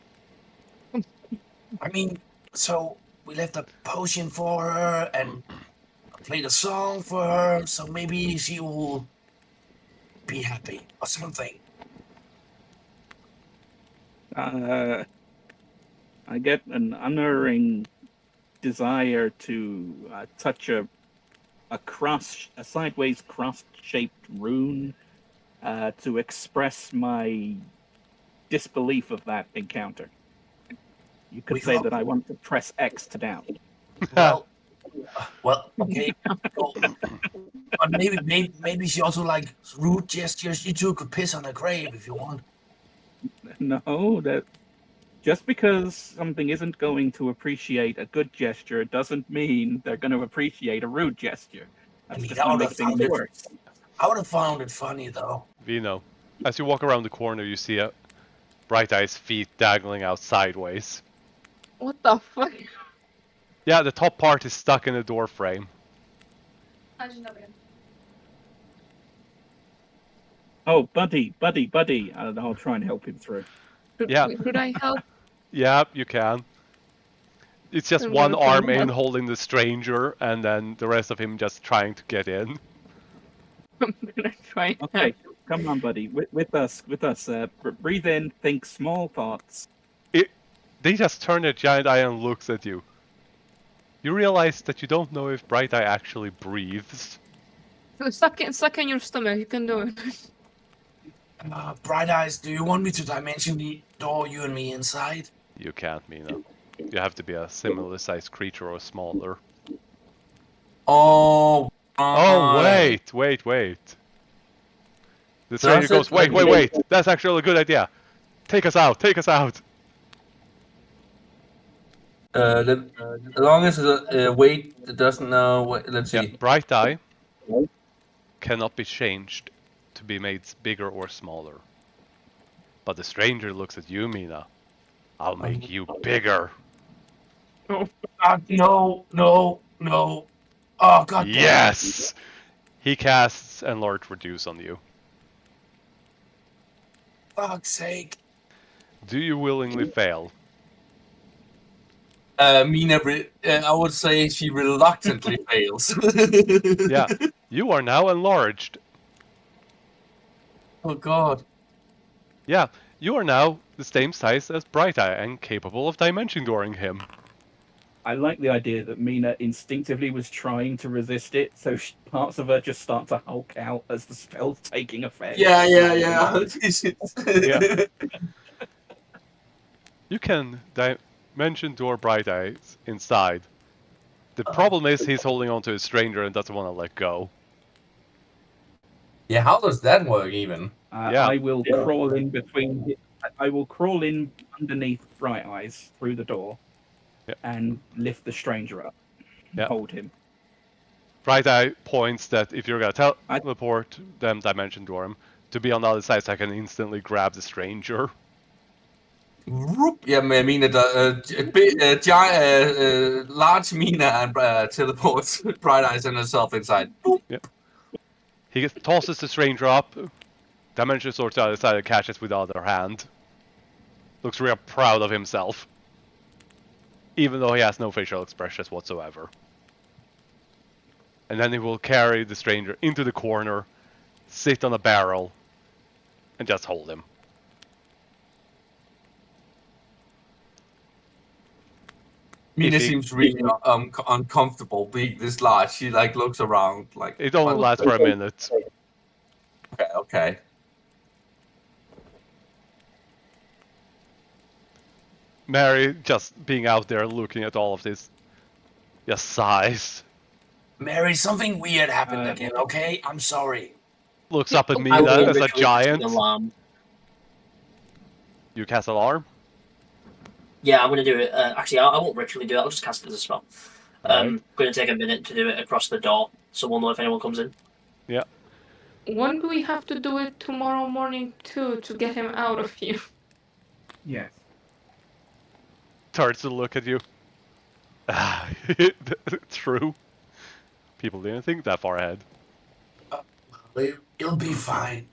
I mean, so we left a potion for her and played a song for her, so maybe she will be happy or something. I get an unerring desire to touch a sideways cross-shaped rune to express my disbelief of that encounter. You could We say hope- that I want to press X to down. Well, okay. Well, but maybe she also like rude gestures. You two could piss on her grave if you want. No, that just because something isn't going to appreciate a good gesture doesn't mean they're going to appreciate a rude gesture. That's mean, just I going to would've make things found it- worse. I would have found it funny though. Vino, as you walk around the corner, you see a Bright Eye's feet dangling out sideways. What the fuck? Yeah, the top part is stuck in the door frame. Oh, buddy. I'll try and help him through. Yeah. Should I help? Yeah, you can. It's just I'm one gonna try arm to in help. holding the stranger, and then the rest of him just trying to get in. I'm gonna try. and Okay, come on, buddy. With us. Breathe in, think small thoughts. They just turn their giant eye and looks at you. You realize that you don't know if Bright Eye actually breathes. help. Suck in your stomach. You can do it. Bright Eyes, do you want me to dimension the door you and me inside? You can't, Mina. You have to be a similar sized creature or smaller. Oh. Oh, wait. The stranger Does it? goes, wait. That's actually a good idea. Take us out. As long as the weight doesn't know. Let's Yeah, see. Bright Eye cannot be changed to be made bigger or smaller. But the stranger looks at you, Mina. I'll make you bigger. No. Oh God. damn it. Yes! He casts Enlarge Reduce on you. Fuck's sake. Do you willingly fail? Mina, I would say she reluctantly fails. Yeah, you are now enlarged. Oh God. Yeah, you are now the same size as Bright Eye and capable of dimension dooring him. I like the idea that Mina instinctively was trying to resist it, so parts of her just start to hulk out as the spell's taking effect. Yeah. Yeah. You can dimension door Bright Eyes inside. The problem is he's holding on to a stranger and doesn't want to let go. Yeah, how does that work even? Yeah. I will crawl in between. I will crawl in underneath Bright Eyes through the door, Yeah. and lift the stranger up, and Yeah. hold him. Bright Eye points that if you're gonna teleport them dimension door him, to be on the other side so I can instantly grab the stranger. Yeah, Mina, large Mina and teleports Bright Eyes and herself inside. Yep. He tosses the stranger up, dimension sword to the other side and catches with the other hand. Looks real proud of himself. Even though he has no facial expressions whatsoever. And then he will carry the stranger into the corner, sit on a barrel, and just hold him. Mina seems really uncomfortable being this large. She like looks around like. It only lasts for a minute. Okay. Mary just being out there looking at all of this, just sighs. Mary, something weird happened again. Okay, I'm sorry. Looks up at I Mina will as a ritually cast giant. an alarm. You cast alarm? Yeah, I'm going to do it. Actually, I won't ritually do it. I'll just cast it as a spell. Alright. Going to take a minute to do it across the door, so we'll know if anyone comes in. Yeah. Won't we have to do it tomorrow morning too to get him out of here? Yes. Turns to look at you. True. People didn't think that far ahead. You'll be fine.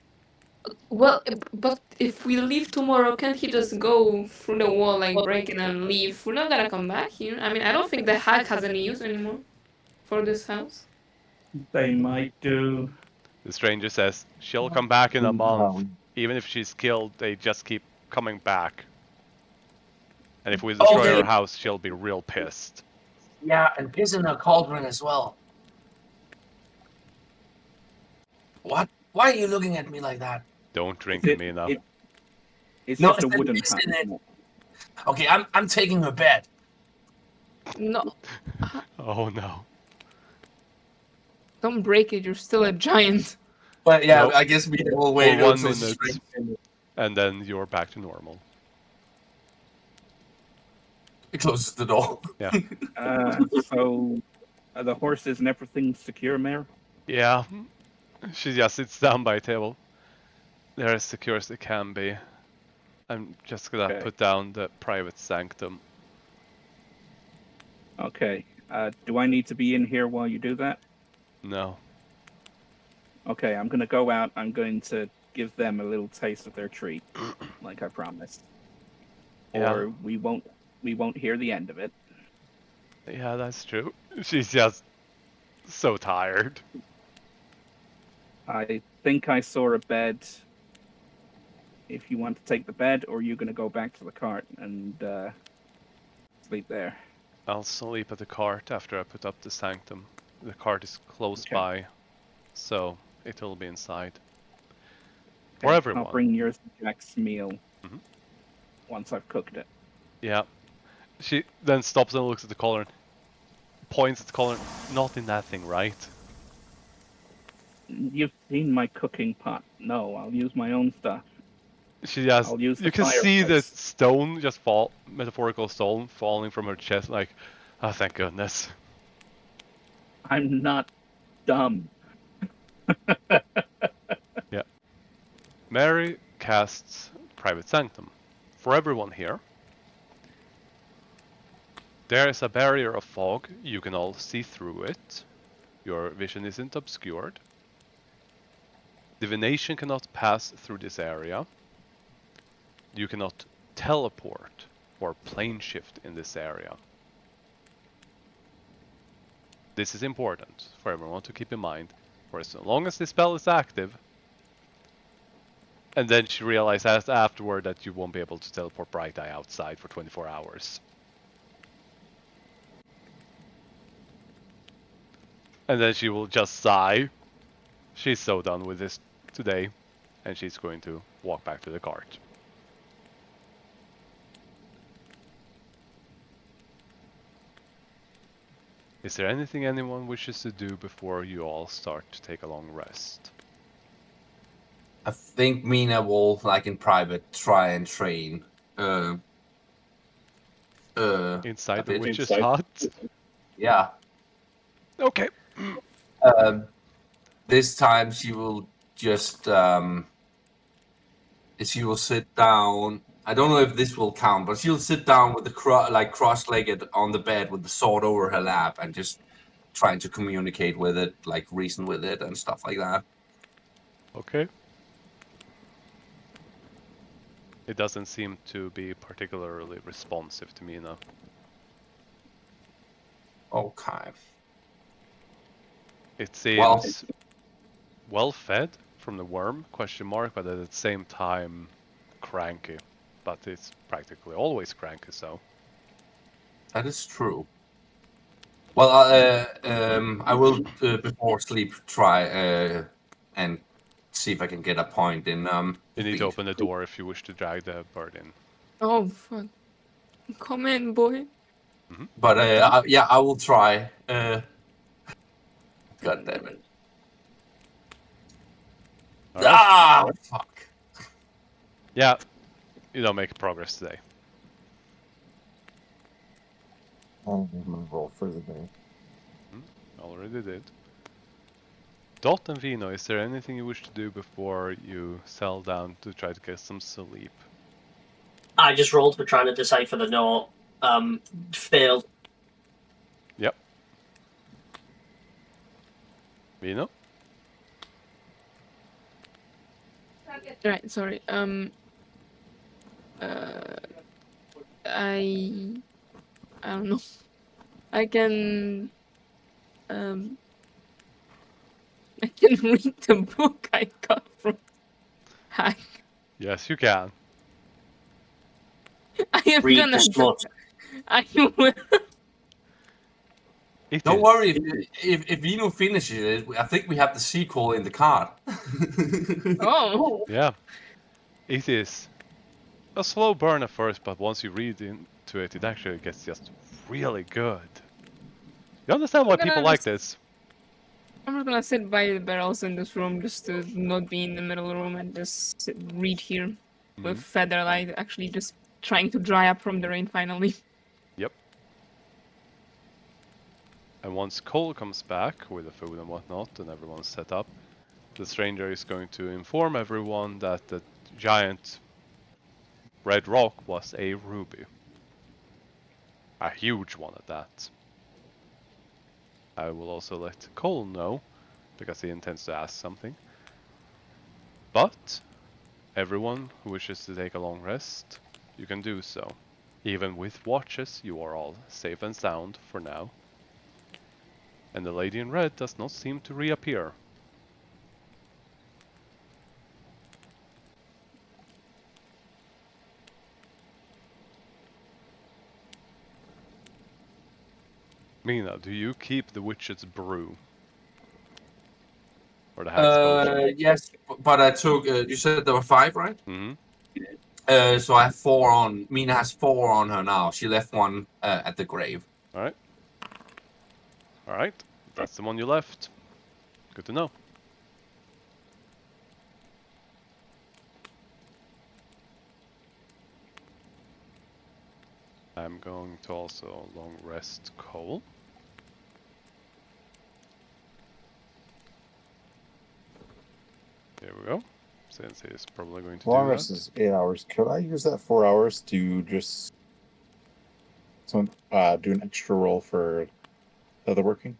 Well, but if we leave tomorrow, can't he just go through the wall, like break it and leave? We're not gonna come back here. I mean, I don't think the hack has any use anymore for this house. They might do. The stranger says she'll come back in a month. Even if she's killed, they just keep coming back. And if we destroy her house, she'll be real pissed. Yeah, and piss in a cauldron as well. What? Why are you looking at me like that? Don't drink me enough. It's No, just a it's wooden piss in hat. it. Okay, I'm taking her bed. No, Oh no. don't break it. You're still a giant. But yeah, Nope. I guess we will For wait 1 until she's minute, and then you're back to normal. It closes the door. Yeah. So, are the horses and everything secure, Mayor? Yeah. She just sits down by a table. They're as secure as they can be. I'm just gonna Okay. put down the private sanctum. Okay. Do I need to be in here while you do that? No. Okay, I'm going to go out. I'm going to give them a little taste of their treat, like I promised. Yeah. Or we won't hear the end of it. Yeah, that's true. She's just so tired. I think I saw a bed. If you want to take the bed, or you're going to go back to the cart and sleep there. I'll sleep at the cart after I put up the sanctum. The cart is close by, so it'll be inside. For everyone. I'll bring yours to Jack's meal Mhm. once I've cooked it. Yeah. She then stops and looks at the collar and points at the collar. Not in that thing, right? You've seen my cooking pot. No, I'll use my own stuff. She just, I'll use the you can see the fireplace. stone just fall, metaphorical stone falling from her chest, like, oh, thank goodness. I'm not dumb. Yeah. Mary casts Private Sanctum. For everyone here, there is a barrier of fog. You can all see through it. Your vision isn't obscured. Divination cannot pass through this area. You cannot teleport or plane shift in this area. This is important for everyone to keep in mind. For as long as this spell is active, and then she realizes afterward that you won't be able to teleport Bright Eye outside for 24 hours. And then she will just sigh. She's so done with this today, and she's going to walk back to the cart. Is there anything anyone wishes to do before you all start to take a long rest? I think Mina will, like in private, try and train. Inside a the bit. witch's hut? Yeah. Okay. This time she will just she will sit down. I don't know if this will count, but she'll sit down with the cross-legged on the bed with the sword over her lap and just trying to communicate with it, like reason with it and stuff like that. Okay. It doesn't seem to be particularly responsive to Mina. Okay. It seems well fed from the worm, but at the same time cranky. But it's practically always cranky, so. That is true. Well, I will before sleep try and see if I can get a point in You need to feed. open the door if you wish to drag the bird in. Oh, fuck. Come in, boy. But yeah, I will try. God damn it! Alright. Ah, fuck. Yeah, you don't make progress today. I'm gonna roll for the day. Already did. Dot and Vino, is there anything you wish to do before you settle down to try to get some sleep? I just rolled for trying to decipher the note. Failed. Yep. Vino? Right, sorry. I don't know. I can I can read the book I got from Hack. Yes, you can. I am Read gonna the smut. I will It Don't is. worry, if Vino finishes it, I think we have the sequel in the card. Oh. Yeah. It is a slow burn at first, but once you read into it, it actually gets just really good. You understand why people like this? I'm just gonna sit by the barrels in this room just to not be in the middle room and just read here with Featherlight actually just trying to dry up from the rain finally. Yep. And once Cole comes back with the food and whatnot and everyone's set up, the stranger is going to inform everyone that the giant red rock was a ruby. A huge one at that. I will also let Cole know, because he intends to ask something. But everyone who wishes to take a long rest, you can do so. Even with watches, you are all safe and sound for now. And the lady in red does not seem to reappear. Mina, do you keep the witch's brew? Or the hag's potion? Yes, but I took. You said there were 5, right? Mm-hmm. So I have 4 on. Mina has 4 on her now. She left one at the grave. Alright. Alright. That's the one you left. Good to know. I'm going to also long rest Cole. There we go. Since he's probably going to Long do rest that. is 8 hours. Could I use that 4 hours to just do an extra roll for the other working?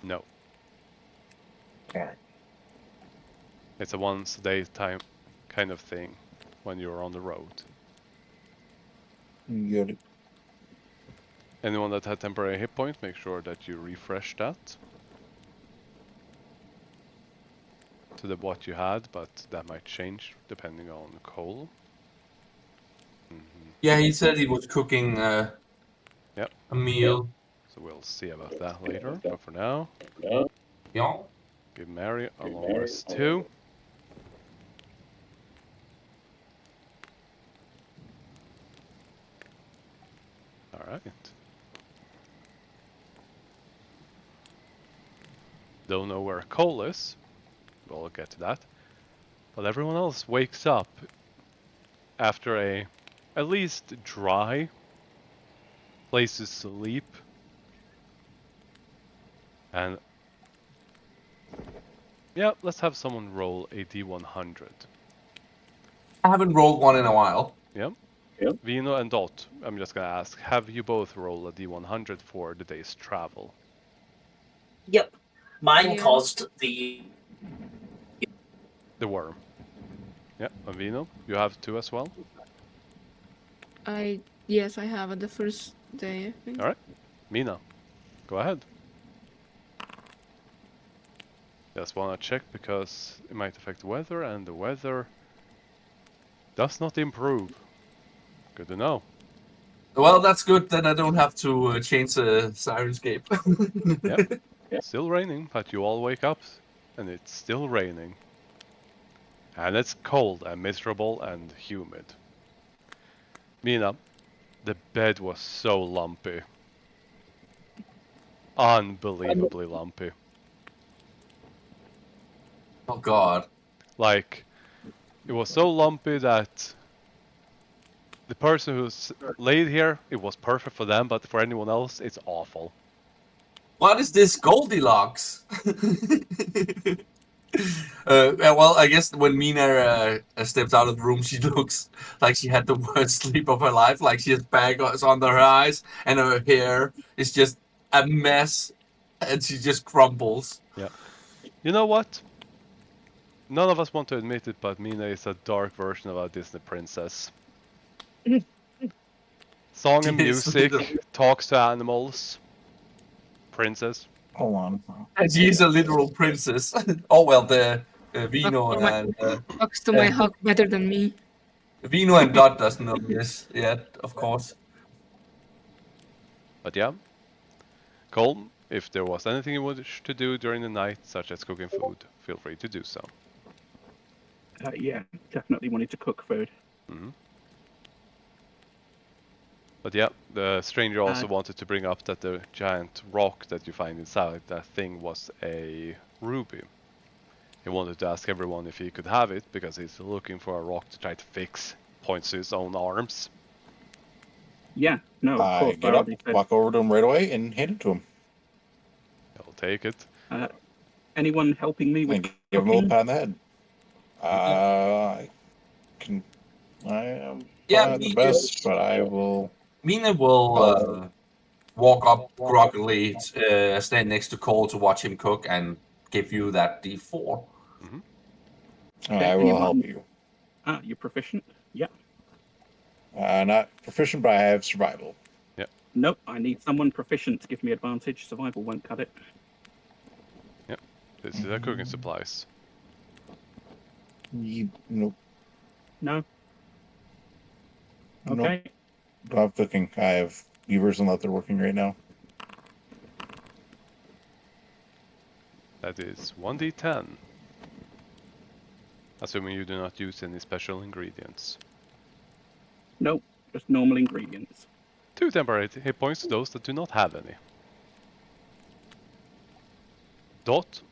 No. Alright. It's a once a day time kind of thing when you're on the road. Good. Anyone that had temporary hit points, make sure that you refresh that to what you had, but that might change depending on coal. Yeah, he said he was cooking Yep. a meal. So we'll see about that later. But for now, Yeah. give Mary a long rest too. Alright. Don't know where coal is. We'll get to that. But everyone else wakes up after a at least dry place to sleep. And yeah, let's have someone roll a D100. I haven't rolled one in a while. Yep. Vino and Dot, I'm just gonna ask, have you both rolled a D100 for the day's travel? Yep. Mine Yeah. caused the The worm. Yeah, and Vino, you have two as well? Yes, I have it the first day, I think. Alright. Mina, go ahead. Just wanna check because it might affect the weather, and the weather does not improve. Good to know. Well, that's good. Then I don't have to change the Sirenscape. Yep. Still raining, but you all wake up and it's still raining. And it's cold and miserable and humid. Mina, the bed was so lumpy. Unbelievably lumpy. Oh God. Like, it was so lumpy that the person who's laid here, it was perfect for them, but for anyone else, it's awful. What is this Goldilocks? Well, I guess when Mina steps out of the room, she looks like she had the worst sleep of her life. Like she has bags under her eyes, and her hair is just a mess, and she just crumbles. Yeah. You know what? None of us want to admit it, but Mina is a dark version of a Disney princess. Song and Yes, music, talks to animals. Princess. Hold on. And she is a literal princess. Oh well, the Vino Talks to my- and Talks to my hawk better than me. Vino and Dot doesn't know this yet, of course. But yeah. Colm, if there was anything you wish to do during the night, such as cooking food, feel free to do so. Yeah, definitely wanted to cook food. But yeah, the stranger also wanted to bring up that the giant rock that you find inside that thing was a ruby. He wanted to ask everyone if he could have it, because he's looking for a rock to try to fix, points to his own arms. Yeah, no, of I course. get up, walk over to him right away, and hand it to him. He'll take it. Anyone helping me with And give him a little cooking? pat on the head. I am Yeah, the best, but I will. Mina will walk up groggily, stand next to Cole to watch him cook, and give you that D4. I will help you. You're proficient? Yeah. Not proficient, but I have survival. Yep. Nope, I need someone proficient to give me advantage. Survival won't cut it. Yep. This is a cooking supplies. Nope. No? Nope. Okay. Don't have cooking. I have beavers and leather working right now. That is 1d10. Assuming you do not use any special ingredients. Nope, just normal ingredients. 2 temporary hit points to those that do not have any. Dot.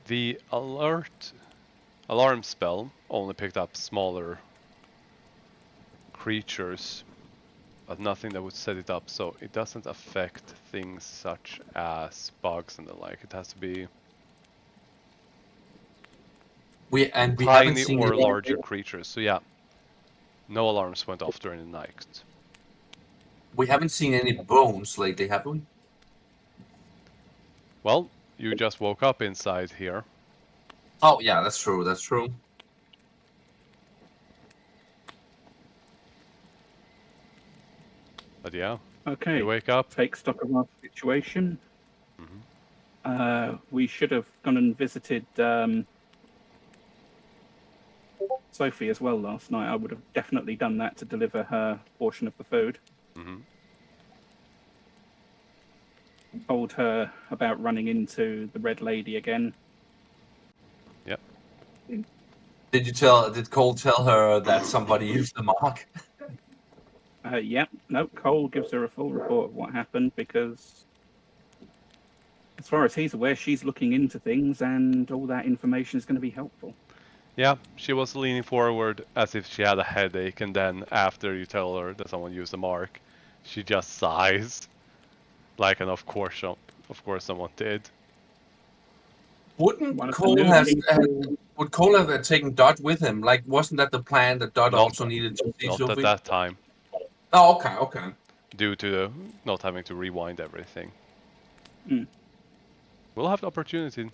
The alarm spell only picked up smaller creatures, but nothing that would set it up, so it doesn't affect things such as bugs and the like. It has to be We haven't tiny seen or any- larger creatures. So yeah, no alarms went off during the night. We haven't seen any bones lately, have we? Well, you just woke up inside here. Oh yeah, that's true. That's true. But But yeah, Okay. you wake up. Take stock of our situation. Mm-hmm. We should have gone and visited Sophie as well last night. I would have definitely done that to deliver her portion of the food. Mm-hmm. Told her about running into the Red Lady again. Yep. Did Cole tell her that somebody used the mark? Yeah, no, Cole gives her a full report of what happened because, as far as he's aware, she's looking into things and all that information is going to be helpful. Yeah, she was leaning forward as if she had a headache, and then after you tell her that someone used a mark, she just sighs. Like, and of course someone did. Wouldn't One of the Cole new have people. would Cole have taken Dot with him? Like, wasn't that the plan that Dot Not- also needed to see Not at Sophie? that time, Oh, okay, okay. due to not having to rewind everything. Hmm. We'll have the opportunity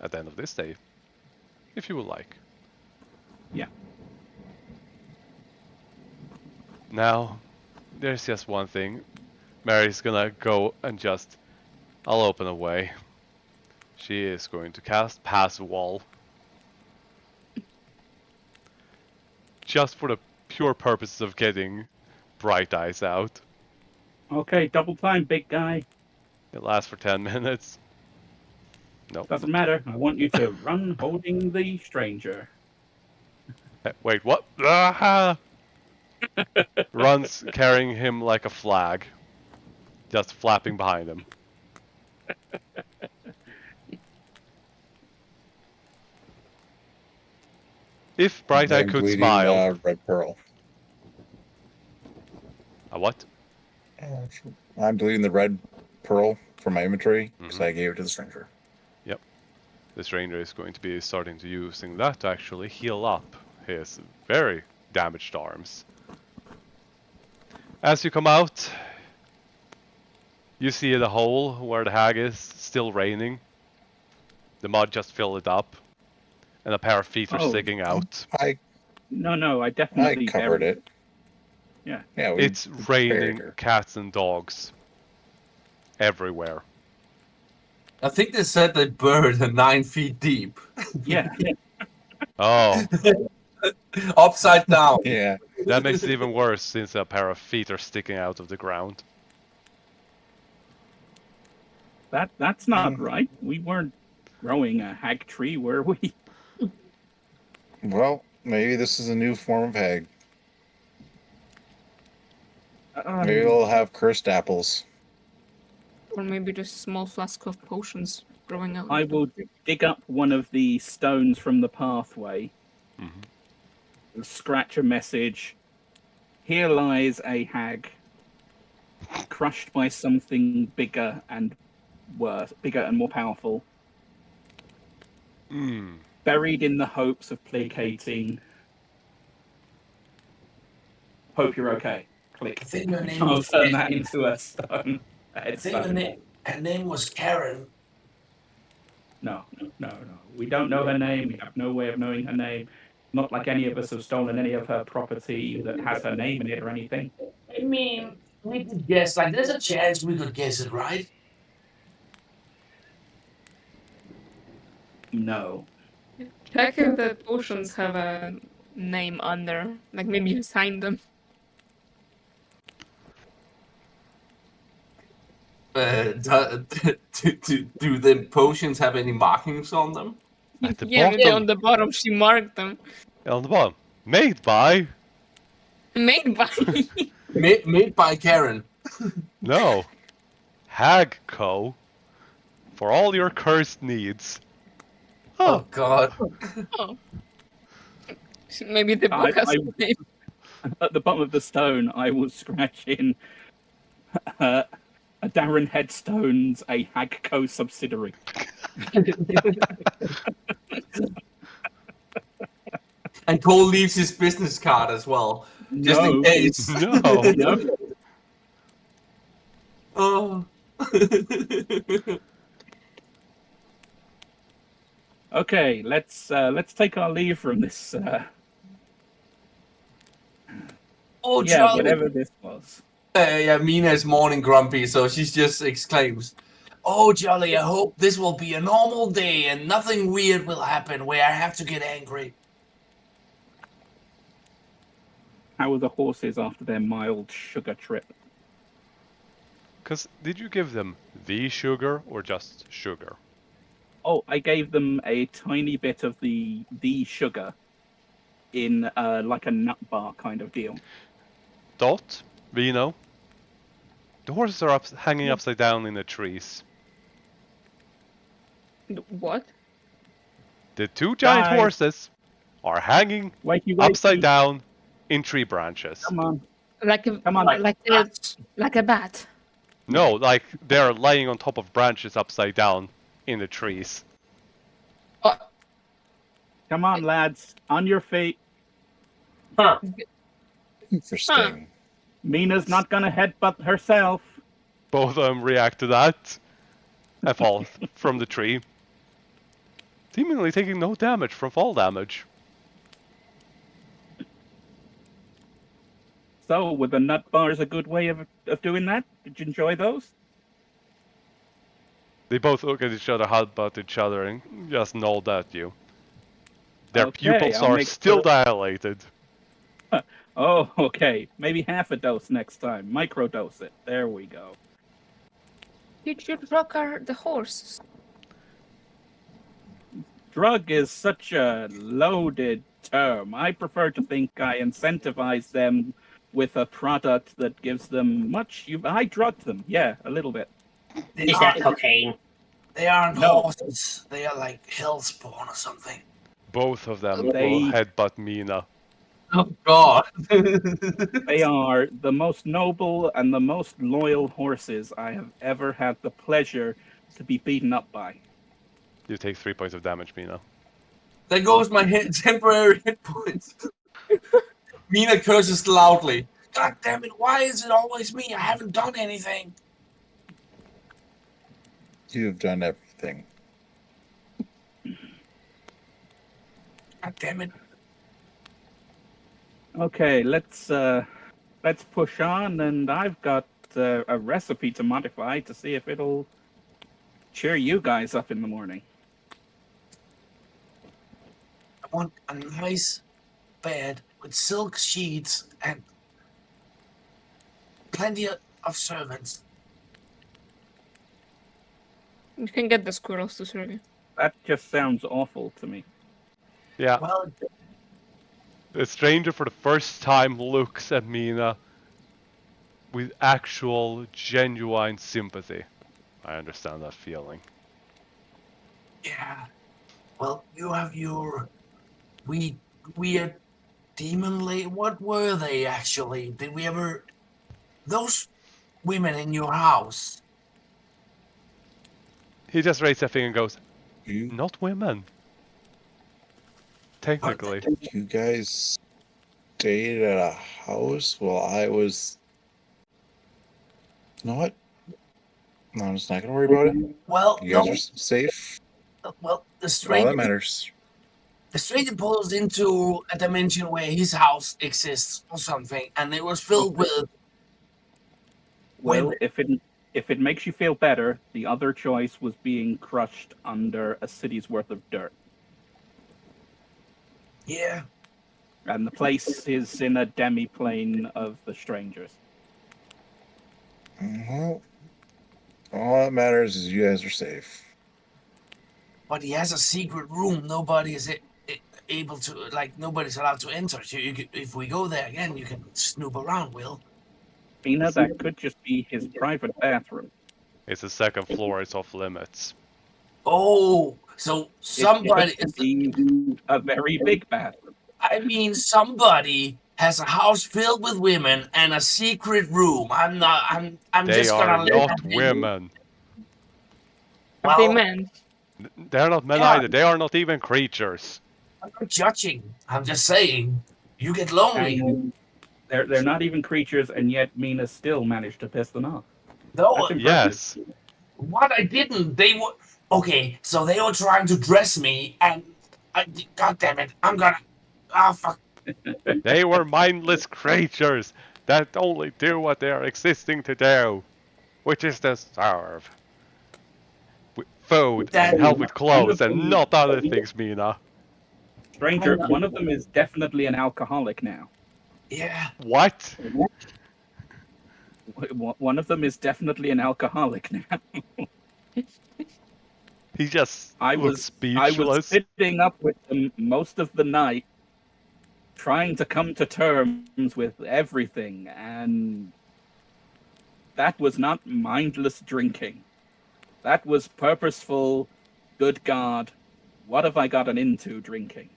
at the end of this day, if you would like. Yeah. Now, there's just one thing. Mary's gonna go and just... I'll open a way. She is going to cast Pass Wall. Just for the pure purposes of getting Bright Eyes out. Okay, double time, big guy. It lasts for 10 minutes. Nope. Doesn't matter. I want you to run holding the stranger. Wait, what? Ah! Runs carrying him like a flag. Just flapping behind him. If Bright Eye I'm could bleeding smile. Red Pearl. A what? I'm deleting the Red Pearl from my inventory because I gave it to the stranger. Yep. The stranger is going to be starting to using that to actually heal up his very damaged arms. As you come out, you see the hole where the hag is, still raining. The mud just filled it up. And a pair of feet are sticking out. No, I definitely covered it. Yeah. Yeah, It's raining cats and dogs everywhere. I think they said they buried her 9 feet deep. Yeah. Oh. Upside down. Yeah. That makes it even worse since a pair of feet are sticking out of the ground. That's not right. We weren't growing a hag tree, were we? Well, maybe this is a new form of hag. Maybe they'll have cursed apples. Or maybe just small flask of potions growing out. I will dig up one of the stones from the pathway, scratch a message. Here lies a hag, crushed by something bigger and worse, bigger and more powerful. Buried in the hopes of placating. Hope you're okay. Click. I think her name I'll was turn that into a stone. her name was Karen. No. We don't know her name. We have no way of knowing her name. Not like any of us have stolen any of her property that has her name in it or anything. I mean, we could guess. Like, there's a chance we could guess it, right? No. Check if the potions have a name under. Like maybe you signed them. Do the potions have any markings on them? At the Yeah, maybe bottom. on the bottom she marked them. On the bottom. Made by. Made by. Made by Karen. No. N-KoH. For all your cursed needs. Oh God. Oh. Maybe the book has a name. At the bottom of the stone, I will scratch in a Darren Headstone's a N-KoH subsidiary. And Cole leaves his business card as well, just in case. No. Oh. Okay, let's take our leave from this. Oh, Yeah, Charlie. whatever this was. Yeah, Mina is morning grumpy, so she just exclaims, "Oh, jolly, I hope this will be a normal day and nothing weird will happen where I have to get angry." How are the horses after their mild sugar trip? Because did you give them the sugar or just sugar? Oh, I gave them a tiny bit of the sugar in like a nut bar kind of deal. Dot, Vino. The horses are hanging upside down in the trees. What? The two giant Guys. horses are hanging Wakey, upside wakey. down in tree branches. Come on. Like a Come on. like a bat. No, like they're laying on top of branches upside down in the trees. Come on, lads. On your feet. Huh. Interesting. Mina's not gonna headbutt herself. Both of them react to that and fall from the tree, seemingly taking no damage from fall damage. So, were the nut bars a good way of doing that? Did you enjoy those? They both look at each other, headbutt each other, and just nod at you. Their Okay, pupils I'll are make still sure- dilated. Oh, okay. Maybe half a dose next time. Microdose it. There we go. Did you drug the horses? Drug is such a loaded term. I prefer to think I incentivize them with a product that gives them much. I drugged them, yeah, a little bit. Is that cocaine? They aren't No. horses. They are like hellspawn or something. Both of them They- will headbutt Mina. Oh God! They are the most noble and the most loyal horses I have ever had the pleasure to be beaten up by. You take 3 points of damage, Mina. There goes my temporary hit points. Mina curses loudly. God damn it! Why is it always me? I haven't done anything. You've done everything. God damn it! Okay, let's push on, and I've got a recipe to modify to see if it'll cheer you guys up in the morning. I want a nice bed with silk sheets and plenty of servants. You can get the squirrels to serve you. That just sounds awful to me. Yeah, Well, the stranger for the first time looks at Mina with actual, genuine sympathy. I understand that feeling. yeah. Well, you have your weird demon lady. What were they actually? Did we ever? Those women in your house? He just raises a finger and goes, You, "Not women." Technically. you guys stayed at a house while I was. You know what? No, I'm just not gonna worry about it. Well, You guys no. are safe. Well, the All that stranger. matters. The stranger pulls into a dimension where his house exists or something, and it was filled with. Well, Women. if it makes you feel better, the other choice was being crushed under a city's worth of dirt. Yeah. And the place is in a demi-plane of the strangers. Well, all that matters is you guys are safe. But he has a secret room. Nobody is able to, like, nobody's allowed to enter. So if we go there again, you can snoop around, Will. Mina, that could just be his private bathroom. It's the second floor, it's off limits. Oh, so somebody. It could be a very big bathroom. I mean, somebody has a house filled with women and a secret room. I'm not. I'm They just are gonna let not them- women. Are they Well, men? They're not men Yeah. either. They are not even creatures. I'm not judging. I'm just saying. You get lonely. And they're not even creatures, and yet Mina still managed to piss them off. No, That's impressive. Yes. what I didn't. They were okay. So they were trying to dress me, and God damn it, I'm gonna. Ah, fuck. They were mindless creatures. that only do what they are existing to do, which is to serve. With food That- and help with clothes and them- not other things, Mina. Stranger, one of them is definitely an alcoholic now. Yeah. What? One of them is definitely an alcoholic now. He just I looks was speechless. sitting up with them most of the night, trying to come to terms with everything, and that was not mindless drinking. That was purposeful. Good God, what have I gotten into drinking?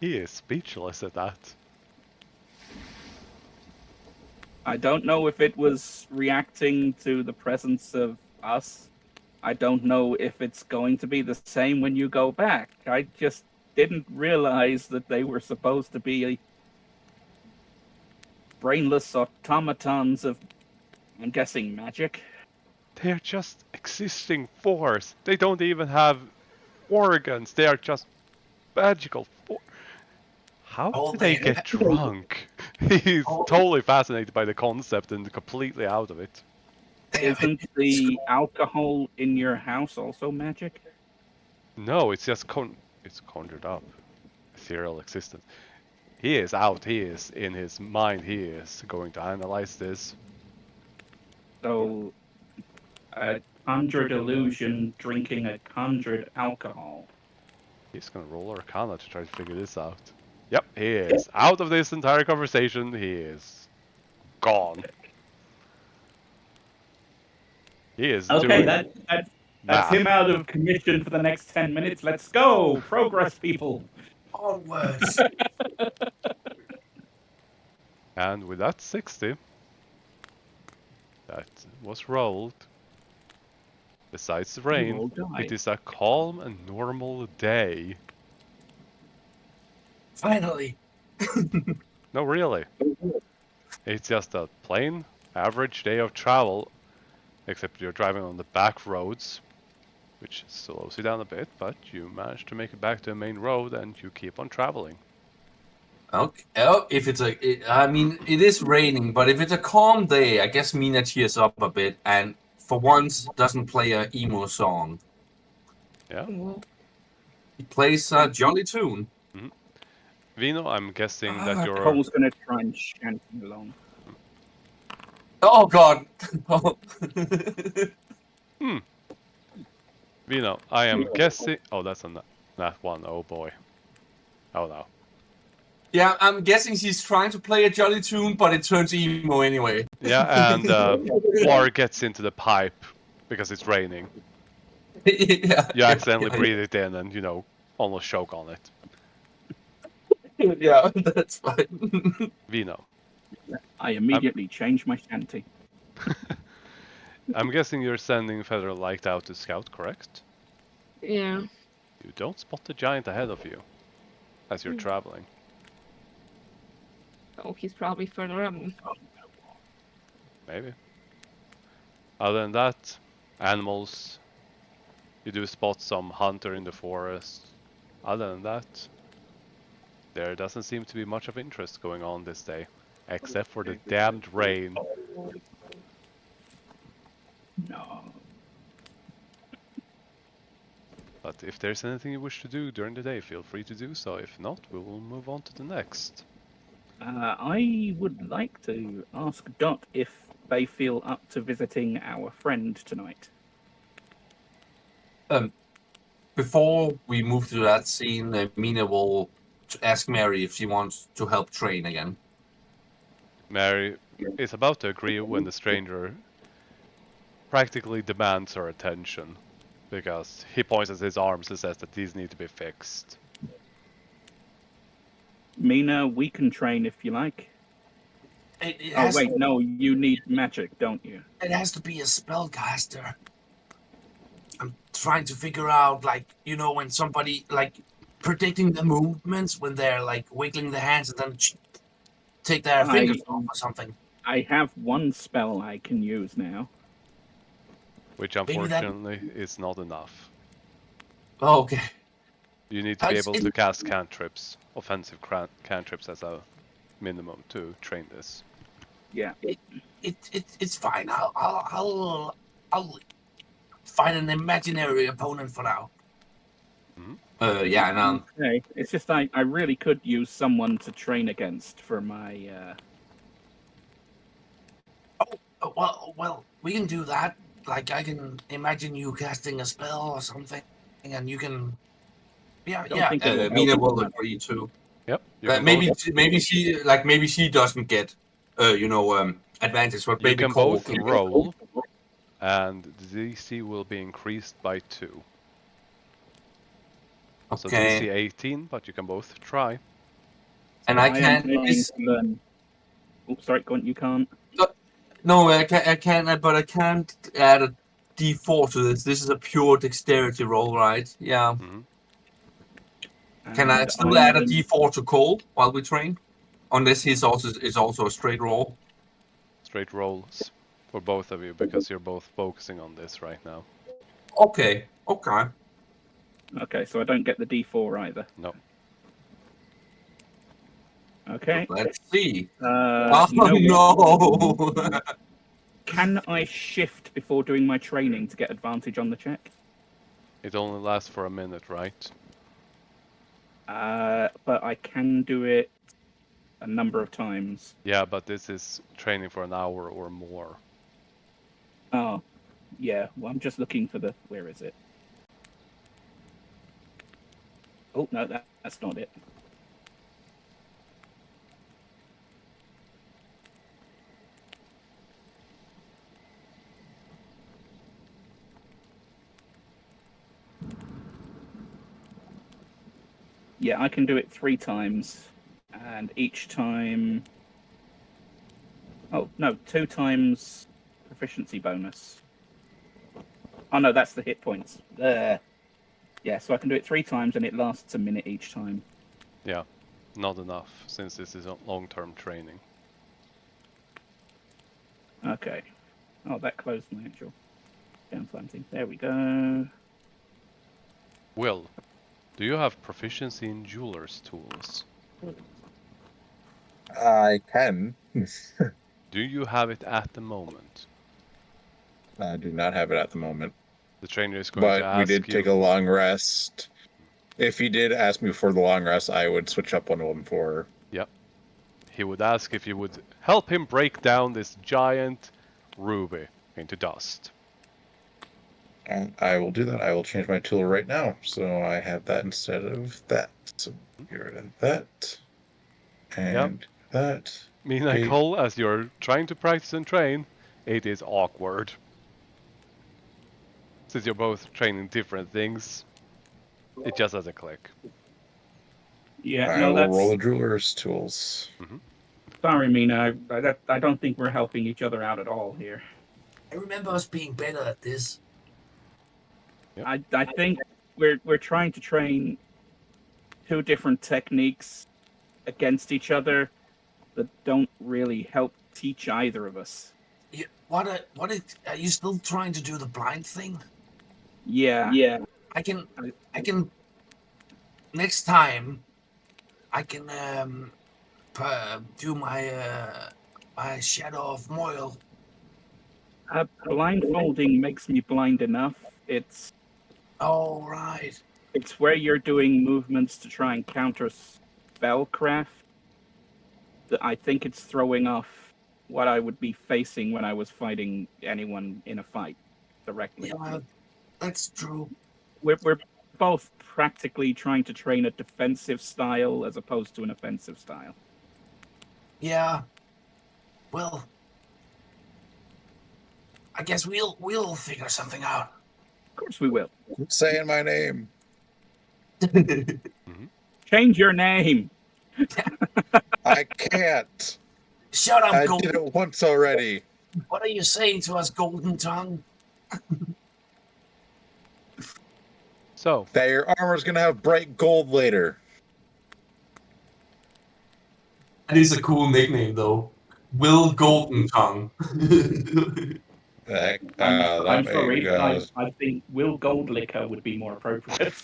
He is speechless at that. I don't know if it was reacting to the presence of us. I don't know if it's going to be the same when you go back. I just didn't realize that they were supposed to be brainless automatons of, I'm guessing, magic. They're just existing force. They don't even have organs. They are just magical force. How Oh, do they they- get drunk? He's Oh. totally fascinated by the concept and completely out of it. Isn't the alcohol in your house also magic? No, it's just it's conjured up. Ethereal existence. He is out. He is in his mind. He is going to analyze this. So, a conjured illusion drinking a conjured alcohol. He's gonna roll Arcana to try to figure this out. Yep, he is out of this entire conversation. He is gone. He is Okay, doing that's math. him out of commission for the next 10 minutes. Let's go! Progress, people! Onwards. And with that 60, that was rolled. Besides the rain, rolled die. it is a calm and normal day. Finally. No, really. It's just a plain, average day of travel, except you're driving on the back roads, which slows you down a bit, but you manage to make it back to the main road and you keep on traveling. Okay. Oh, if it's I mean, it is raining, but if it's a calm day, I guess Mina cheers up a bit and for once doesn't play a emo song. Yeah? Whoa. He plays a jolly tune. Vino, I'm guessing that you're... Cole's gonna try and chant along. Oh God! Vino, I am guessing... Oh, that's a nat one. Oh boy. Oh no. Yeah, I'm guessing she's trying to play a jolly tune, but it turns emo anyway. Yeah, and water gets into the pipe because it's raining. Yeah, You accidentally yeah, breathe it in and, you know, almost choke on it. yeah, that's fine. Vino, I immediately changed my shanty. I'm guessing you're sending Feather Light out to scout, correct? Yeah. You don't spot the giant ahead of you as you're traveling. Oh, he's probably further up. Maybe. Other than that, animals. You do spot some hunter in the forest. Other than that, there doesn't seem to be much of interest going on this day, except for the damned rain. No. But if there's anything you wish to do during the day, feel free to do so. If not, we will move on to the next. I would like to ask Dot if they feel up to visiting our friend tonight. Before we move to that scene, Mina will ask Mary if she wants to help train again. Mary is about to agree when the stranger practically demands her attention, because he points at his arms and says that these need to be fixed. Mina, we can train if you like. Oh, wait, no, you need magic, don't you? It has to be a spellcaster. I'm trying to figure out, like, you know, when somebody, like, predicting the movements when they're, like, wiggling their hands and then take their fingers off or something. I have one spell I can use now. Which Maybe that- unfortunately is not enough. Oh, okay. You need to be It's- able to cast cantrips, offensive cantrips as a minimum to train this. Yeah. It's fine. I'll find an imaginary opponent for now. Yeah, and Okay. It's just I really could use someone to train against for my. well, we can do that. Like I can imagine you casting a spell or something, and you can. Don't think it will Mina help will that. agree too. Yep. You can both. Maybe she doesn't get advantage, but You maybe can Cole both can. roll, and the DC will be increased by 2. So Okay. DC 18, but you can both try. And I am can't. trying to learn. Oops, sorry, go on. You can't. No, I can, but I can't add a D4 to this. This is a pure dexterity roll, right? Yeah. Mhm. Can I And still I'm add a D4 to Cole while we train? Unless he's also a straight roll. Straight rolls for both of you because you're both focusing on this right now. Okay. Okay, so I don't get the D4 either. No. Okay. Let's see. You know what? No! Can I shift before doing my training to get advantage on the check? It only lasts for a minute, right? But I can do it a number of times. Yeah, but this is training for an hour or more. Oh, yeah. Well, I'm just looking for the. Where is it? Oh no, that's not it. Yeah, I can do it 3 times, and each time. Oh no, 2 times proficiency bonus. Oh no, that's the hit points. Yeah, so I can do it 3 times, and it lasts a minute each time. Yeah, not enough since this is long-term training. Okay. Oh, that closed my actual downtime thing. There we go. Will, do you have proficiency in jeweler's tools? I can. Do you have it at the moment? I do not have it at the moment. The trainer is going to But we ask did you. take a long rest. If he did ask me for the long rest, I would switch up one of them for. Yep. He would ask if you would help him break down this giant ruby into dust. And I will do that. I will change my tool right now. So I have that instead of that. So get rid of that. And that. Mina Okay. Cole, as you're trying to practice and train, it is awkward. Since you're both training different things, it just doesn't click. Yeah, I no, will roll the that's. jeweler's tools. Sorry, Mina. I don't think we're helping each other out at all here. I remember us being better at this. Yep. I think we're trying to train 2 different techniques against each other that don't really help teach either of us. Are you still trying to do the blind thing? Yeah. I can next time I can do my shadow of Moyle. Blindfolding makes me blind enough. It's Oh right. where you're doing movements to try and counter spellcraft that I think it's throwing off what I would be facing when I was fighting anyone in a fight directly. Yeah, that's true. We're both practically trying to train a defensive style as opposed to an offensive style. Yeah. Well, I guess we'll figure something out. Of course we will. Quit saying my name. Change your name. I can't. Shut up, I Golden. did it once already. What are you saying to us, Golden Tongue? So, That your armor's gonna have bright gold later. That is a cool nickname, though. Will Golden Tongue. I'm sorry. I think Will Goldlicker would be more appropriate.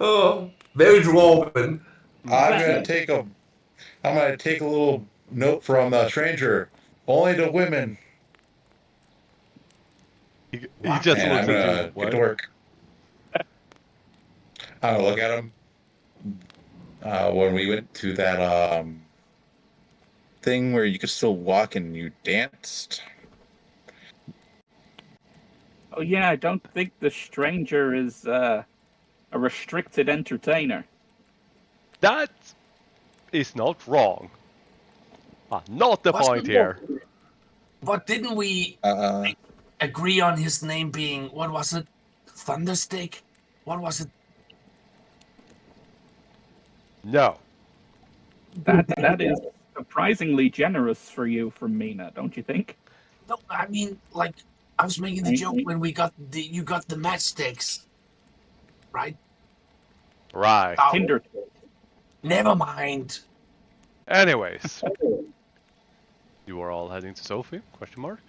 Oh, very dwarven. I'm gonna take a little Note from the stranger. Only to women. He What? just And I'm looks at you. gonna get What? to work. I'm gonna look at him. When we went to that thing where you could still walk and you danced. Oh yeah, I don't think the stranger is a restricted entertainer. That is not wrong. Not the What's point the- here. But didn't we agree on his name being, what was it? Thunderstick? What was it? No. That is surprisingly generous for you from Mina, don't you think? No, I mean, like, I was making the joke when you got the matchsticks, right? Right. Oh, Tinder. never mind. Anyways. You are all heading to Sophie? Question mark?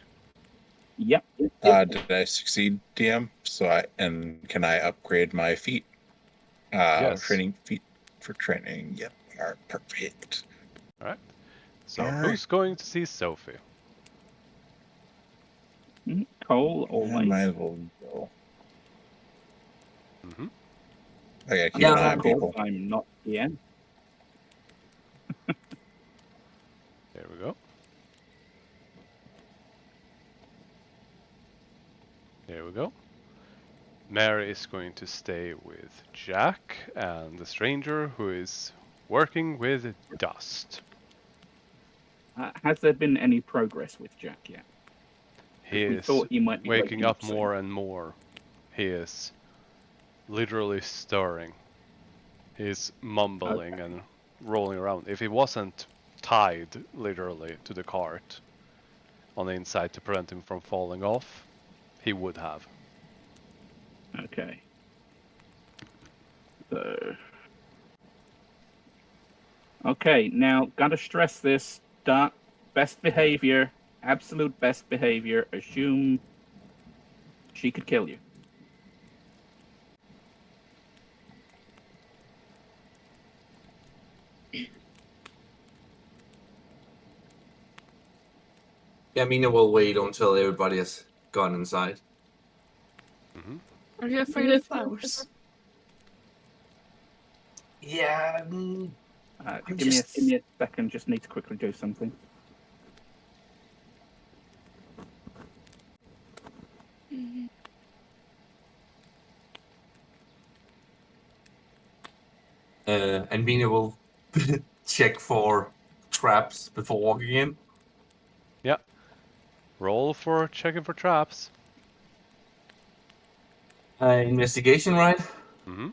Yep. Did I succeed, DM? Can I upgrade my feat? Yes. Training feat for training. Yep. All right, perfect. Alright. So Alright. who's going to see Sophie? Cole I always. might as well go. Mm-hmm. I gotta keep Yeah, an eye on Of course, people. I'm not here. There we go. There we go. Mary is going to stay with Jack and the stranger who is working with dust. Has there been any progress with Jack yet? He We is thought he might be waking up soon. more and more. He is literally stirring. He's mumbling and rolling around. If he wasn't tied literally to the cart on the inside to prevent him from falling off, he would have. Okay. So. Okay, now gotta stress this. Best behavior, absolute best behavior. Assume she could kill you. Yeah, Mina will wait until everybody has gone inside. Mm-hmm. Are you afraid of flowers? Yeah, Give me a second. Just need to quickly do something. and Mina will check for traps before walking in. Yeah. Roll for checking for traps. Investigation, right? Mm-hmm.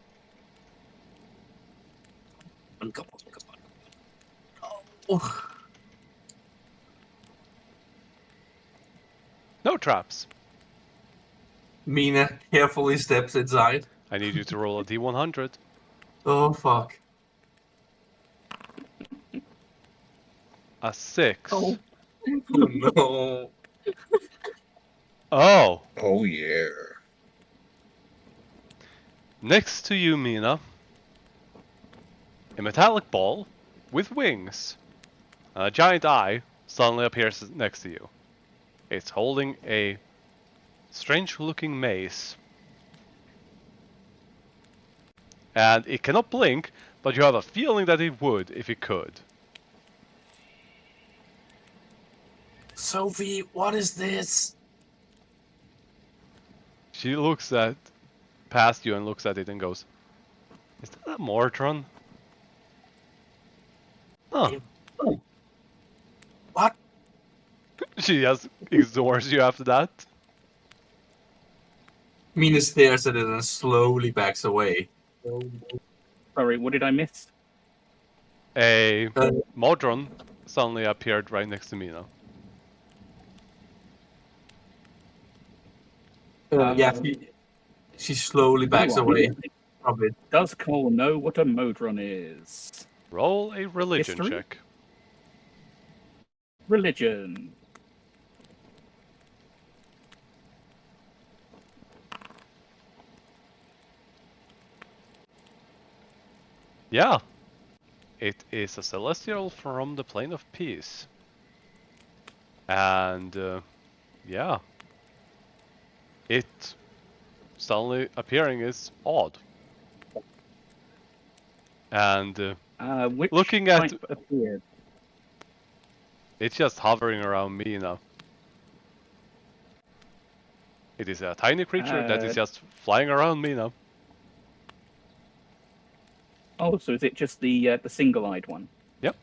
Come on. Oh. No traps. Mina carefully steps inside. I need you to roll a D100. Oh, fuck. A 6. Oh. Oh, no. Oh! Oh yeah. Next to you, Mina, a metallic ball with wings. A giant eye suddenly appears next to you. It's holding a strange-looking mace. And it cannot blink, but you have a feeling that it would if it could. Sophie, what is this? She looks past you and looks at it and goes, "Is that a Mordron?" Huh. What? She just ignores you after that. Mina stares at it and slowly backs away. Sorry, what did I miss? A Mordron suddenly appeared right next to Mina. Yeah, she slowly backs away. Probably. Does Cole know what a Modron is? Roll a religion History? check. Religion. Yeah. It is a celestial from the plane of peace. And yeah, it suddenly appearing is odd. And Which looking at type appeared? it's just hovering around me now. It is a tiny creature that is just flying around me now. Oh, so is it just the single-eyed one? Yep.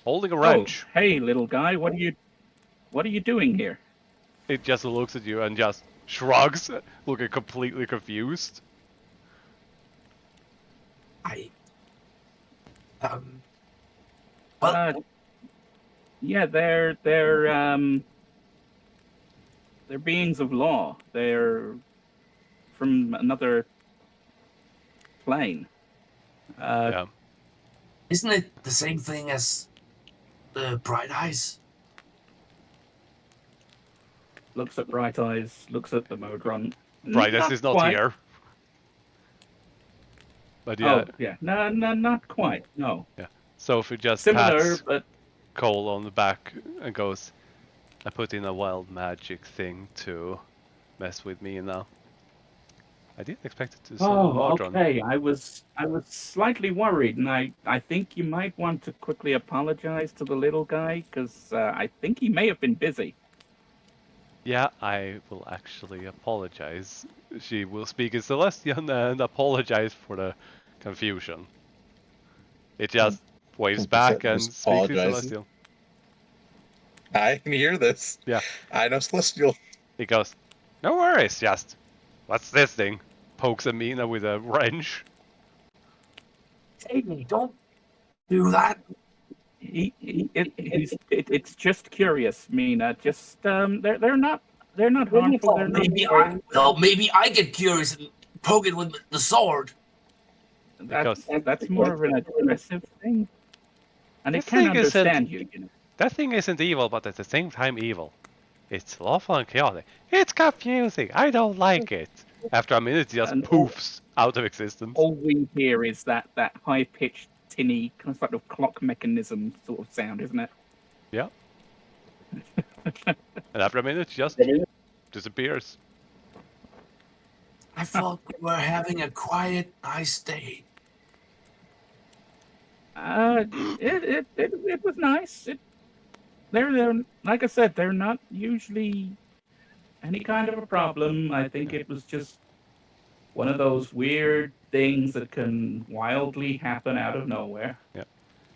Holding a Oh, wrench. hey, little guy, what are you doing here? It just looks at you and just shrugs, looking completely confused. I. Well, Yeah, they're beings of law. They're from another plane. Yeah. isn't it the same thing as the Bright Eyes? Looks at Bright Eyes, looks at the Modron. Brightness is not quite. here. But yeah. Oh, yeah. No, not quite. No. Yeah. Sophie just Similar, pats but Cole on the back and goes, I put in a wild magic thing to mess with me now. I didn't expect it to summon Modron. okay. I was slightly worried, and I think you might want to quickly apologize to the little guy because I think he may have been busy. Yeah, I will actually apologize. She will speak in Celestian and apologize for the confusion. It just waves back and Just speaks in apologizes. Celestial. I can hear this. Yeah. I know Celestial. He goes, no worries, just, what's this thing? Pokes Amina with a wrench. Amy, don't do that. It's just curious, Mina. Just they're not harmful. They're not. Maybe I get curious and poke it with the sword. That's more of an aggressive thing, and The it can thing isn't- understand you. You know. That thing isn't evil, but at the same time evil. It's lawful and chaotic. It's confusing. I don't like it. After a minute, it just And poofs out of existence. All we hear is that high-pitched, tinny, kind of sort of clock mechanism sort of sound, isn't it? Yeah. And after a minute, it just disappears. I thought we were having a quiet, nice day. It was nice. They're like I said, they're not usually any kind of a problem. I think it was just one of those weird things that can wildly happen out of nowhere.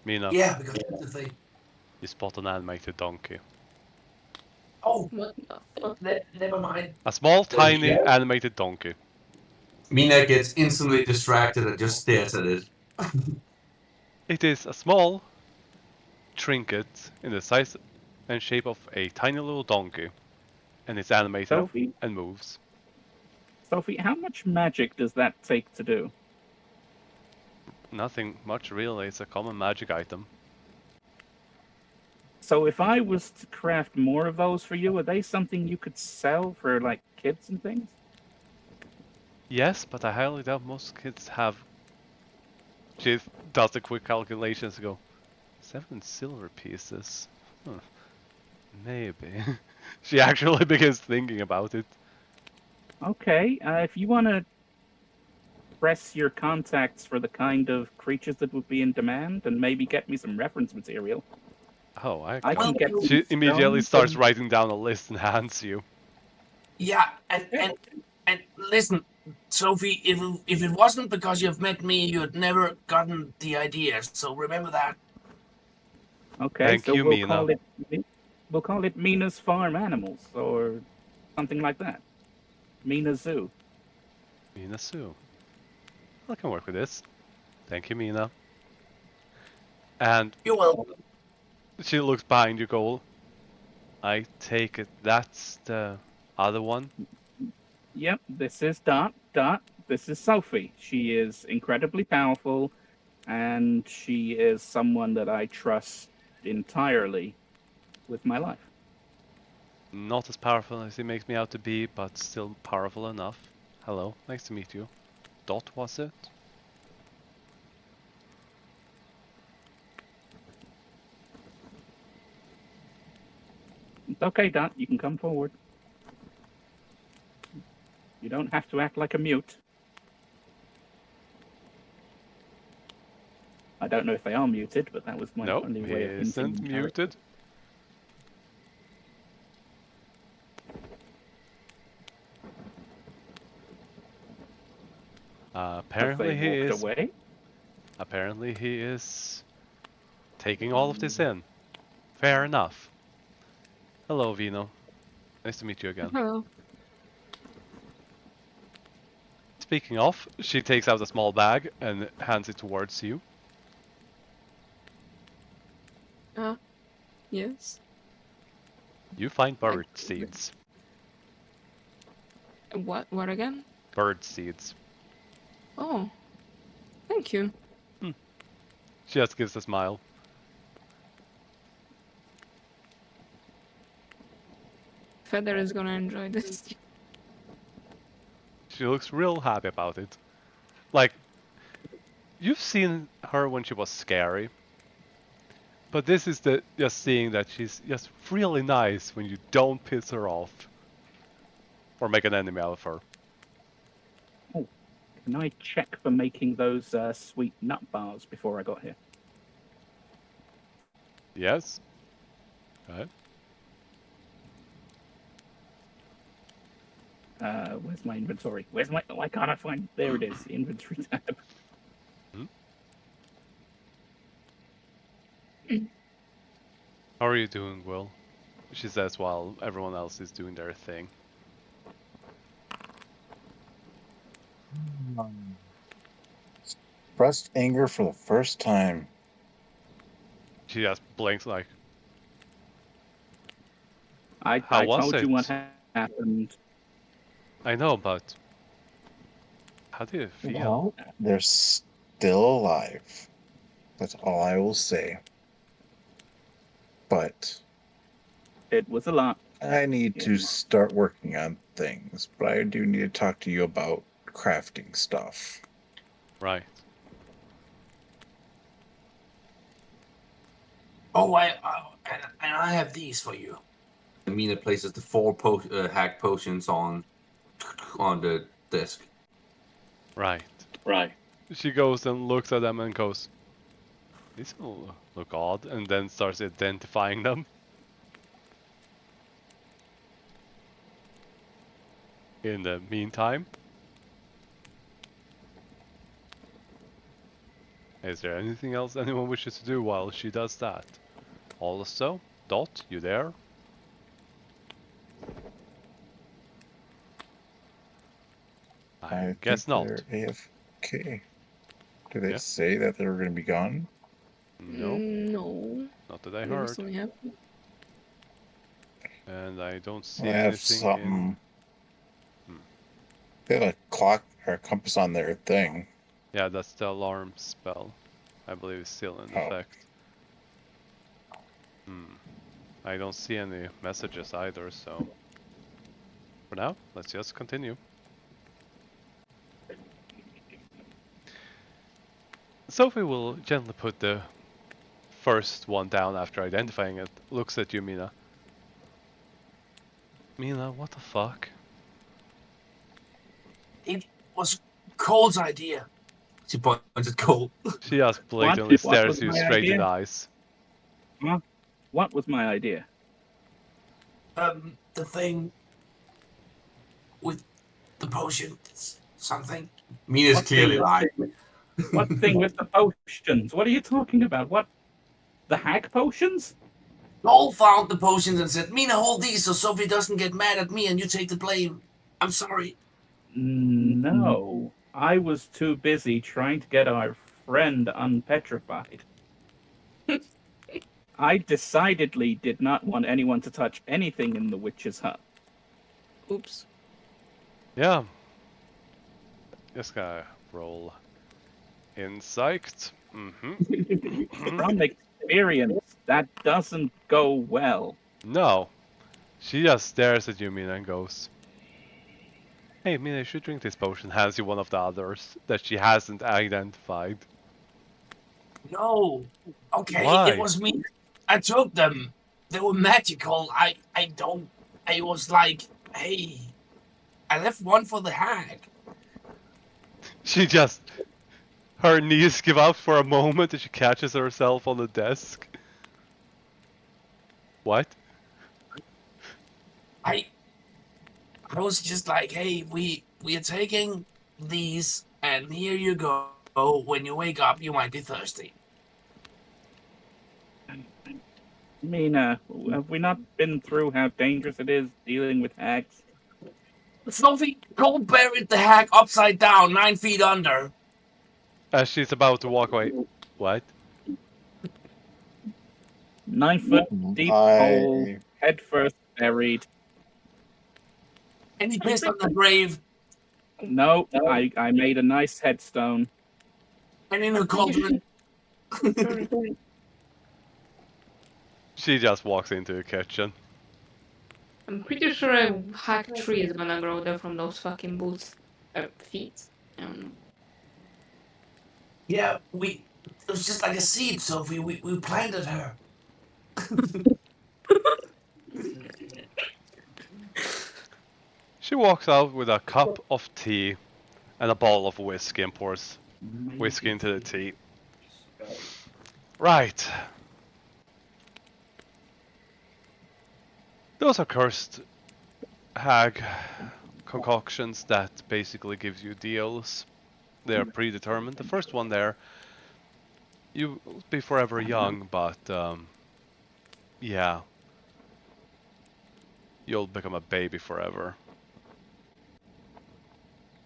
Mina, Yeah, because that's the thing. you spot an animated donkey. Oh, What the fuck? never mind. A small, tiny, Yeah. animated donkey. Mina gets instantly distracted and just stares at it. It is a small trinket in the size and shape of a tiny little donkey. And it's animated Sophie, and moves. how much magic does that take to do? Nothing much really, it's a common magic item. So if I was to craft more of those for you, are they something you could sell for like kids and things? Yes, but I highly doubt most kids have. She does the quick calculations and go, 7 silver pieces? Huh. Maybe. She actually begins thinking about it. Okay, if you want to press your contacts for the kind of creatures that would be in demand and maybe get me some reference material, Oh, I can. can get She some immediately stones starts and- writing down a list and hands you. Yeah, and listen, Sophie, if it wasn't because you've met me, you'd never gotten the idea. So remember that. Okay, Thank so you, we'll Mina. call it Mina's Farm Animals or something like that. Mina Zoo. Mina Sue. I can work with this. Thank you, Mina. And You're welcome. she looks behind you, Cole. I take it that's the other one? Yep, this is Dot. This is Sophie. She is incredibly powerful, and she is someone that I trust entirely with my life. Not as powerful as he makes me out to be, but still powerful enough. Hello, nice to meet you. Dot, was it? Okay, Dot, you can come forward. You don't have to act like a mute. I don't know if they are muted, but that was my Nope, only he way of hinting. isn't muted. Apparently he walked is. away. Apparently he is taking all of this in. Fair enough. Hello, Vino. Nice to meet you again. Hello. Speaking of, she takes out a small bag and hands it towards you. Yes. You find bird seeds. What? What again? Bird seeds. Oh, thank you. She just gives a smile. Feather is gonna enjoy this. She looks real happy about it. Like, you've seen her when she was scary. But this is the just seeing that she's just really nice when you don't piss her off. Or make an enemy out of her. Can I check for making those sweet nut bars before I got here? Yes? Right. Where's my inventory? Why can't I find? There it is, the inventory tab. How are you doing, Will? She says while everyone else is doing their thing. Expressed anger for the first time. She just blinks like, I How was told you it? what happened. I know, but how do you feel? Well, they're still alive. That's all I will say. But It was a lot. I need to start working on things. But I do need to talk to you about crafting stuff. Right. Oh, and I have these for you. Mina places the 4 hack potions on the desk. Right. Right. She goes and looks at them and goes, these will look odd, and then starts identifying them. In the meantime, is there anything else anyone wishes to do while she does that? Also, Dot, you there? I guess think not. they're AFK. Did they Yeah. say that they were going to be gone? No, No. not that I Maybe heard. something happened. And I don't see I have anything something. in... They have a clock or a compass on their thing. Yeah, that's the alarm spell. I believe it's still in Oh. effect. I don't see any messages either, so... For now, let's just continue. Sophie will gently put the first one down after identifying it. Looks at you, Mina. Mina, what the fuck? It was Cole's idea. She points at Cole. She just blatantly What stares was you my straight in idea? the eyes. Huh? What was my idea? The thing with the potions, something. Mina's What clearly thing? lying. What thing with the potions? What are you talking about? What? The hack potions? Cole found the potions and said, Mina, hold these so Sophie doesn't get mad at me and you take the blame. I'm sorry. No. I was too busy trying to get our friend unpetrified. I decidedly did not want anyone to touch anything in the witch's hut. Oops. Yeah. Just gotta roll insight. From experience, that doesn't go well. No. She just stares at you, Mina, and goes, hey, Mina, you should drink this potion. Hands you one of the others that she hasn't identified. No. Okay, Why? it was me. I took them. they were magical. I was like, hey, I left one for the hag. She just, her knees give out for a moment and she catches herself on the desk. What? I was just like, hey, we are taking these, and here you go. When you wake up, you might be thirsty. Mina, have we not been through how dangerous it is dealing with hags? Sophie, go bury the hag upside down, 9 feet under. As she's about to walk away. What? 9-foot deep hole, head first buried. And he pissed on the grave. No, I made a nice headstone. And in a cauldron. She just walks into the kitchen. I'm pretty sure a hack tree is gonna grow there from those fucking boots. Feet. I don't know. Yeah, it was just like a seed, Sophie. We planted her. She walks out with a cup of tea and a bottle of whiskey and pours whiskey into the tea. Right. Those are cursed hag concoctions that basically gives you deals. They are predetermined. The first one there, you'll be forever young, but yeah, you'll become a baby forever.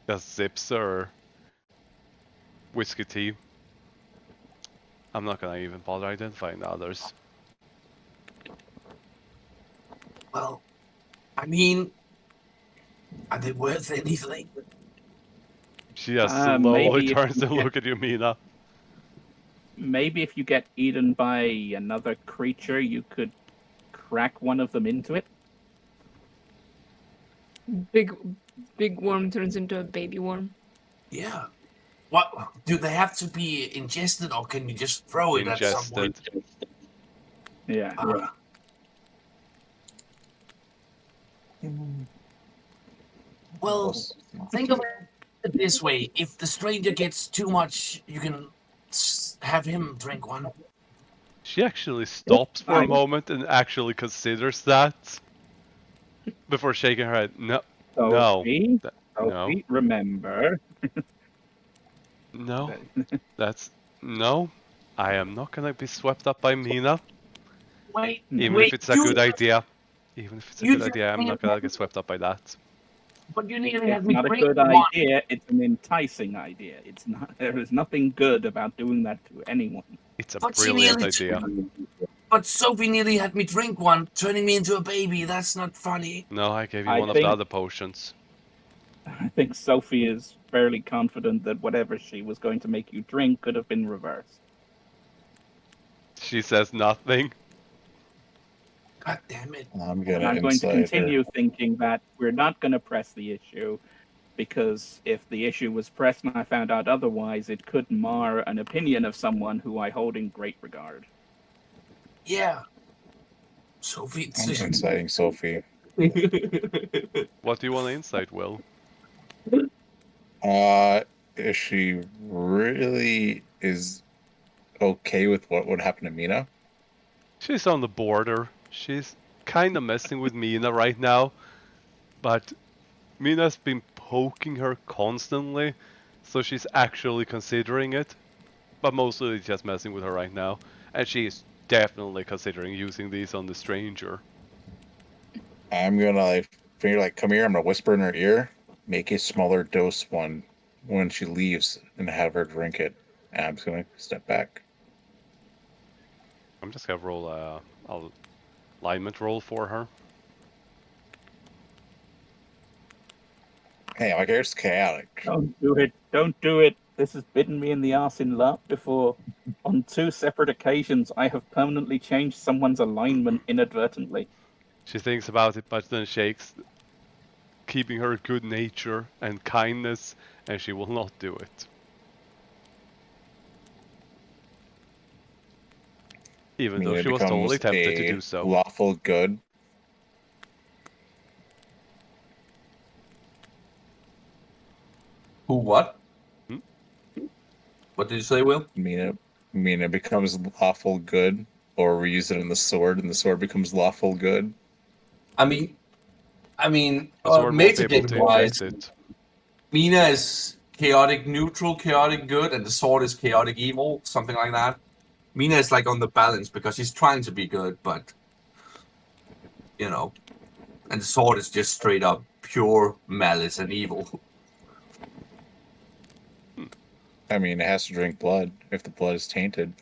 That's Zips or whiskey tea. I'm not gonna even bother identifying the others. Well, I mean, are they worth anything? She just slowly maybe if turns you to get- look at you, Mina. Maybe if you get eaten by another creature, you could crack one of them into it. Big worm turns into a baby worm. Yeah. What do they have to be ingested, or can you just throw it at someone? Ingested. Yeah. Well, think of it this way: if the stranger gets too much, you can have him drink one. She actually stops for a I'm- moment and actually considers that before shaking her head. No, no, Sophie, no, Sophie, remember. no. That's no. I am not gonna be swept up by Mina, Wait, even wait, if it's a good idea. Even if it's a you good idea, I'm not gonna get swept up by that. But you nearly had It's me not a drink good one. idea. It's an enticing idea. It's not. There is nothing good about doing that to anyone. It's a But she brilliant nearly idea. But Sophie nearly had me drink one, turning me into a baby. That's not funny. No, I gave you I one of the think- other potions. I think Sophie is fairly confident that whatever she was going to make you drink could have been reversed. She says nothing. God damn it. I'm And I'm going to continue thinking that we're not going to press the issue, because if the issue was pressed and I found out otherwise, it could mar an opinion of someone who I hold in great regard. Yeah. Sophie. I'm inciting Sophie. What do you want to insight, Will? If she really is okay with what would happen to Mina? She's on the border. She's kind of messing with Mina right now, but Mina's been poking her constantly, so she's actually considering it, but mostly just messing with her right now, and she's definitely considering using these on the stranger. I'm gonna come here. I'm gonna whisper in her ear, make a smaller dose one when she leaves, and have her drink it. And I'm just gonna step back. I'm just gonna roll a alignment roll for her. Hey, my character's chaotic. Don't do it. Don't do it. This has bitten me in the ass in love before. On 2 separate occasions, I have permanently changed someone's alignment inadvertently. She thinks about it, but then shakes, keeping her good nature and kindness, and she will not do it. Even though Mina she was becomes totally tempted to a do so. lawful good. Who? What? Hmm? What did you say, Will? Mina becomes lawful good, or we use it in the sword, and the sword becomes lawful good. I mean, The sword won't be able metagame to wise, inject it. Mina is chaotic neutral, chaotic good, and the sword is chaotic evil, something like that. Mina is like on the balance because she's trying to be good, but you know, and the sword is just straight up pure malice and evil. I mean, it has to drink blood if the blood is tainted.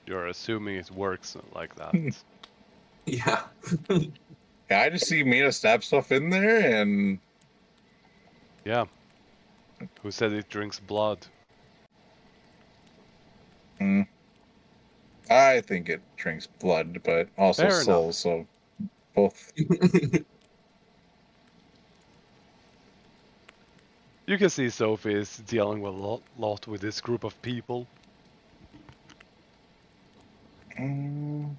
You're assuming it works like that. Yeah. Yeah, I just see Mina stab stuff in there, and Yeah. Who said it drinks blood? I think it drinks blood, but also Fair enough. soul, so both. You can see Sophie is dealing with a lot with this group of people. Mm,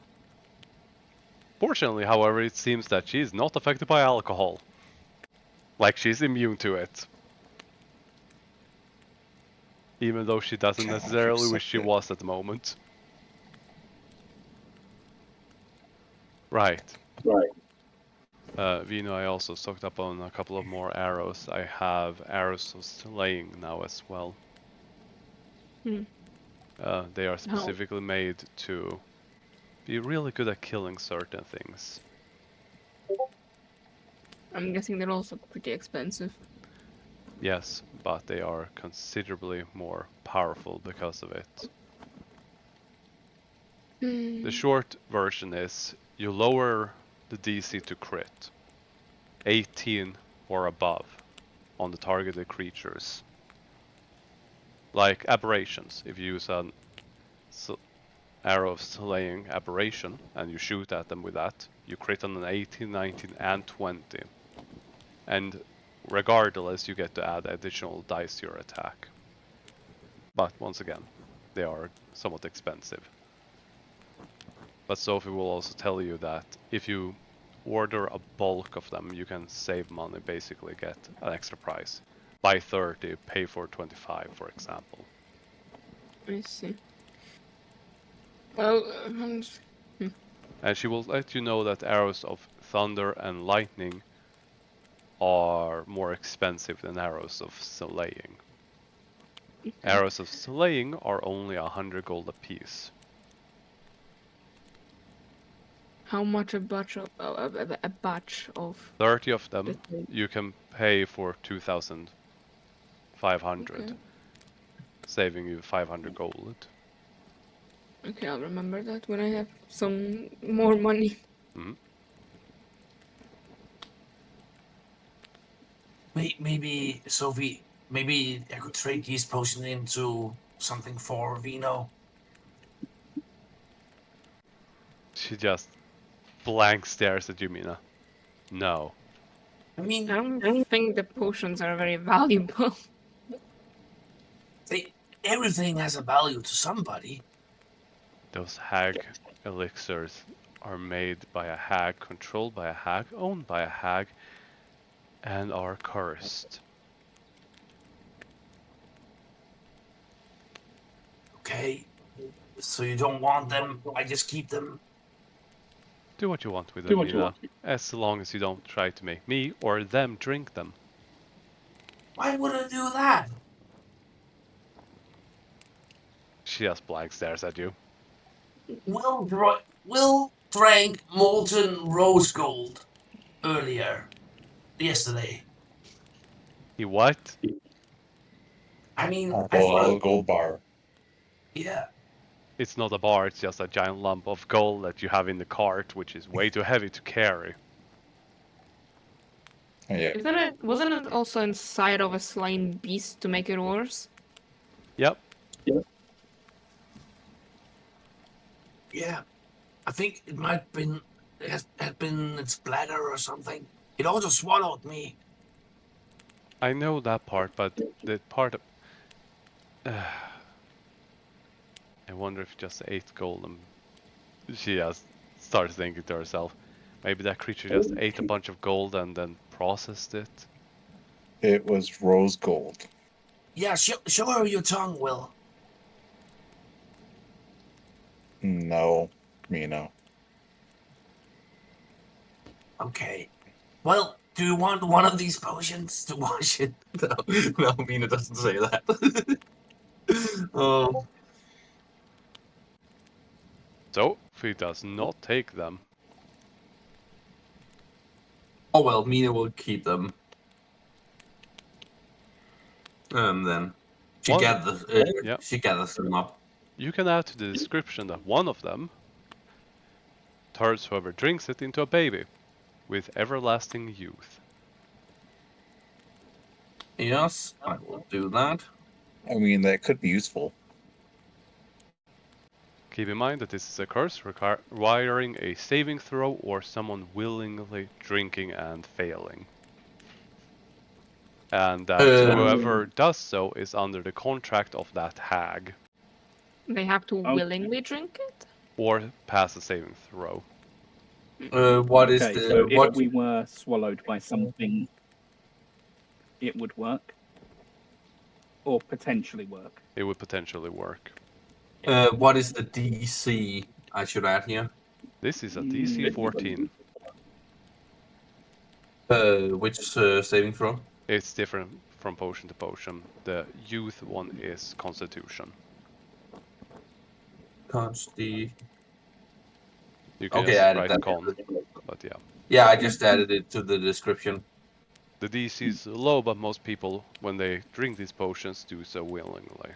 Fortunately, however, it seems that she's not affected by alcohol. Like she's immune to it. Even though she doesn't God, necessarily wish she perceptive. was at the moment. Right. Vino, I also stocked up on a couple of more arrows. I have arrows of slaying now as well. Hmm. They are specifically made to be really good at killing certain things. I'm guessing they're also pretty expensive. Yes, but they are considerably more powerful because of it. The short version is you lower the DC to crit 18 or above on the targeted creatures. Like aberrations, if you use an arrow of slaying aberration and you shoot at them with that, you crit on an 18, 19 and 20. And regardless, you get to add additional dice to your attack. But once again, they are somewhat expensive. But Sophie will also tell you that if you order a bulk of them, you can save money, basically get an extra price. Buy 30, pay for 25, for example. I see. Well, And she will let you know that arrows of thunder and lightning are more expensive than arrows of slaying. Arrows of slaying are only 100 gold apiece. how much a batch of a batch of 30 of them the thing? you can pay for 2,500, Okay. saving you 500 gold. Okay, I'll remember that when I have some more money. Maybe Sophie. Maybe I could trade these potions into something for Vino. She just blank stares at you, Mina. No. I mean, I don't think the potions are very valuable. everything has a value to somebody. Those hag elixirs are made by a hag, controlled by a hag, owned by a hag, and are cursed. Okay, so you don't want them. I just keep them. Do what you want with them, Mina, as long as you don't try to make me or them drink them. Why would I do that? She just blank stares at you. Will drank molten rose gold yesterday. He what? I mean, I Oh, thought, gold bar. yeah. It's not a bar, it's just a giant lump of gold that you have in the cart, which is way too heavy to carry. Yeah. Wasn't it also inside of a slain beast to make it worse? Yep. Yeah, I think it might been had been its bladder or something. It also swallowed me. I know that part, but the part of... I wonder if just 8 gold and she just starts thinking to herself, maybe that creature just ate a bunch of gold and then processed it. It was rose gold. Yeah, show her your tongue, Will. No, Mina. Okay. Well, do you want one of these potions to wash it? No, Mina doesn't say that. Oh. So, he does not take them. Oh well, Mina will keep them. Then she One- gathers. yeah. She gathers them up. You can add to the description that one of them turns whoever drinks it into a baby with everlasting youth. Yes, I will do that. I mean, that could be useful. Keep in mind that this is a curse requiring a saving throw or someone willingly drinking and failing. And that whoever does so is under the contract of that hag. They have to Okay. willingly drink it? Or pass a saving throw. What is Okay, the so what? if we were swallowed by something, it would work? Or potentially work? It would potentially work. What is the DC I should add here? This is a DC 14. Which saving throw? It's different from potion to potion. The youth one is Constitution. Consti. You can Okay, just added write that. con, but yeah. Yeah, I just added it to the description. The DC is low, but most people, when they drink these potions, do so willingly.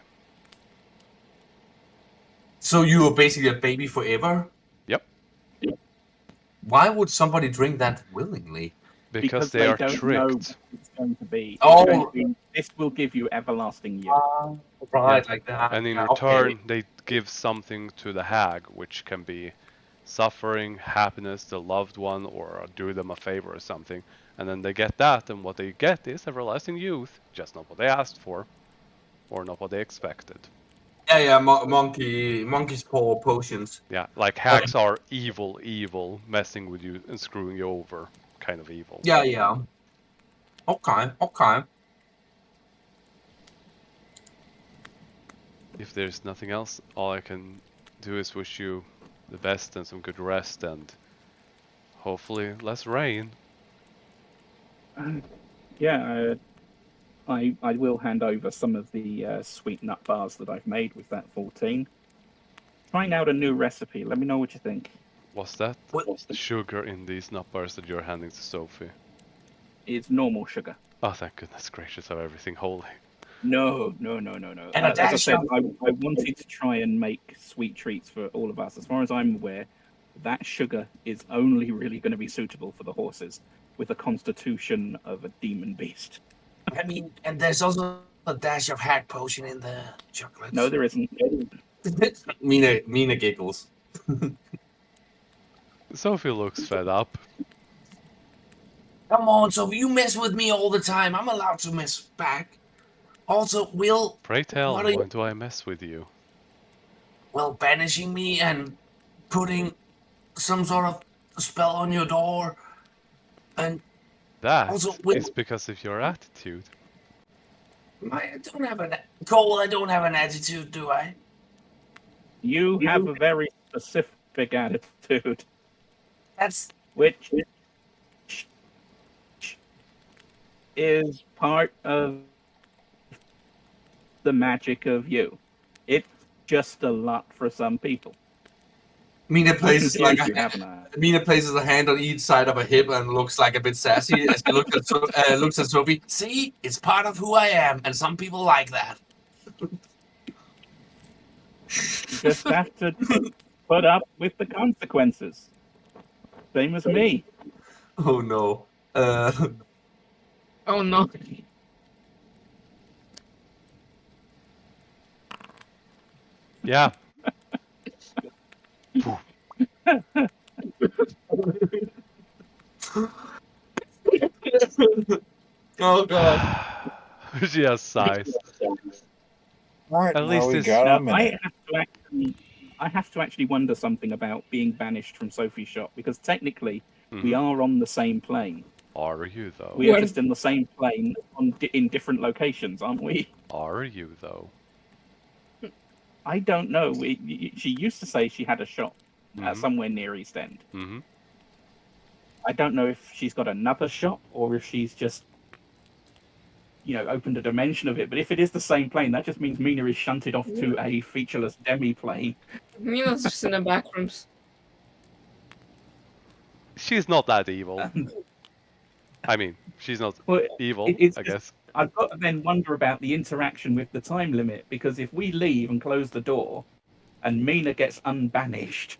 So you are basically a baby forever? Yep. Why would somebody drink that willingly? Because they are don't know tricked. what it's going to be. Oh. It's going to be, this will give you everlasting youth. Right, like that. And in Yeah, return, okay. they give something to the hag, which can be suffering, happiness, the loved one, or do them a favor or something. And then they get that, and what they get is everlasting youth, just not what they asked for, or not what they expected. Yeah, monkey's paw potions. Yeah, like hags are evil, messing with you and screwing you over, kind of evil. Yeah. Okay. If there's nothing else, all I can do is wish you the best and some good rest and hopefully less rain. Yeah, I will hand over some of the sweet nut bars that I've made with that 14. Trying out a new recipe. Let me know what you think. Was that What? sugar in these nut bars that you're handing to Sophie? It's normal sugar. Oh, thank goodness gracious of everything holy. No. And a As I dash said, of- I wanted to try and make sweet treats for all of us. As far as I'm aware, that sugar is only really going to be suitable for the horses with a constitution of a demon beast. I mean, and there's also a dash of hag potion in the chocolate. No, there isn't. Mina giggles. Sophie looks fed up. Come on, Sophie, you mess with me all the time. I'm allowed to mess back. Also, Will, Pray tell, What are you- when do I mess with you? well, banishing me and putting some sort of spell on your door. And That Also, Will- is because of your attitude. I don't have an Cole. I don't have an attitude, do I? You have a very specific attitude, That's which is part of the magic of you. It's just a lot for some people. Mina places What like do you a, have an eye? Mina places a hand on each side of a hip and looks like a bit sassy as she looks at Sophie. See, it's part of who I am, and some people like that. You just have to put up with the consequences. Same as me. Oh no. Oh no. Yeah. Oh god. She has sighs. All right, At now least we it's- got Now, a minute. I have to I have to actually wonder something about being banished from Sophie's shop, because technically we Mhm. are on the same plane. Are you though? We are Where- just in the same plane in different locations, aren't we? Are you though? I don't know. She used to say she had a shop Mhm. somewhere near East End. Mm-hmm. I don't know if she's got another shop or if she's just, opened a dimension of it. But if it is the same plane, that just means Mina is shunted off to a featureless demi plane. Mina's just in the back rooms. She's not that evil. And, I mean, she's not well, evil, it's I just- guess. I've got to then wonder about the interaction with the time limit, because if we leave and close the door and Mina gets unbanished,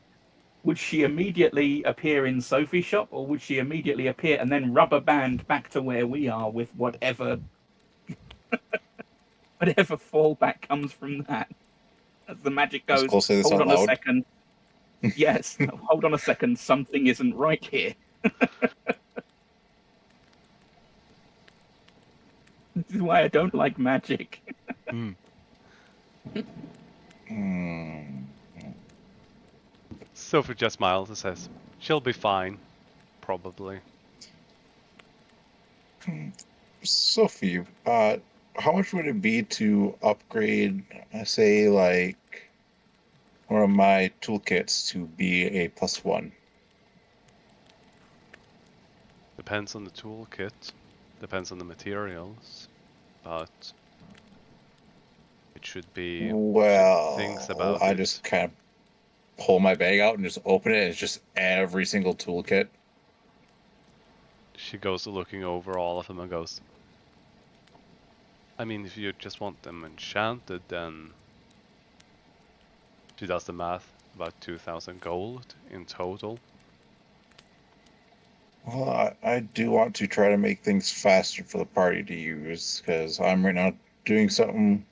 would she immediately appear in Sophie's shop, or would she immediately appear and then rubber band back to where we are with whatever fallback comes from that? As the magic Let's goes, go say this hold out on a loud. second. Yes, hold on a second. Something isn't right here. This is why I don't like magic. Mm. Hmm. Sophie just smiles and says, she'll be fine. Probably. Sophie, how much would it be to upgrade, say, like one of my toolkits to be a +1? Depends on the toolkit. Depends on the materials. But it should be. Well, Things about I it. just kind of pull my bag out and just open it, and it's just every single toolkit. She goes looking over all of them and goes, I mean, if you just want them enchanted, then she does the math, about 2,000 gold in total. Well, I do want to try to make things faster for the party to use, because I'm right now doing something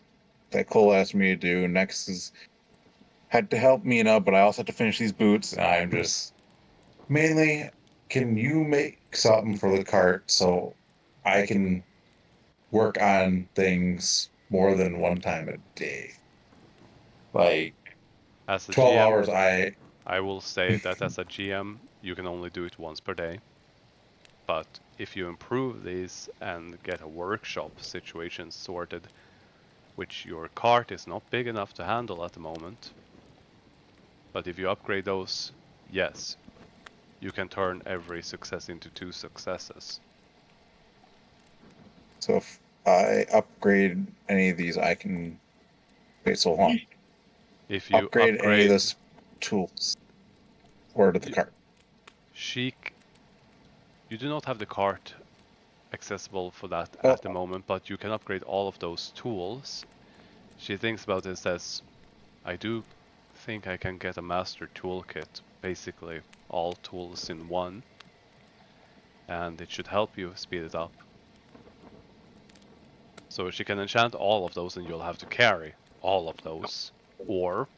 that Cole asked me to do. Next is had to help Mina, but I also had to finish these boots, and I'm just mainly, can you make something for the cart so I can work on things more than one time a day? Like As a 12 GM, hours, I will say that as a GM, you can only do it once per day. But if you improve these and get a workshop situation sorted, which your cart is not big enough to handle at the moment, but if you upgrade those, yes, you can turn every success into 2 successes. so if I upgrade any of these, I can wait so long. If you Upgrade any of those tools or to the cart. You do not have the cart accessible for that Oh. at the moment, but you can upgrade all of those tools. She thinks about it and says, I do think I can get a master toolkit, basically all tools in one, and it should help you speed it up. So she can enchant all of those and you'll have to carry all of those, or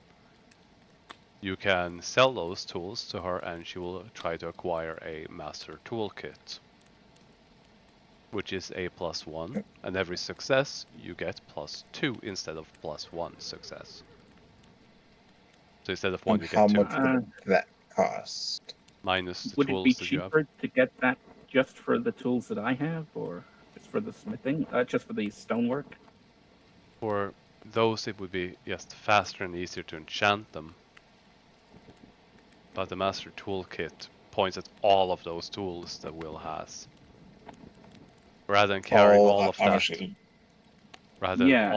you can sell those tools to her and she will try to acquire a master toolkit, which is a +1, and every success you get +2 instead of +1 success. So instead of 1 And you how get 2, much would that cost? minus the Would it be tools that you have. cheaper to get that just for the tools that I have, or just for the smithing? Just for the stonework? For those it would be just faster and easier to enchant them. But the master toolkit points at all of those tools that Will has. Rather than carrying all of that, all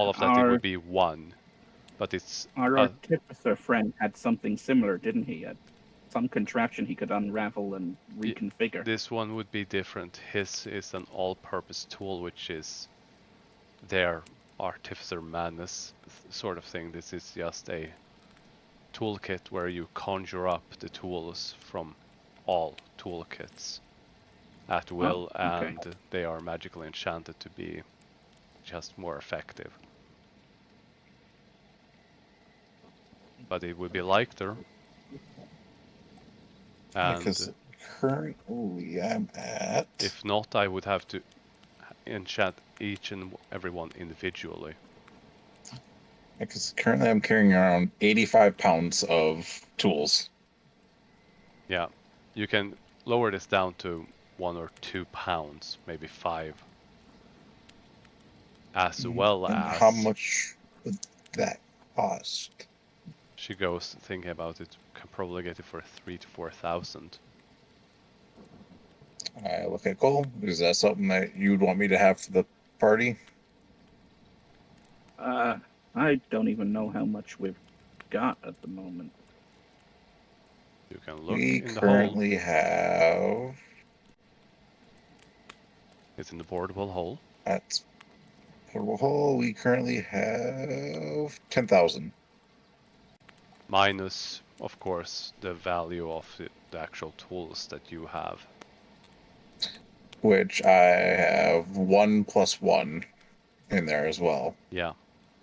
of that, it would be 1. But it's Our artificer friend had something similar, didn't he? Had some contraption he could unravel and reconfigure. This one would be different. His is an all-purpose tool, which is their artificer madness sort of thing. This is just a toolkit where you conjure up the tools from all toolkits at will, okay. and they are magically enchanted to be just more effective. But it would be lighter. And Because currently I'm at. if not, I would have to enchant each and every one individually. Because currently I'm carrying around 85 pounds of tools. Yeah, you can lower this down to 1 or 2 pounds, maybe 5. As well And how as much would that cost? she goes thinking about it, can probably get it for 3,000 to 4,000. I look at Cole. Is that something that you'd want me to have for the party? I don't even know how much we've got at the moment. You can look We in the hole. currently have. It's in the portable hole. At portable hole, we currently have 10,000. Minus, of course, the value of the actual tools that you have. Which I have 1 + 1 in there as well. Yeah.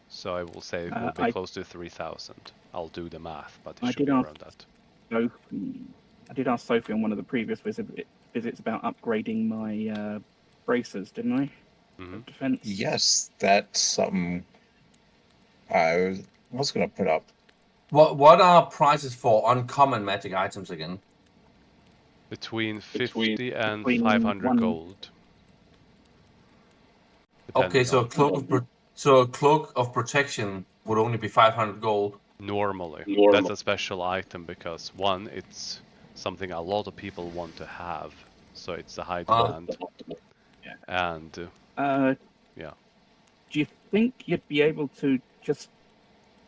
So I will say it will be close to 3,000. I'll do the math, but it I should did be ask around that. Sophie. I did ask Sophie on one of the previous visits about upgrading my bracers, didn't I? Mhm. Defense. Yes, that's something I was going to put up. What are prices for uncommon magic items again? Between 50 and between 500 one- gold. Okay, Depending so on a cloak of protection would only be 500 gold. normally. That's a special item because one, it's something a lot of people want to have, so it's a high demand. Yeah. And yeah. Do you think you'd be able to just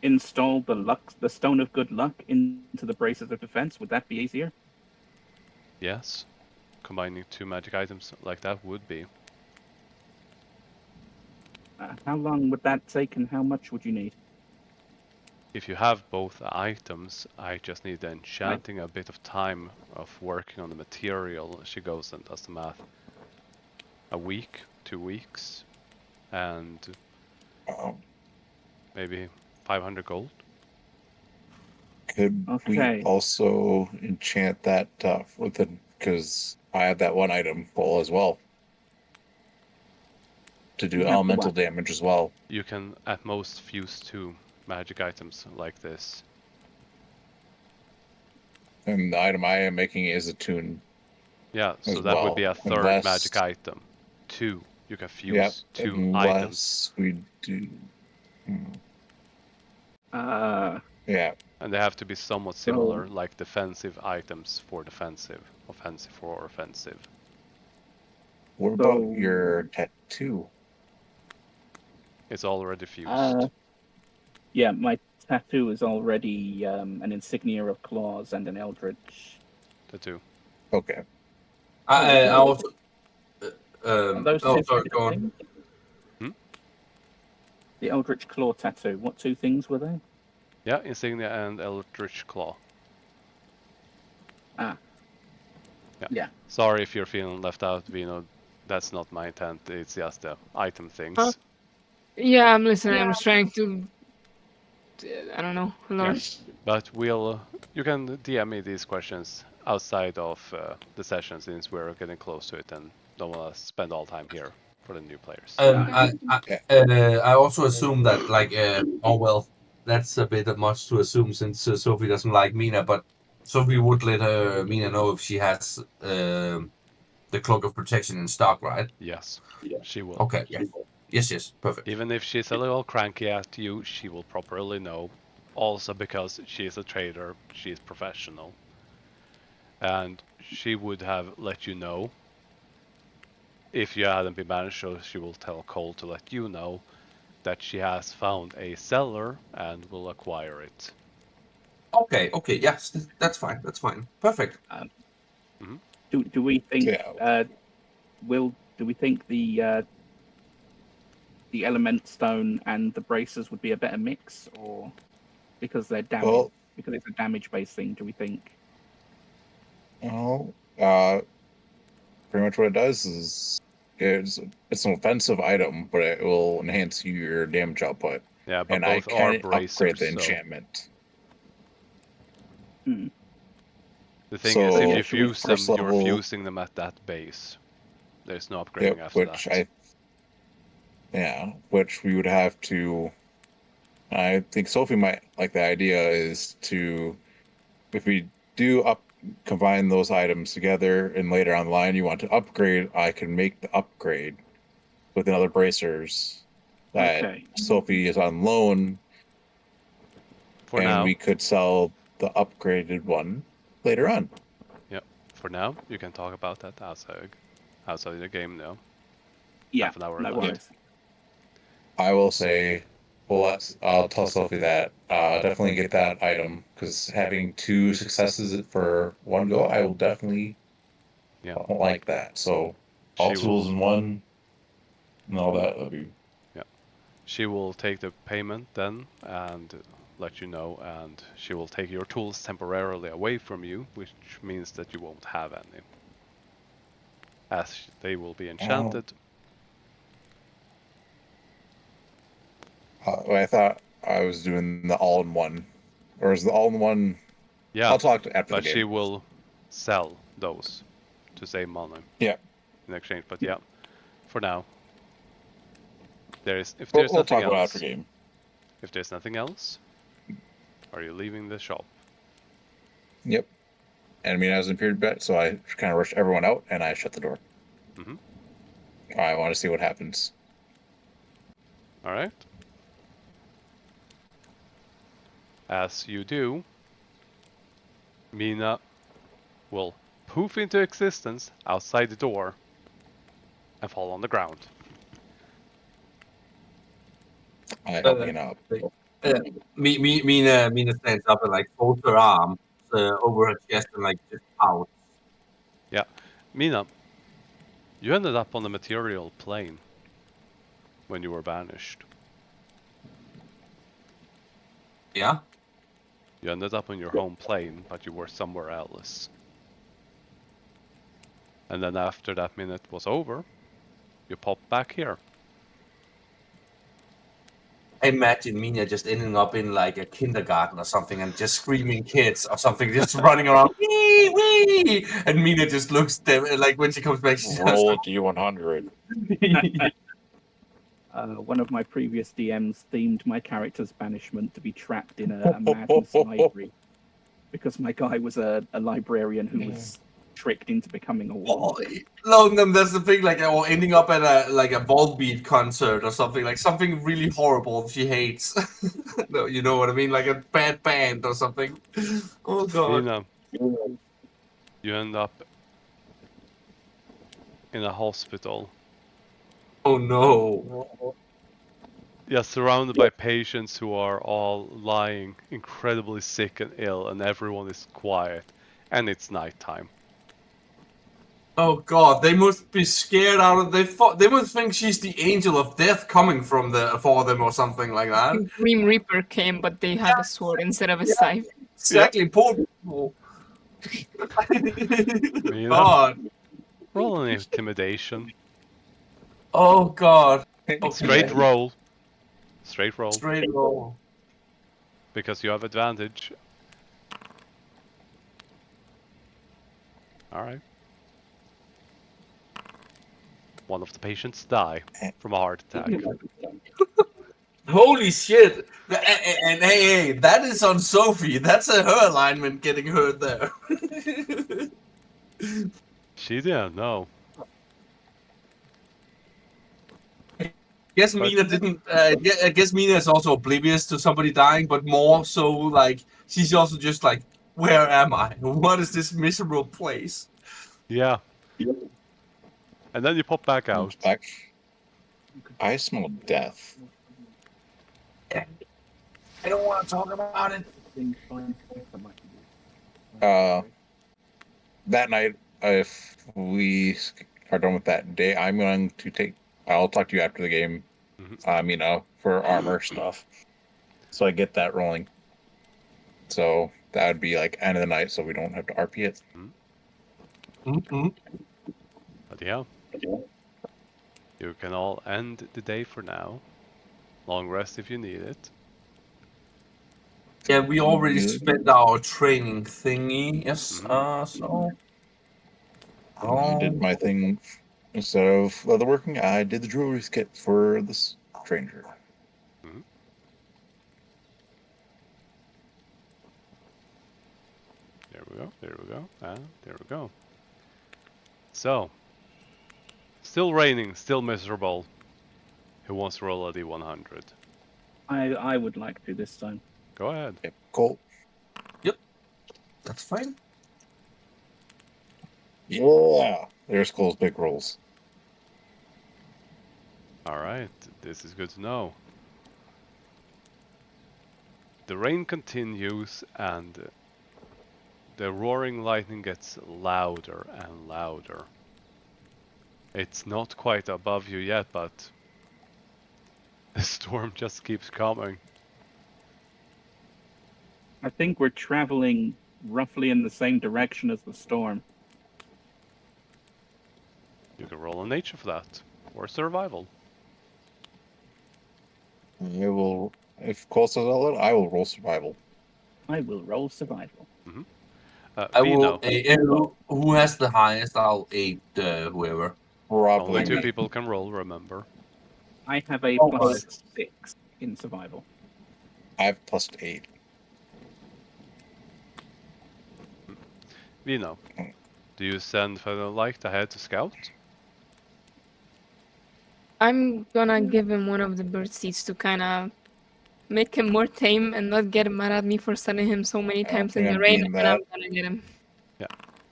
install the Stone of Good Luck into the Braces of Defense? Would that be easier? Yes, combining 2 magic items like that would be. How long would that take, and how much would you need? If you have both items, I just need the enchanting, a bit of time of working on the material. She goes and does the math. A week, 2 weeks, and maybe 500 gold. Could Okay. we also enchant that with it? Because I have that one item full as well. To do You have the elemental what? damage as well. You can at most fuse 2 magic items like this. And the item I am making is a tune. Yeah, so as that would well, be a third unless- magic item. 2. You can fuse Yep, 2 items. unless we do. Yeah. And they have to be somewhat similar, like defensive items for defensive, offensive for offensive. What about your tattoo? It's already fused. Yeah, my tattoo is already an insignia of claws and an eldritch. Tattoo. Okay. I also. Those Oh, two sorry, go on. things? Hmm? The eldritch claw tattoo. What 2 things were they? Yeah, insignia and eldritch claw. Yeah. Sorry if you're feeling left out, Vino. That's not my intent. It's just the item things. Huh? Yeah, I'm listening. I'm just trying to. I don't know. Learn. But you can DM me these questions outside of the session since we're getting close to it and don't want to spend all time here for the new players. I also assume that oh well, that's a bit much to assume since Sophie doesn't like Mina, but Sophie would let Mina know if she has the cloak of protection in stock, right? Yes, she will. Okay. Yes, perfect. Even if she's a little cranky at you, she will properly know. Also because she is a trader, she is professional. And she would have let you know if you hadn't been banished, so she will tell Cole to let you know that she has found a seller and will acquire it. Okay, yes, that's fine. Perfect. Do we think do we think the element stone and the bracers would be a better mix, or because they're damage because it's a damage based thing, do we think? Pretty much what it does is it's an offensive item, but it will enhance your damage output. Yeah, but and both I can are bracers, upgrade the so enchantment. The thing is, if you fuse them, you're fusing them at that base. There's no upgrading after that. Which we would have to I think Sophie might like the idea is to, if we do combine those items together and later on the line you want to upgrade, I can make the upgrade with another bracers that Okay. Sophie is on loan, For and now, we could sell the upgraded one later on. for now, you can talk about that outside the game now. Yeah. Half an hour No left. worries. I will say, well, I'll tell Sophie that definitely get that item, because having 2 successes for one go, I will definitely Yeah. don't like that. So all She tools will, in one and all that would be. she will take the payment then and let you know, and she will take your tools temporarily away from you, which means that you won't have any, as they will be enchanted. I thought I was doing the all-in-one, or is the all-in-one? Yeah, I'll talk after the but she game. will sell those to save money. Yeah. In exchange, but yeah, for now, if We'll there's talk nothing about it after else, game. if there's nothing else, are you leaving the shop? Yep. And I mean, I was in period bet, so I kind of rushed everyone out and I shut the door. Mhm. I want to see what happens. All right. As you do, Mina will poof into existence outside the door and fall on the ground. I help me up. Mina stands up and like folds her arms over her chest and like just pouts. Yeah, Mina, you ended up on the material plane when you were banished. Yeah. You ended up on your home plane, but you were somewhere else. And then after that minute was over, you popped back here. I imagine Mina just ending up in like a kindergarten or something and just screaming kids or something, just running around, wee, wee! And Mina just looks them like when she comes back, she Roll a D100. One of my previous DMs themed my character's banishment to be trapped in a madness library because my guy was a librarian who was tricked into becoming a wand. Long them, that's the thing, like, or ending up at a Volbeat concert or something, like something really horrible she hates. No, you know what I mean? Like a bad band or something. Oh god. Mina, you end up in a hospital. Oh no. Yeah, surrounded by patients who are all lying incredibly sick and ill, and everyone is quiet, and it's nighttime. Oh god, they must be scared out of they must think she's the angel of death coming from for them or something like that. Grim Reaper came, but they have a sword instead of a scythe. Exactly, poor people. Mina, God. roll an intimidation. Oh god. Straight Okay. roll. Straight roll. Straight roll. Because you have advantage. Alright. One of the patients die from a heart attack. Holy shit! And hey, that is on Sophie. That's her alignment getting hurt there. She didn't know. Guess But- Mina didn't. I guess Mina is also oblivious to somebody dying, but more so like she's also just like, where am I? What is this miserable place? Yeah. And then you pop back out. I smell death. I don't want to talk about it. That night, if we are done with that day, I'm going to take. I'll talk to you after the game. For armor stuff. So I get that rolling. So that would be like end of the night, so we don't have to RP it. Mm-hmm. But yeah. You can all end the day for now. Long rest if you need it. Yeah, we already spent our training thingy. Yes. So. I did my thing instead of leatherworking. I did the jewelry skit for this stranger. There we go, there we go, and there we go. So, still raining, still miserable. Who wants to roll a D100? I would like to this time. Go ahead. Okay, cool. That's fine. Yeah. There's Cole's big rolls. Alright, this is good to know. The rain continues and the roaring lightning gets louder and louder. It's not quite above you yet, but the storm just keeps coming. I think we're traveling roughly in the same direction as the storm. You can roll a nature for that, or survival. I will, if Cole says all I will roll survival. I will roll survival. I will. Vino, Who has the highest? I'll aid whoever. Probably only two me. people can roll, remember. I have a Oh, plus 6 in survival. I have +8. Vino, do you send Feather Light ahead to scout? I'm gonna give him one of the bird seeds to kind of make him more tame and not get mad at me for sending him so many I don't times in think the I'm rain, being and I'm that. gonna get him. Yeah.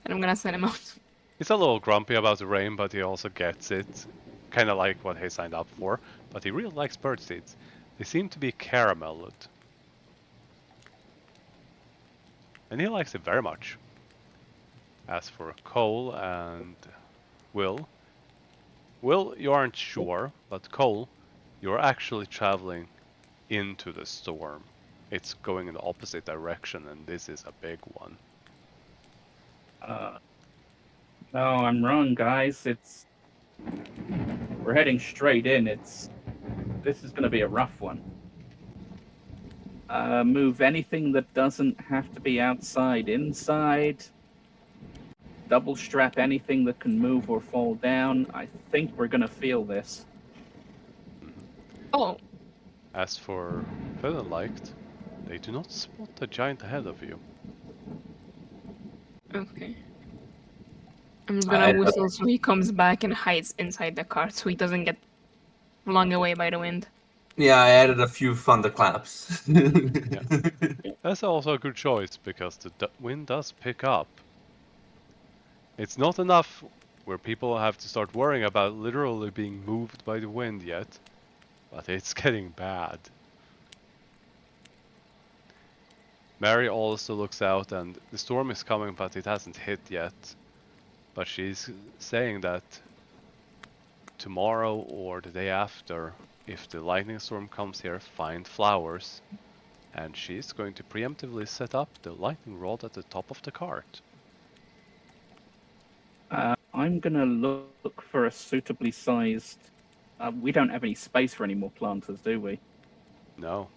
And I'm gonna send him out. He's a little grumpy about the rain, but he also gets it. Kind of like what he signed up for, but he really likes bird seeds. They seem to be carameled. And he likes it very much. As for Cole and Will, you aren't sure, but Cole, you're actually traveling into the storm. It's going in the opposite direction, and this is a big one. No, I'm wrong, guys. We're heading straight in. This is going to be a rough one. Move anything that doesn't have to be outside inside. Double strap anything that can move or fall down. I think we're going to feel this. Oh, As for Featherlight, they do not spot a giant ahead of you. okay. I'm just gonna whistle so he comes back and hides inside the cart so he doesn't get flung away by the wind. Yeah, I added a few thunderclaps. That's also a good choice, because the wind does pick up. It's not enough where people have to start worrying about literally being moved by the wind yet, but it's getting bad. Mary also looks out, and the storm is coming, but it hasn't hit yet. But she's saying that tomorrow or the day after, if the lightning storm comes here, find flowers. And she's going to preemptively set up the lightning rod at the top of the cart. I'm going to look for a suitably sized... we don't have any space for any more planters, do we? No.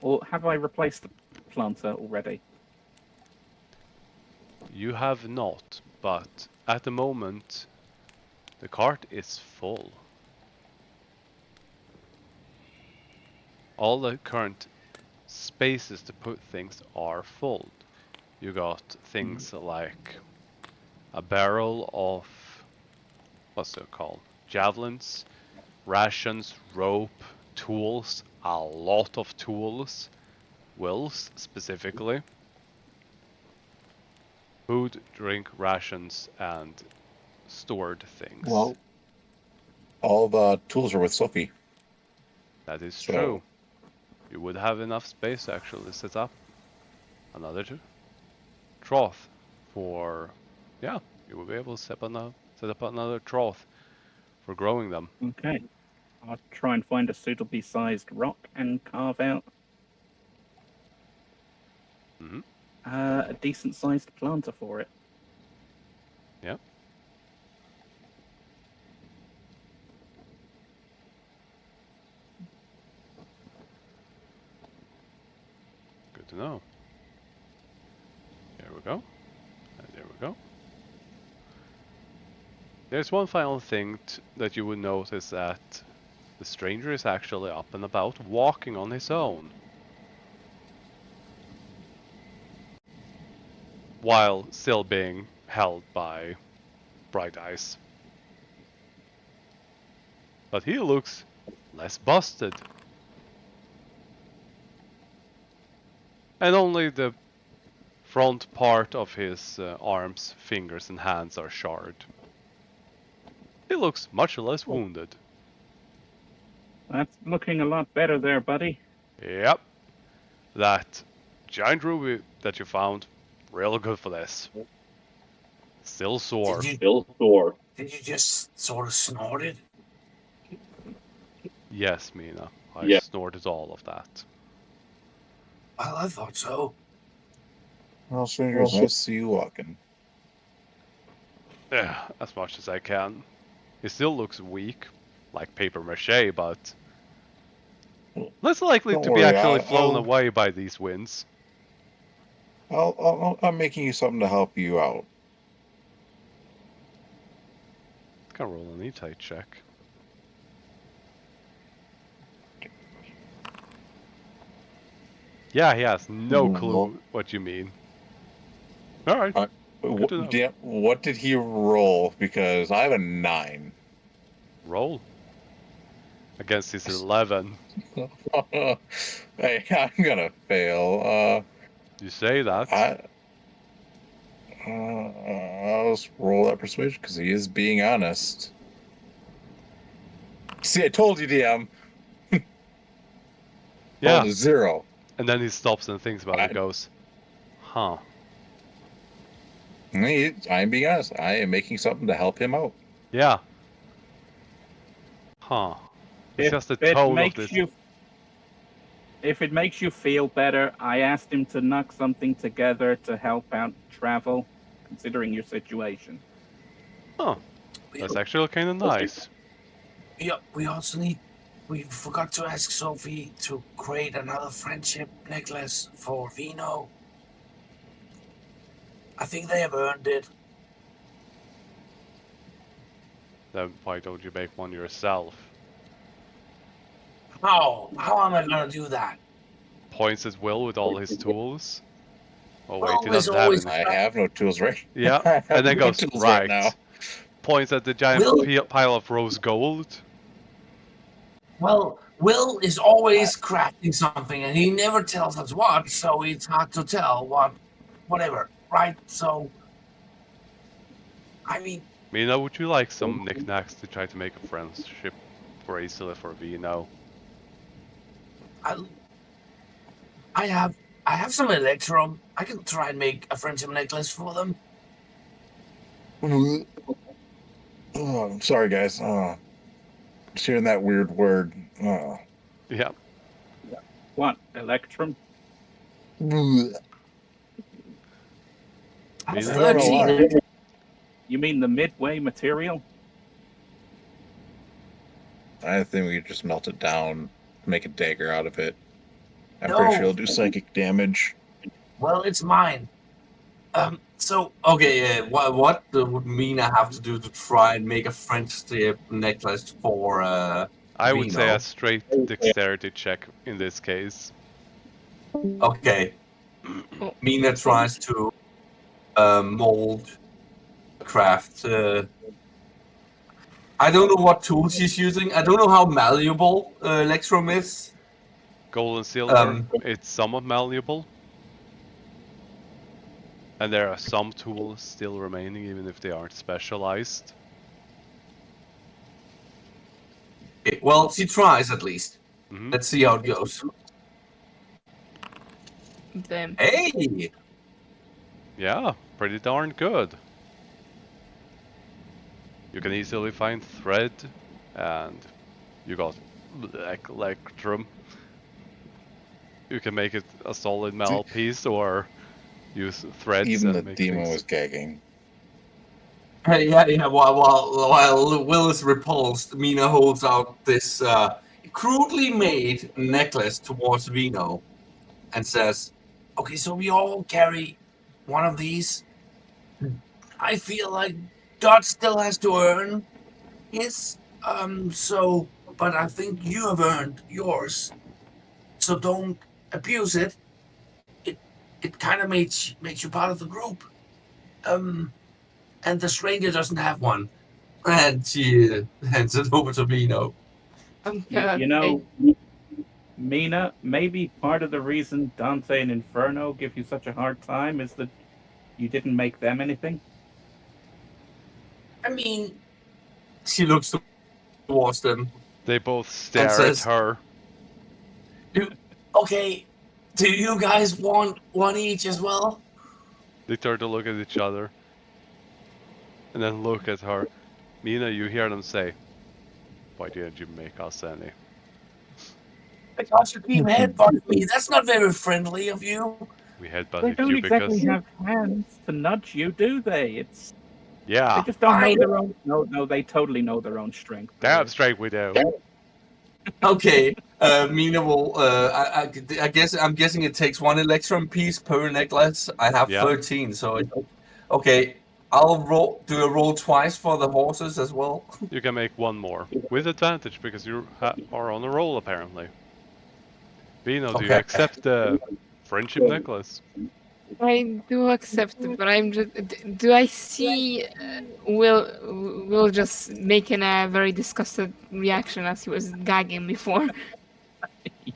Or have I replaced the planter already? You have not, but at the moment, the cart is full. All the current spaces to put things are full. You got things like a barrel of, what's it called? Javelins, rations, rope, tools, a lot of tools, wills specifically. Food, drink, rations, and stored things. Well, all the tools are with Sophie. That is So- true. You would have enough space to actually set up another trough for, yeah, you will be able to set up another trough for growing them. Okay. I'll try and find a suitably sized rock and carve out Hmm. a decent sized planter for it. Yeah. Good to know. There we go. And there we go. There's one final thing that you would notice, that the stranger is actually up and about, walking on his own. while still being held by Bright Eyes. But he looks less busted. And only the front part of his arms, fingers and hands are charred. He looks much less wounded. That's looking a lot better there, buddy. Yep. That giant ruby that you found, real good for this. Still sore. Did you just sort of snort it? Yes, Mina. I Yeah. snorted all of that. Well, I thought so. Well, strangers, nice to see you walking. Yeah, as much as I can. He still looks weak, like paper mache, but less likely Don't to be worry, actually flown I'll- away by these winds. I'm making you something to help you out. Can roll an E-type check. Yeah, he has no clue what you mean. Alright, Good to know. What did he roll? Because I have a 9. roll. Against his 11. Hey, I'm gonna fail. You say that. I'll just roll that persuasion because he is being honest. See, I told you, DM. Yeah. Rolled a 0. And then he stops and thinks about it and goes, huh. I'm being honest. I am making something to help him out. Yeah. Huh. It's just the tone of this. If it makes you feel better, I asked him to knock something together to help out travel, considering your situation. Huh. That's actually kind of nice. Yeah, we forgot to ask Sophie to create another friendship necklace for Vino. I think they have earned it. Then why don't you make one yourself? How am I gonna do that? Points at Will with all his tools. Oh wait, Well, he there's doesn't have always- any. I have no tools right. Yeah, I have and then no goes, tools right. now. Points at the giant Will- pile of rose gold. Well, Will is always crafting something, and he never tells us what, so it's hard to tell whatever, right? So, I mean, Mina, would you like some knickknacks to try to make a friendship bracelet for Vino? I have some electrum. I can try and make a friendship necklace for them. Oh, I'm sorry, guys. Just hearing that weird word. Yeah. What, Electrum? Mina? 13. You mean the midway material? I think we could just melt it down, make a dagger out of it. I'm No. pretty sure it'll do psychic damage. Well, it's mine. So, okay, what would Mina have to do to try and make a friendship necklace for, I would say Vino? a straight dexterity check in this case. Okay. Mina tries to mold, craft. I don't know what tool she's using. I don't know how malleable Electrum is. Gold and silver, it's somewhat malleable. And there are some tools still remaining, even if they aren't specialized. Okay, well, she tries at least. Mhm. Let's see how it goes. Them. Hey! Yeah, pretty darn good. You can easily find thread, and you got electrum. You can make it a solid metal piece, or use threads Even and the make demon things. was gagging. Yeah. While Will is repulsed, Mina holds out this crudely made necklace towards Vino and says, "Okay, so we all carry one of these. I feel like Dot still has to earn his. But I think you have earned yours. So don't abuse it. It kind of makes you part of the group." And the stranger doesn't have one. And she hands it over to Vino. You know, Mina, maybe part of the reason Dante and Inferno give you such a hard time is that you didn't make them anything. I mean, she looks towards them They both and stare at says, her. "Okay, do you guys want one each as well?" They turn to look at each other. And then look at her. Mina, you hear them say, "Why didn't you make us any?" Because you keep headbutting me. That's not very friendly of you. We They headbutted don't you exactly because... have hands to nudge you, do they? They Yeah, just don't know I- their own. No, they totally know their own strength. damn straight we do. Okay, Mina will. I guess I'm guessing it takes 1 electron piece per necklace. I have Yeah. 13, so okay. I'll roll. Do a roll twice for the horses as well. You can make one more. With advantage, because you are on a roll, apparently. Vino, do you Okay. accept the friendship necklace? I do accept it, but I'm just. Do I see Will just making a very disgusted reaction as he was gagging before?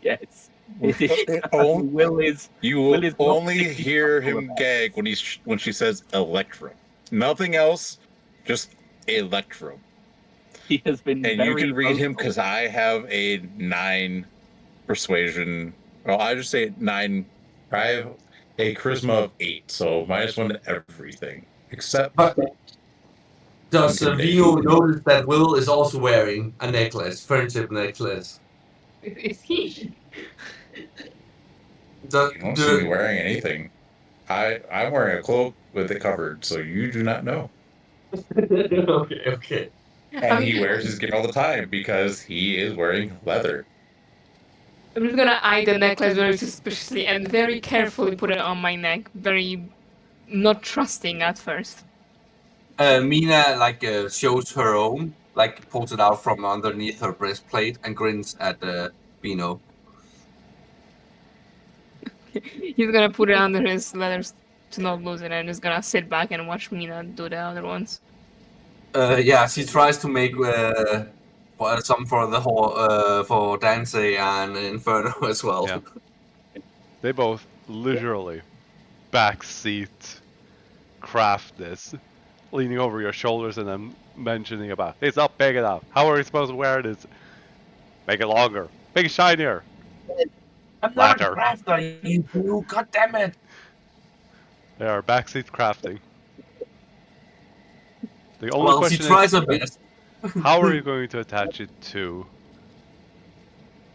Yes, it is. You Will will is not only particularly hear comfortable him about gag when she says electrum. Nothing else, just electrum. He has been And you very can read him vocal. because I have a 9 persuasion. Well, I just say 9. I have a charisma of 8, so -1 to everything except But does Vino intimidation. notice that Will is also wearing a necklace, friendship necklace? Is he? Do, You don't see me do, wearing anything. I'm wearing a cloak with it covered, so you do not know. okay. And he wears his gear all the time because he is wearing leather. I'm just gonna eye the necklace very suspiciously and very carefully put it on my neck, very not trusting at first. Mina shows her own, like pulls it out from underneath her breastplate and grins at Vino. He's gonna put it under his leathers to not lose it and just gonna sit back and watch Mina do the other ones. Yeah, she tries to make some for the whole for Dance and Inferno as well. Yeah. They both literally backseat craft this, leaning over your shoulders and then mentioning about, it's not big enough. How are we supposed to wear this? Make it longer. Make it shinier. I'm not a Flatter. crafter, you two. God damn it! They are backseat crafting. The only Well, she question tries is, her best. how are you going to attach it to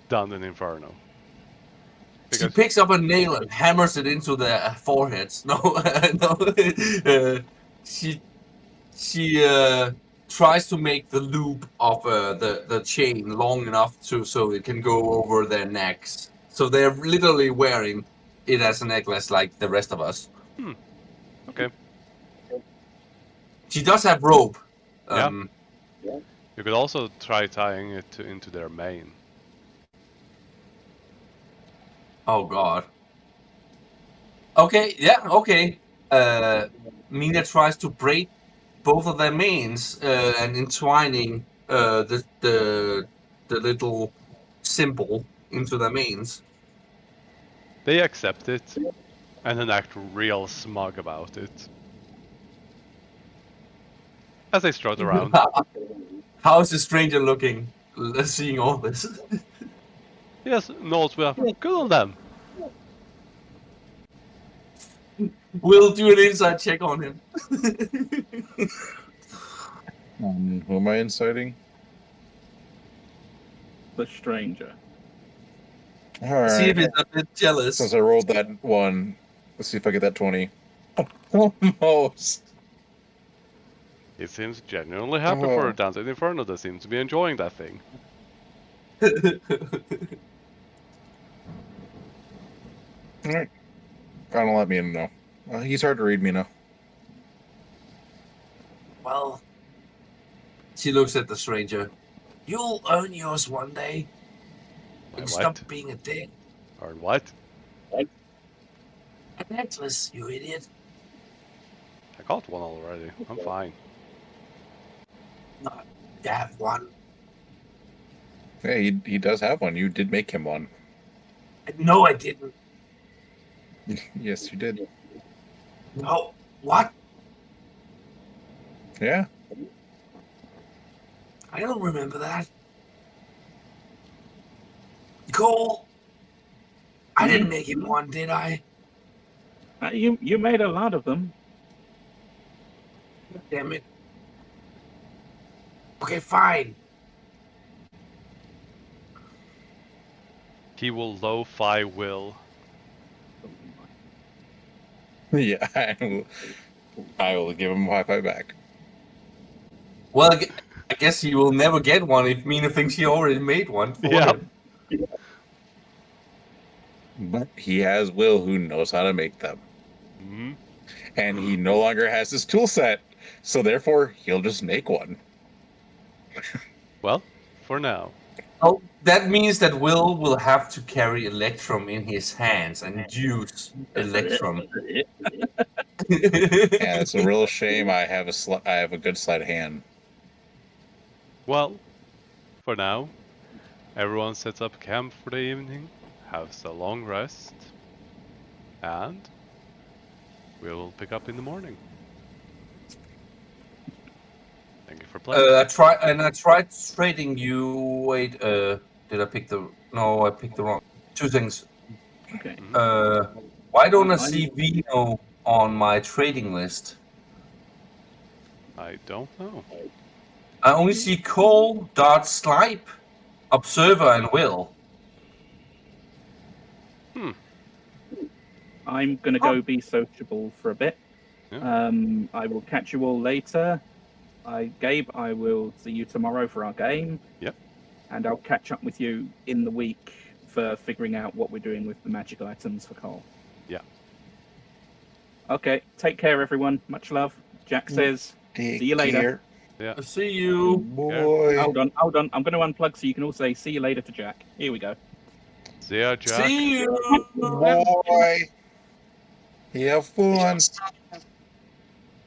Dun and Inferno? She Because picks up a nail and hammers it into their foreheads. No, no. She tries to make the loop of the chain long enough so it can go over their necks. So they're literally wearing it as a necklace like the rest of us. okay. She does have rope. Yeah. You could also try tying it into their mane. Oh god. Okay, yeah, okay. Mina tries to break both of their manes and entwining the little symbol into their manes. They accept it and then act real smug about it. As they strut around. How is the stranger looking, seeing all this? Yes, notes well. Good on them. We'll do an inside check on him. Who am I inciting? the stranger. All See if right. he's a bit jealous. Since I rolled that 1, let's see if I get that 20. Almost. He seems genuinely happy for Dancing Inferno. They seem to be enjoying that thing. All right. Don't let me know. He's hard to read me now. Well, she looks at the stranger. You'll earn yours one day. My And what? stop being a dick. Or what? A necklace, you idiot. I got one already. I'm fine. Not have one. Yeah, he does have one. You did make him one. No, I didn't. Yes, you did. No. What? Yeah. I don't remember that. Cole, I didn't make him one, did I? You made a lot of them. Damn it. Okay, fine. He will lo-fi will. Yeah, I will give him Wi-Fi back. Well, I guess he will never get one if Mina thinks he already made one for Yeah. him. But he has Will who knows how to make them. Mm-hmm. And he no longer has his tool set, so therefore he'll just make one. Well, for now. Oh, that means that Will have to carry Electrum in his hands and use Electrum. Yeah, it's a real shame I have a good sleight of hand. Well, for now, everyone sets up camp for the evening, has a long rest, and we'll pick up in the morning. Thank you for playing. I tried trading you. Wait, did I pick the? No, I picked the wrong. Two things. Okay. Why don't I I'm- see Vino on my trading list? I don't know. I only see Cole, Dart, Slipe, Observer, and Will. I'm gonna go be sociable for a bit. Yeah. I will catch you all later. Gabe, I will see you tomorrow for our game. Yep. And I'll catch up with you in the week for figuring out what we're doing with the magic items for Cole. Yeah. Okay, take care, everyone. Much love. Jack says, Take see you later. care. Yeah. See you. Boy. Hold on. I'm going to unplug so you can all say, see you later to Jack. Here we go. See ya, Jack. See you. Boy. Have fun.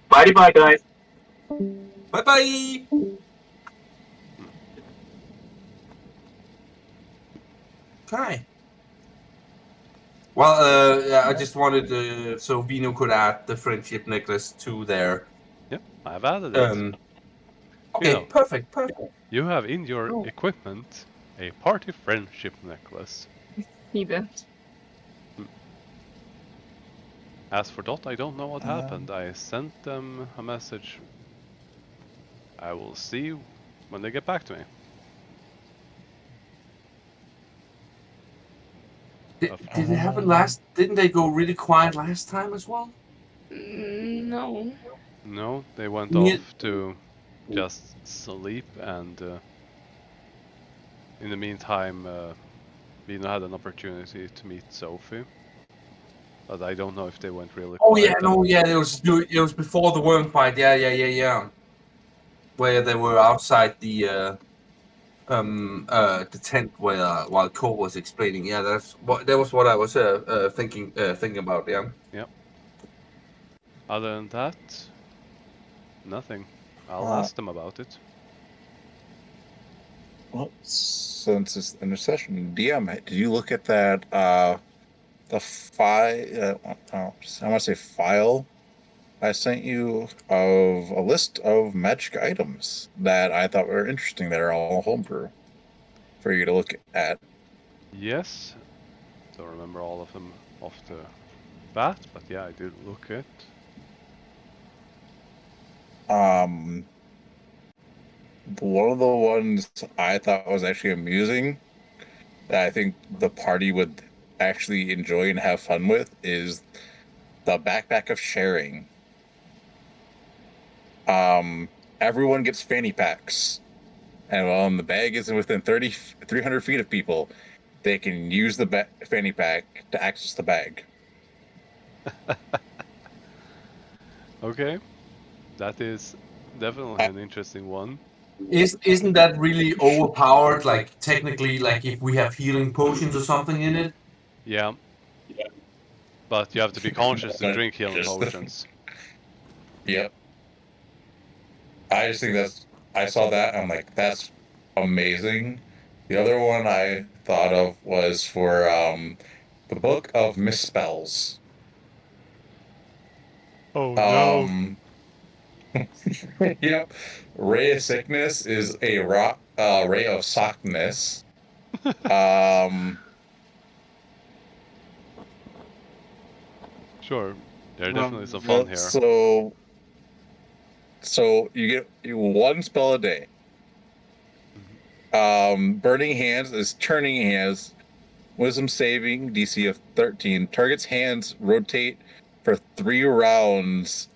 Bye bye, guys. Bye bye. Okay. Well, yeah, I just wanted so Vino could add the friendship necklace to their. Yep, I've added it. Okay, know. perfect. You have in your equipment a party friendship necklace. He did. As for Dot, I don't know what happened. I sent them a message. I will see when they get back to me. Did it happen last? Didn't they go really quiet last time as well? No. No, they went Yeah. off to just sleep, and in the meantime, Vino had an opportunity to meet Sophie. But I don't know if they went really Oh quiet. yeah, no, yeah. It was before the worm fight. Yeah. Where they were outside the tent while Cole was explaining. Yeah, that was what I was thinking about. Yeah. Yep. Other than that, nothing. I'll Uh, ask them about it. Well, since it's in a session, DM, did you look at that? The file. I want to say file I sent you of a list of magic items that I thought were interesting that are all homebrew for you to look at. Yes. Don't remember all of them off the bat, but yeah, I did look at. One of the ones I thought was actually amusing that I think the party would actually enjoy and have fun with is the backpack of sharing. Everyone gets fanny packs, and while the bag is within 300 feet of people, they can use the fanny pack to access the bag. Okay, that is definitely an interesting one. Isn't that really overpowered? Like technically, like if we have healing potions or something in it. Yeah. But you have to be conscious to But drink healing just potions. Yep. I just think I saw that. I'm like, that's amazing. The other one I thought of was for the Book of Misspells. Oh no. Um, yep. Ray of Sickness is a ray of sockness. Um, Sure. There definitely is some fun here. so you get one spell a day. Burning Hands is Turning Hands. Wisdom saving DC of 13. Target's hands rotate for 3 rounds.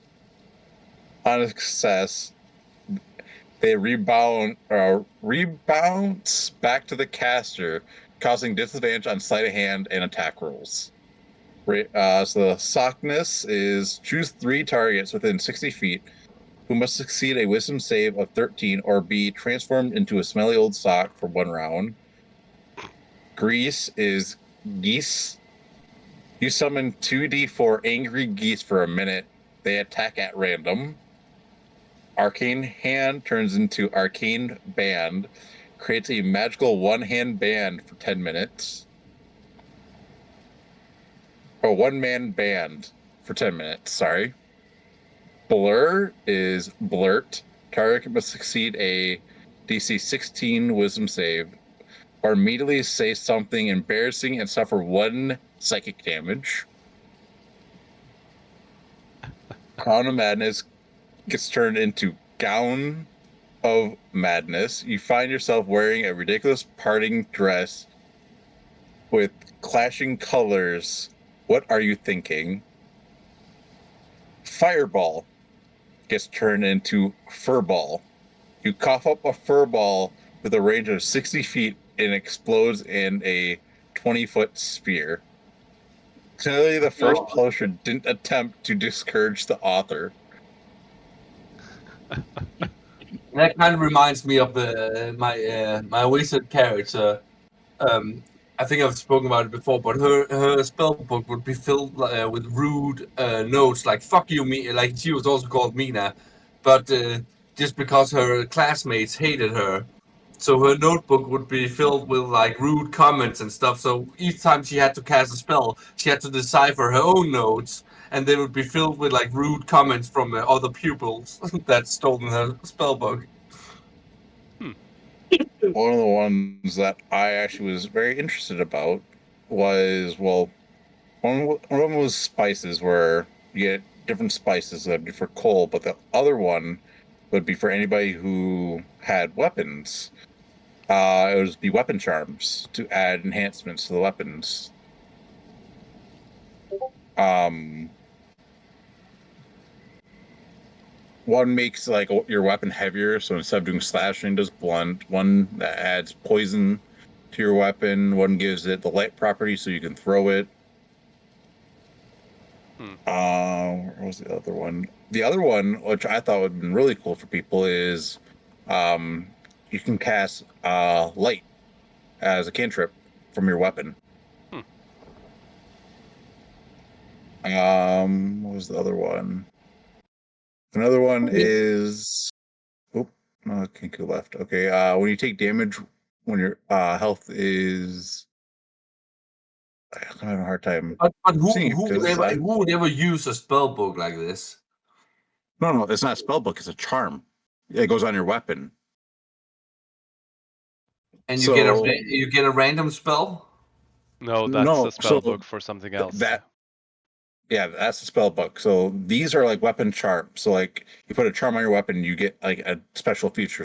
On a success, they rebound back to the caster, causing disadvantage on sleight of hand and attack rolls. So the sockness is choose 3 targets within 60 feet who must succeed a wisdom save of 13 or be transformed into a smelly old sock for 1 round. Grease is geese. You summon 2d4 angry geese for a minute. They attack at random. Arcane Hand turns into Arcane Band, creates a magical one-hand band for 10 minutes. Or one-man band for 10 minutes, sorry. Blur is Blurt. Target must succeed a DC 16 wisdom save, or immediately say something embarrassing and suffer 1 psychic damage. Crown of Madness gets turned into Gown of Madness. You find yourself wearing a ridiculous parting dress with clashing colors. What are you thinking? Fireball gets turned into Furball. You cough up a furball with a range of 60 feet and explodes in a 20-foot sphere. Clearly, the first publisher didn't attempt to discourage the author. That kind of reminds me of my wizard character. I think I've spoken about it before, but her spell book would be filled with rude notes like "fuck you, me." Like she was also called Mina, but just because her classmates hated her, so her notebook would be filled with like rude comments and stuff. So each time she had to cast a spell, she had to decipher her own notes, and they would be filled with like rude comments from other pupils that stole her spell book. One of the ones that I actually was very interested about was, well, one of them was spices, where you get different spices that would be for coal, but the other one would be for anybody who had weapons. It would be weapon charms to add enhancements to the weapons. One makes like your weapon heavier, so instead of doing slashing, does blunt. One that adds poison to your weapon. One gives it the light property, so you can throw it. Where was the other one? The other one, which I thought would have been really cool for people, is you can cast light as a cantrip from your weapon. What was the other one? Another one is oh, no, Kenku left. Okay, when you take damage when your health is I'm having a hard time But seeing it because who would ever use a spell book like this? no, it's not a spell book, it's a charm. It goes on your weapon. And So you get a random spell? No, that's no, a spell so book for something else. yeah, that's a spell book. So these are like weapon charms. So like you put a charm on your weapon, you get like a special feature.